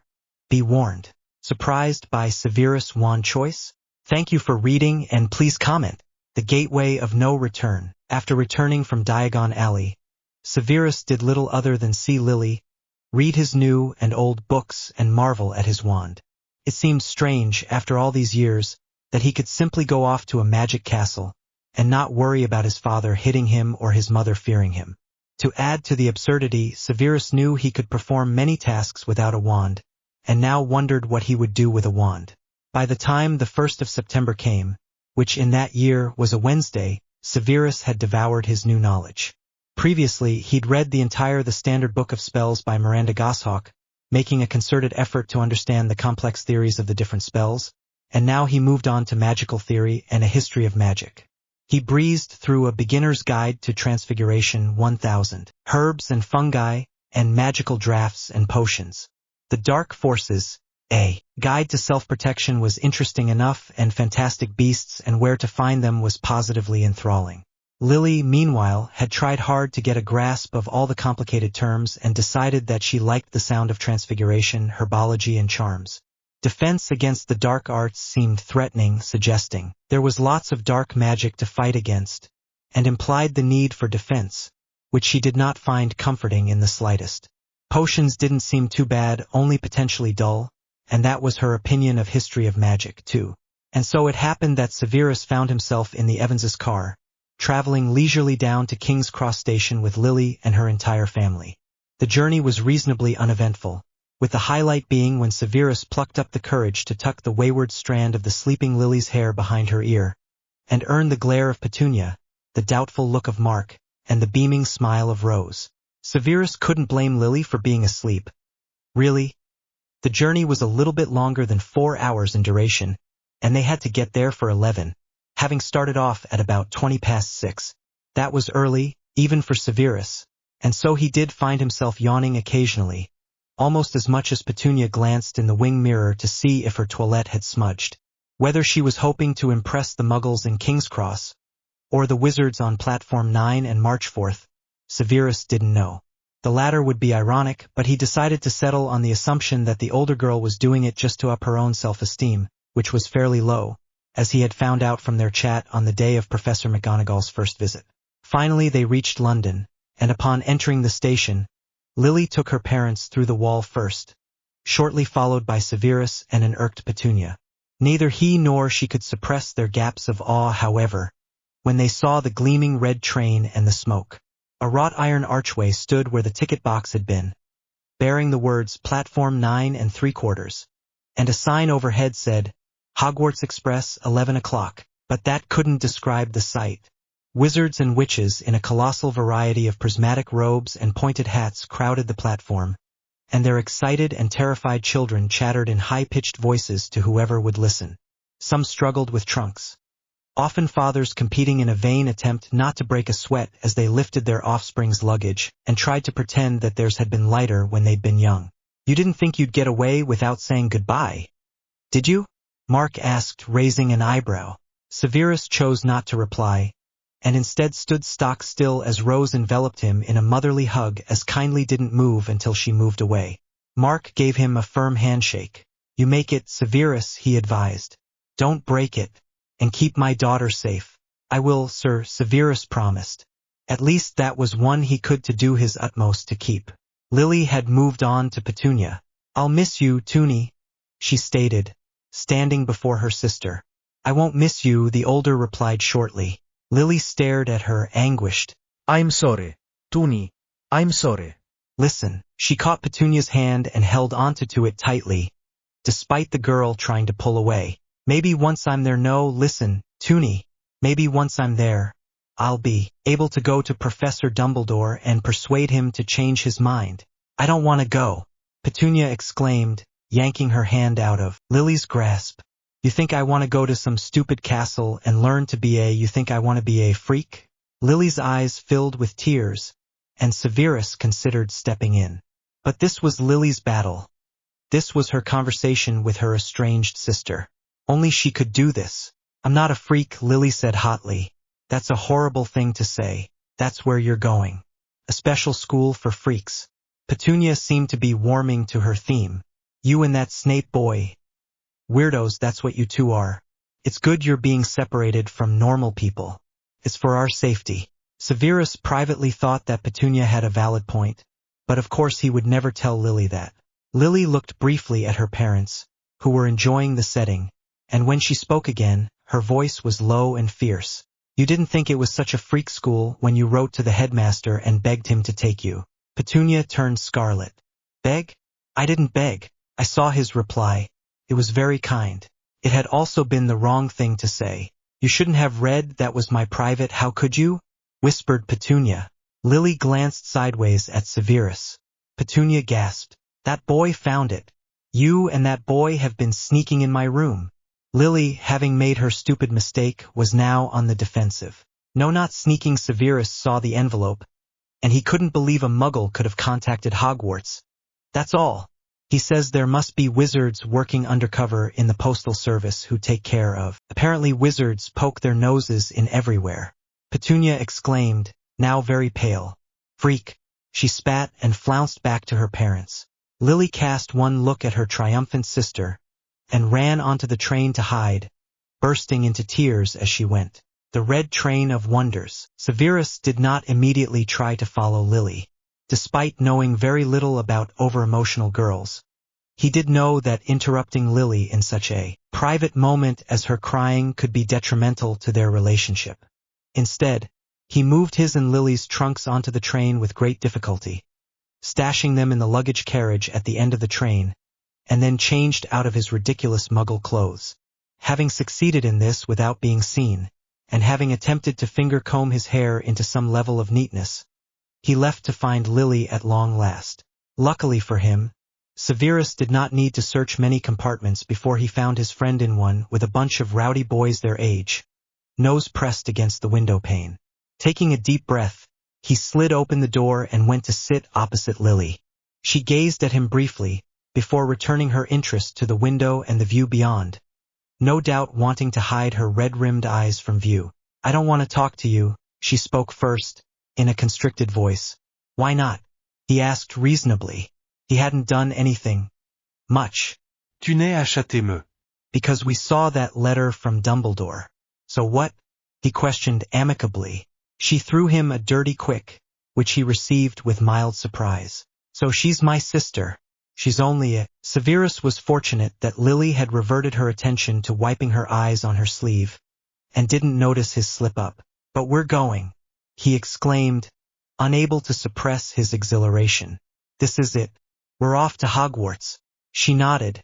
Be warned. Surprised by Severus' wand choice? Thank you for reading and please comment. The Gateway of No Return. After returning from Diagon Alley, Severus did little other than see Lily, read his new and old books and marvel at his wand. It seemed strange, after all these years, that he could simply go off to a magic castle and not worry about his father hitting him or his mother fearing him. To add to the absurdity, Severus knew he could perform many tasks without a wand, and now wondered what he would do with a wand. By the time the 1st of September came, which in that year was a Wednesday, Severus had devoured his new knowledge. Previously, he'd read the entire The Standard Book of Spells by Miranda Goshawk, making a concerted effort to understand the complex theories of the different spells, and now he moved on to magical theory and a history of magic. He breezed through A Beginner's Guide to Transfiguration 1000, herbs and fungi, and magical drafts and potions. The Dark Forces, A Guide to Self-Protection was interesting enough, and Fantastic Beasts and Where to Find Them was positively enthralling. Lily, meanwhile, had tried hard to get a grasp of all the complicated terms and decided that she liked the sound of transfiguration, herbology, and charms. Defense against the dark arts seemed threatening, suggesting there was lots of dark magic to fight against, and implied the need for defense, which she did not find comforting in the slightest. Potions didn't seem too bad, only potentially dull, and that was her opinion of history of magic, too. And so it happened that Severus found himself in the Evanses' car, traveling leisurely down to King's Cross Station with Lily and her entire family. The journey was reasonably uneventful, with the highlight being when Severus plucked up the courage to tuck the wayward strand of the sleeping Lily's hair behind her ear, and earned the glare of Petunia, the doubtful look of Mark, and the beaming smile of Rose. Severus couldn't blame Lily for being asleep. Really? The journey was a little bit longer than 4 hours in duration, and they had to get there for 11, having started off at about 20 past 6. That was early, even for Severus, and so he did find himself yawning occasionally, almost as much as Petunia glanced in the wing mirror to see if her toilette had smudged. Whether she was hoping to impress the Muggles in King's Cross, or the wizards on Platform 9 and Marchforth, Severus didn't know. The latter would be ironic, but he decided to settle on the assumption that the older girl was doing it just to up her own self-esteem, which was fairly low, as he had found out from their chat on the day of Professor McGonagall's first visit. Finally they reached London, and upon entering the station, Lily took her parents through the wall first, shortly followed by Severus and an irked Petunia. Neither he nor she could suppress their gaps of awe, however, when they saw the gleaming red train and the smoke. A wrought iron archway stood where the ticket box had been, bearing the words Platform 9 3/4, and a sign overhead said, Hogwarts Express, 11 o'clock, but that couldn't describe the sight. Wizards and witches in a colossal variety of prismatic robes and pointed hats crowded the platform, and their excited and terrified children chattered in high-pitched voices to whoever would listen. Some struggled with trunks, often fathers competing in a vain attempt not to break a sweat as they lifted their offspring's luggage and tried to pretend that theirs had been lighter when they'd been young. You didn't think you'd get away without saying goodbye, did you? Mark asked, raising an eyebrow. Severus chose not to reply, and instead stood stock still as Rose enveloped him in a motherly hug as kindly didn't move until she moved away. Mark gave him a firm handshake. You make it, Severus, he advised. Don't break it, and keep my daughter safe. I will, sir, Severus promised. At least that was one he could to do his utmost to keep. Lily had moved on to Petunia. I'll miss you, Toonie, she stated, standing before her sister. I won't miss you, the older replied shortly. Lily stared at her, anguished. I'm sorry, Toonie. I'm sorry. Listen, she caught Petunia's hand and held onto it tightly, despite the girl trying to pull away. Maybe once I'm there, no, listen, Toonie. Maybe once I'm there, I'll be able to go to Professor Dumbledore and persuade him to change his mind. I don't want to go, Petunia exclaimed, yanking her hand out of Lily's grasp. You think I want to go to some stupid castle and learn to be you think I want to be a freak? Lily's eyes filled with tears, and Severus considered stepping in. But this was Lily's battle. This was her conversation with her estranged sister. Only she could do this. I'm not a freak, Lily said hotly. That's a horrible thing to say. That's where you're going. A special school for freaks. Petunia seemed to be warming to her theme. You and that Snape boy. Weirdos, that's what you two are. It's good you're being separated from normal people. It's for our safety. Severus privately thought that Petunia had a valid point, but of course he would never tell Lily that. Lily looked briefly at her parents, who were enjoying the setting, and when she spoke again, her voice was low and fierce. You didn't think it was such a freak school when you wrote to the headmaster and begged him to take you. Petunia turned scarlet. Beg? I didn't beg. I saw his reply. It was very kind. It had also been the wrong thing to say. You shouldn't have read, that was my private, how could you? Whispered Petunia. Lily glanced sideways at Severus. Petunia gasped. That boy found it. You and that boy have been sneaking in my room. Lily, having made her stupid mistake, was now on the defensive. No, not sneaking. Severus saw the envelope, and he couldn't believe a Muggle could have contacted Hogwarts. That's all. He says there must be wizards working undercover in the postal service who take care of. Apparently wizards poke their noses in everywhere. Petunia exclaimed, now very pale. Freak. She spat and flounced back to her parents. Lily cast one look at her triumphant sister, and ran onto the train to hide, bursting into tears as she went. The red train of wonders. Severus did not immediately try to follow Lily. Despite knowing very little about over-emotional girls, he did know that interrupting Lily in such a private moment as her crying could be detrimental to their relationship. Instead, he moved his and Lily's trunks onto the train with great difficulty, stashing them in the luggage carriage at the end of the train, and then changed out of his ridiculous Muggle clothes. Having succeeded in this without being seen, and having attempted to finger-comb his hair into some level of neatness, he left to find Lily at long last. Luckily for him, Severus did not need to search many compartments before he found his friend in one with a bunch of rowdy boys their age, nose pressed against the window pane. Taking a deep breath, he slid open the door and went to sit opposite Lily. She gazed at him briefly, before returning her interest to the window and the view beyond, no doubt wanting to hide her red-rimmed eyes from view. I don't want to talk to you, she spoke first, in a constricted voice. Why not? He asked reasonably. He hadn't done anything much. Tu n'es à châtez-me. Because we saw that letter from Dumbledore. So what? He questioned amicably. She threw him a dirty quick, which he received with mild surprise. So she's my sister. She's only a... Severus was fortunate that Lily had reverted her attention to wiping her eyes on her sleeve, and didn't notice his slip-up. But we're going, he exclaimed, unable to suppress his exhilaration. This is it. We're off to Hogwarts. She nodded,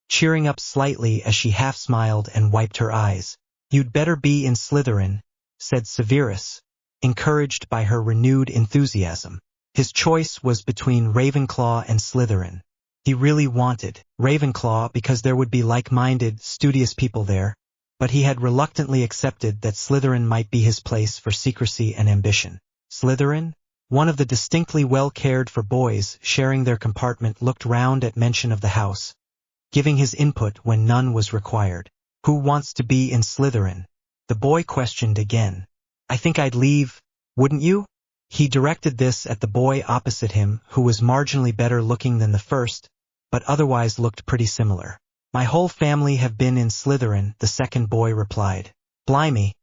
cheering up slightly as she half-smiled and wiped her eyes. You'd better be in Slytherin, said Severus, encouraged by her renewed enthusiasm. His choice was between Ravenclaw and Slytherin. He really wanted Ravenclaw because there would be like-minded, studious people there, but he had reluctantly accepted that Slytherin might be his place for secrecy and ambition. Slytherin? One of the distinctly well-cared-for boys sharing their compartment looked round at mention of the house, giving his input when none was required. Who wants to be in Slytherin? The boy questioned again. I think I'd leave, wouldn't you? He directed this at the boy opposite him, who was marginally better looking than the first, but otherwise looked pretty similar. My whole family have been in Slytherin, the second boy replied. Blimey.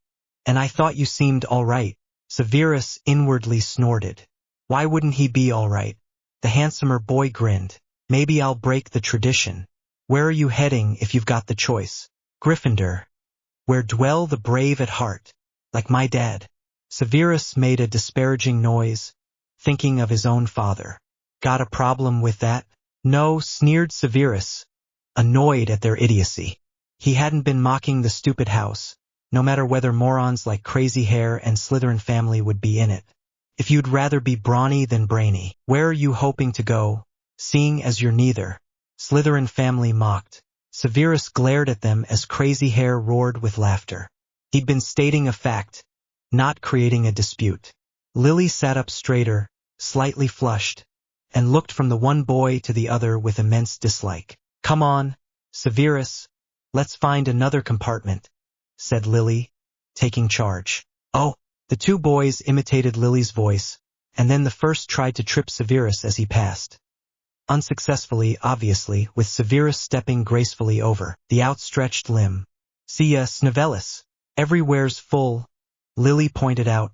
And I thought you seemed all right. Severus inwardly snorted. Why wouldn't he be all right? The handsomer boy grinned. Maybe I'll break the tradition. Where are you heading if you've got the choice? Gryffindor. Where dwell the brave at heart. Like my dad. Severus made a disparaging noise, thinking of his own father. Got a problem with that? No, sneered Severus, annoyed at their idiocy. He hadn't been mocking the stupid house, no matter whether morons like Crazy Hair and Slytherin family would be in it. If you'd rather be brawny than brainy, where are you hoping to go, seeing as you're neither? Slytherin family mocked. Severus glared at them as Crazy Hair roared with laughter. He'd been stating a fact, not creating a dispute. Lily sat up straighter, slightly flushed, and looked from the one boy to the other with immense dislike. Come on, Severus, let's find another compartment, said Lily, taking charge. Oh, the two boys imitated Lily's voice, and then the first tried to trip Severus as he passed. Unsuccessfully, obviously, with Severus stepping gracefully over the outstretched limb. See ya, Snavellis. Everywhere's full, Lily pointed out,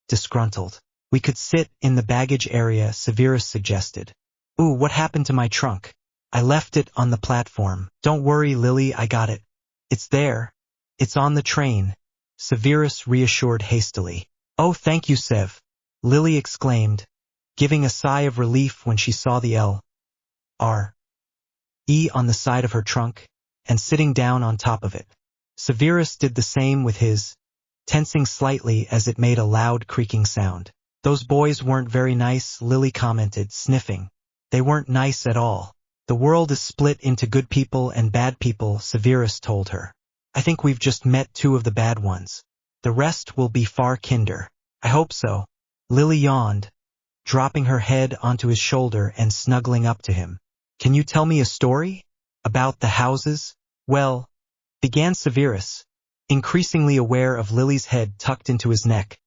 disgruntled. We could sit in the baggage area, Severus suggested. Ooh, what happened to my trunk? I left it on the platform. Don't worry, Lily, I got it. It's there. It's on the train, Severus reassured hastily. Oh, thank you, Sev, Lily exclaimed, giving a sigh of relief when she saw the L.R.E. on the side of her trunk, and sitting down on top of it. Severus did the same with his, tensing slightly as it made a loud creaking sound. Those boys weren't very nice, Lily commented, sniffing. They weren't nice at all. The world is split into good people and bad people, Severus told her. I think we've just met two of the bad ones. The rest will be far kinder. I hope so. Lily yawned, dropping her head onto his shoulder and snuggling up to him. Can you tell me a story? About the houses? Well, began Severus, increasingly aware of Lily's head tucked into his neck.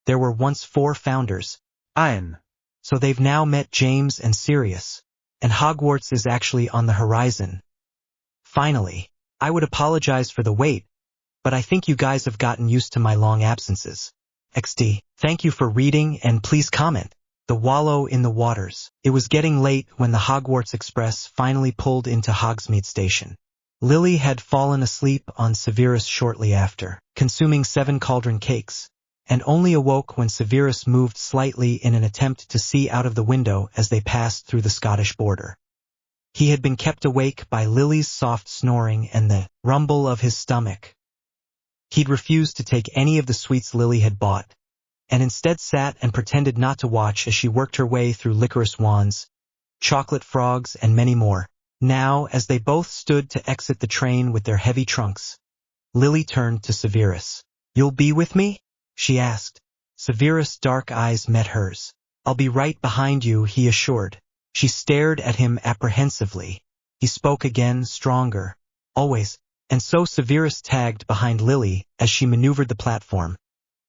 There were once 4 founders. Ian. So they've now met James and Sirius. And Hogwarts is actually on the horizon. Finally, I would apologize for the wait, but I think you guys have gotten used to my long absences. XD, thank you for reading and please comment. The Wallow in the Waters. It was getting late when the Hogwarts Express finally pulled into Hogsmeade Station. Lily had fallen asleep on Severus shortly after, consuming 7 cauldron cakes, and only awoke when Severus moved slightly in an attempt to see out of the window as they passed through the Scottish border. He had been kept awake by Lily's soft snoring and the rumble of his stomach. He'd refused to take any of the sweets Lily had bought, and instead sat and pretended not to watch as she worked her way through licorice wands, chocolate frogs, and many more. Now, as they both stood to exit the train with their heavy trunks, Lily turned to Severus. You'll be with me? She asked. Severus' dark eyes met hers. I'll be right behind you, he assured. She stared at him apprehensively. He spoke again, stronger. Always. And so Severus tagged behind Lily as she maneuvered the platform,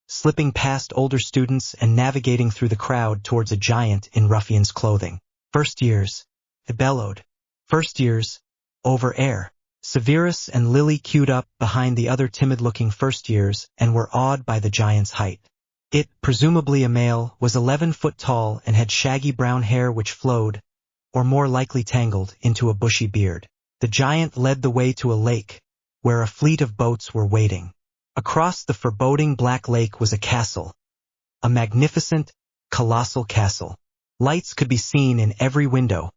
slipping past older students and navigating through the crowd towards a giant in ruffian's clothing. First years, it bellowed. First years, over air. Severus and Lily queued up behind the other timid-looking first years and were awed by the giant's height. It, presumably a male, was 11 foot tall and had shaggy brown hair which flowed, or more likely tangled, into a bushy beard. The giant led the way to a lake, where a fleet of boats were waiting. Across the foreboding black lake was a castle. A magnificent, colossal castle. Lights could be seen in every window,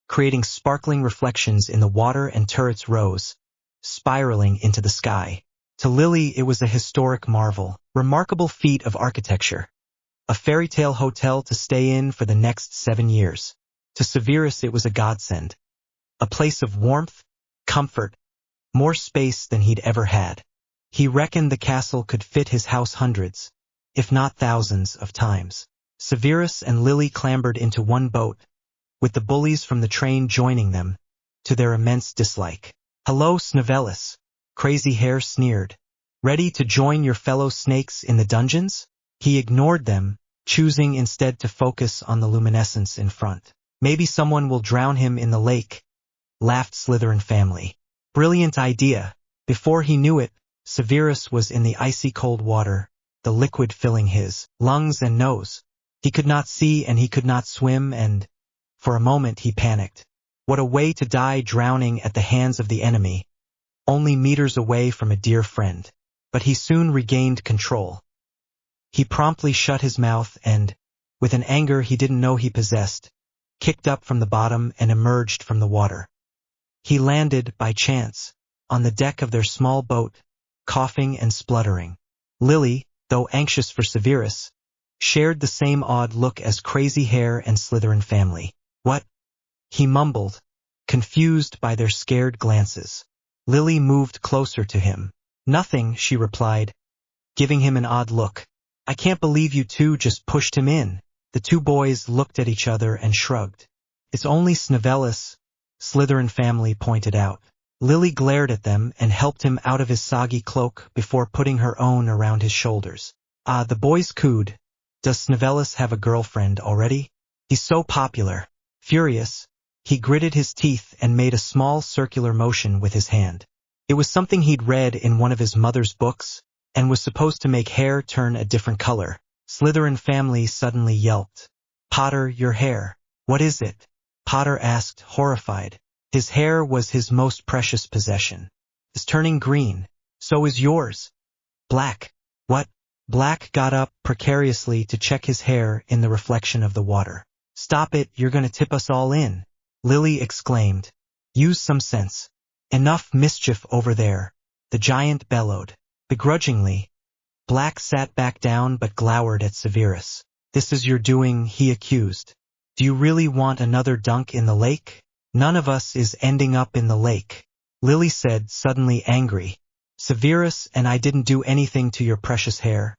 creating sparkling reflections in the water, and turrets rose, spiraling into the sky. To Lily it was a historic marvel, remarkable feat of architecture. A fairy tale hotel to stay in for the next 7 years. To Severus it was a godsend. A place of warmth, comfort, more space than he'd ever had. He reckoned the castle could fit his house hundreds, if not thousands of times. Severus and Lily clambered into one boat, with the bullies from the train joining them, to their immense dislike. Hello, Snavellis, Crazy Hair sneered. Ready to join your fellow snakes in the dungeons? He ignored them, choosing instead to focus on the luminescence in front. Maybe someone will drown him in the lake, laughed Slytherin family. Brilliant idea. Before he knew it, Severus was in the icy cold water, the liquid filling his lungs and nose. He could not see and he could not swim, and for a moment he panicked. What a way to die, drowning at the hands of the enemy, only meters away from a dear friend. But he soon regained control. He promptly shut his mouth and, with an anger he didn't know he possessed, kicked up from the bottom and emerged from the water. He landed, by chance, on the deck of their small boat, coughing and spluttering. Lily, though anxious for Severus, shared the same odd look as Crazy Hair and Slytherin family. "What?" he mumbled, confused by their scared glances. Lily moved closer to him. "Nothing," she replied, giving him an odd look. "I can't believe you two just pushed him in." The two boys looked at each other and shrugged. "It's only Severus," Slytherin family pointed out. Lily glared at them and helped him out of his soggy cloak before putting her own around his shoulders. The boys cooed. "Does Severus have a girlfriend already? He's so popular." Furious, he gritted his teeth and made a small circular motion with his hand. It was something he'd read in one of his mother's books, and was supposed to make hair turn a different color. Slytherin family suddenly yelped. "Potter, your hair. What is it?" Potter asked, horrified. His hair was his most precious possession. "It's turning green. So is yours." "Black." "What?" Black got up precariously to check his hair in the reflection of the water. "Stop it, you're gonna tip us all in," Lily exclaimed. "Use some sense." "Enough mischief over there," the giant bellowed. Begrudgingly, Black sat back down but glowered at Severus. "This is your doing," he accused. "Do you really want another dunk in the lake?" "None of us is ending up in the lake," Lily said, suddenly angry. "Severus and I didn't do anything to your precious hair.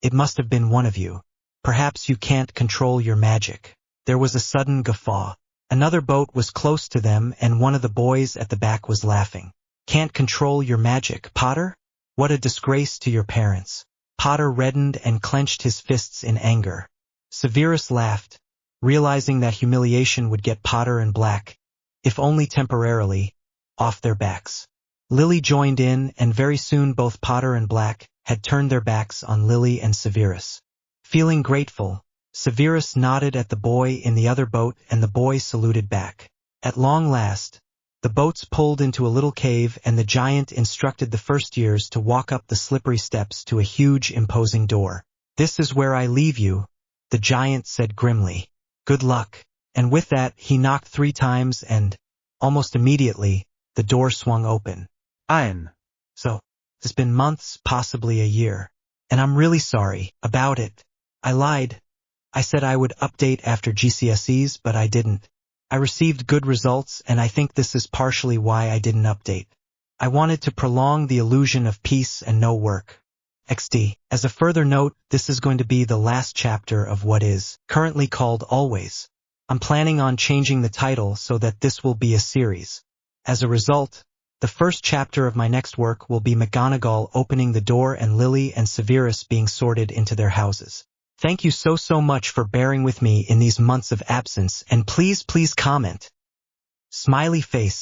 It must have been one of you. Perhaps you can't control your magic." There was a sudden guffaw. Another boat was close to them and one of the boys at the back was laughing. "Can't control your magic, Potter? What a disgrace to your parents." Potter reddened and clenched his fists in anger. Severus laughed, realizing that humiliation would get Potter and Black, if only temporarily, off their backs. Lily joined in, and very soon both Potter and Black had turned their backs on Lily and Severus. Feeling grateful, Severus nodded at the boy in the other boat and the boy saluted back. At long last, the boats pulled into a little cave and the giant instructed the first years to walk up the slippery steps to a huge imposing door. "This is where I leave you," the giant said grimly. "Good luck." And with that he knocked 3 times and, almost immediately, the door swung open. So, it's been months, possibly a year. And I'm really sorry about it. I lied. I said I would update after GCSEs, but I didn't. I received good results, and I think this is partially why I didn't update. I wanted to prolong the illusion of peace and no work. XD. As a further note, this is going to be the last chapter of what is currently called Always. I'm planning on changing the title so that this will be a series. As a result, the first chapter of my next work will be McGonagall opening the door and Lily and Severus being sorted into their houses. Thank you so much for bearing with me in these months of absence, and please comment. Smiley face.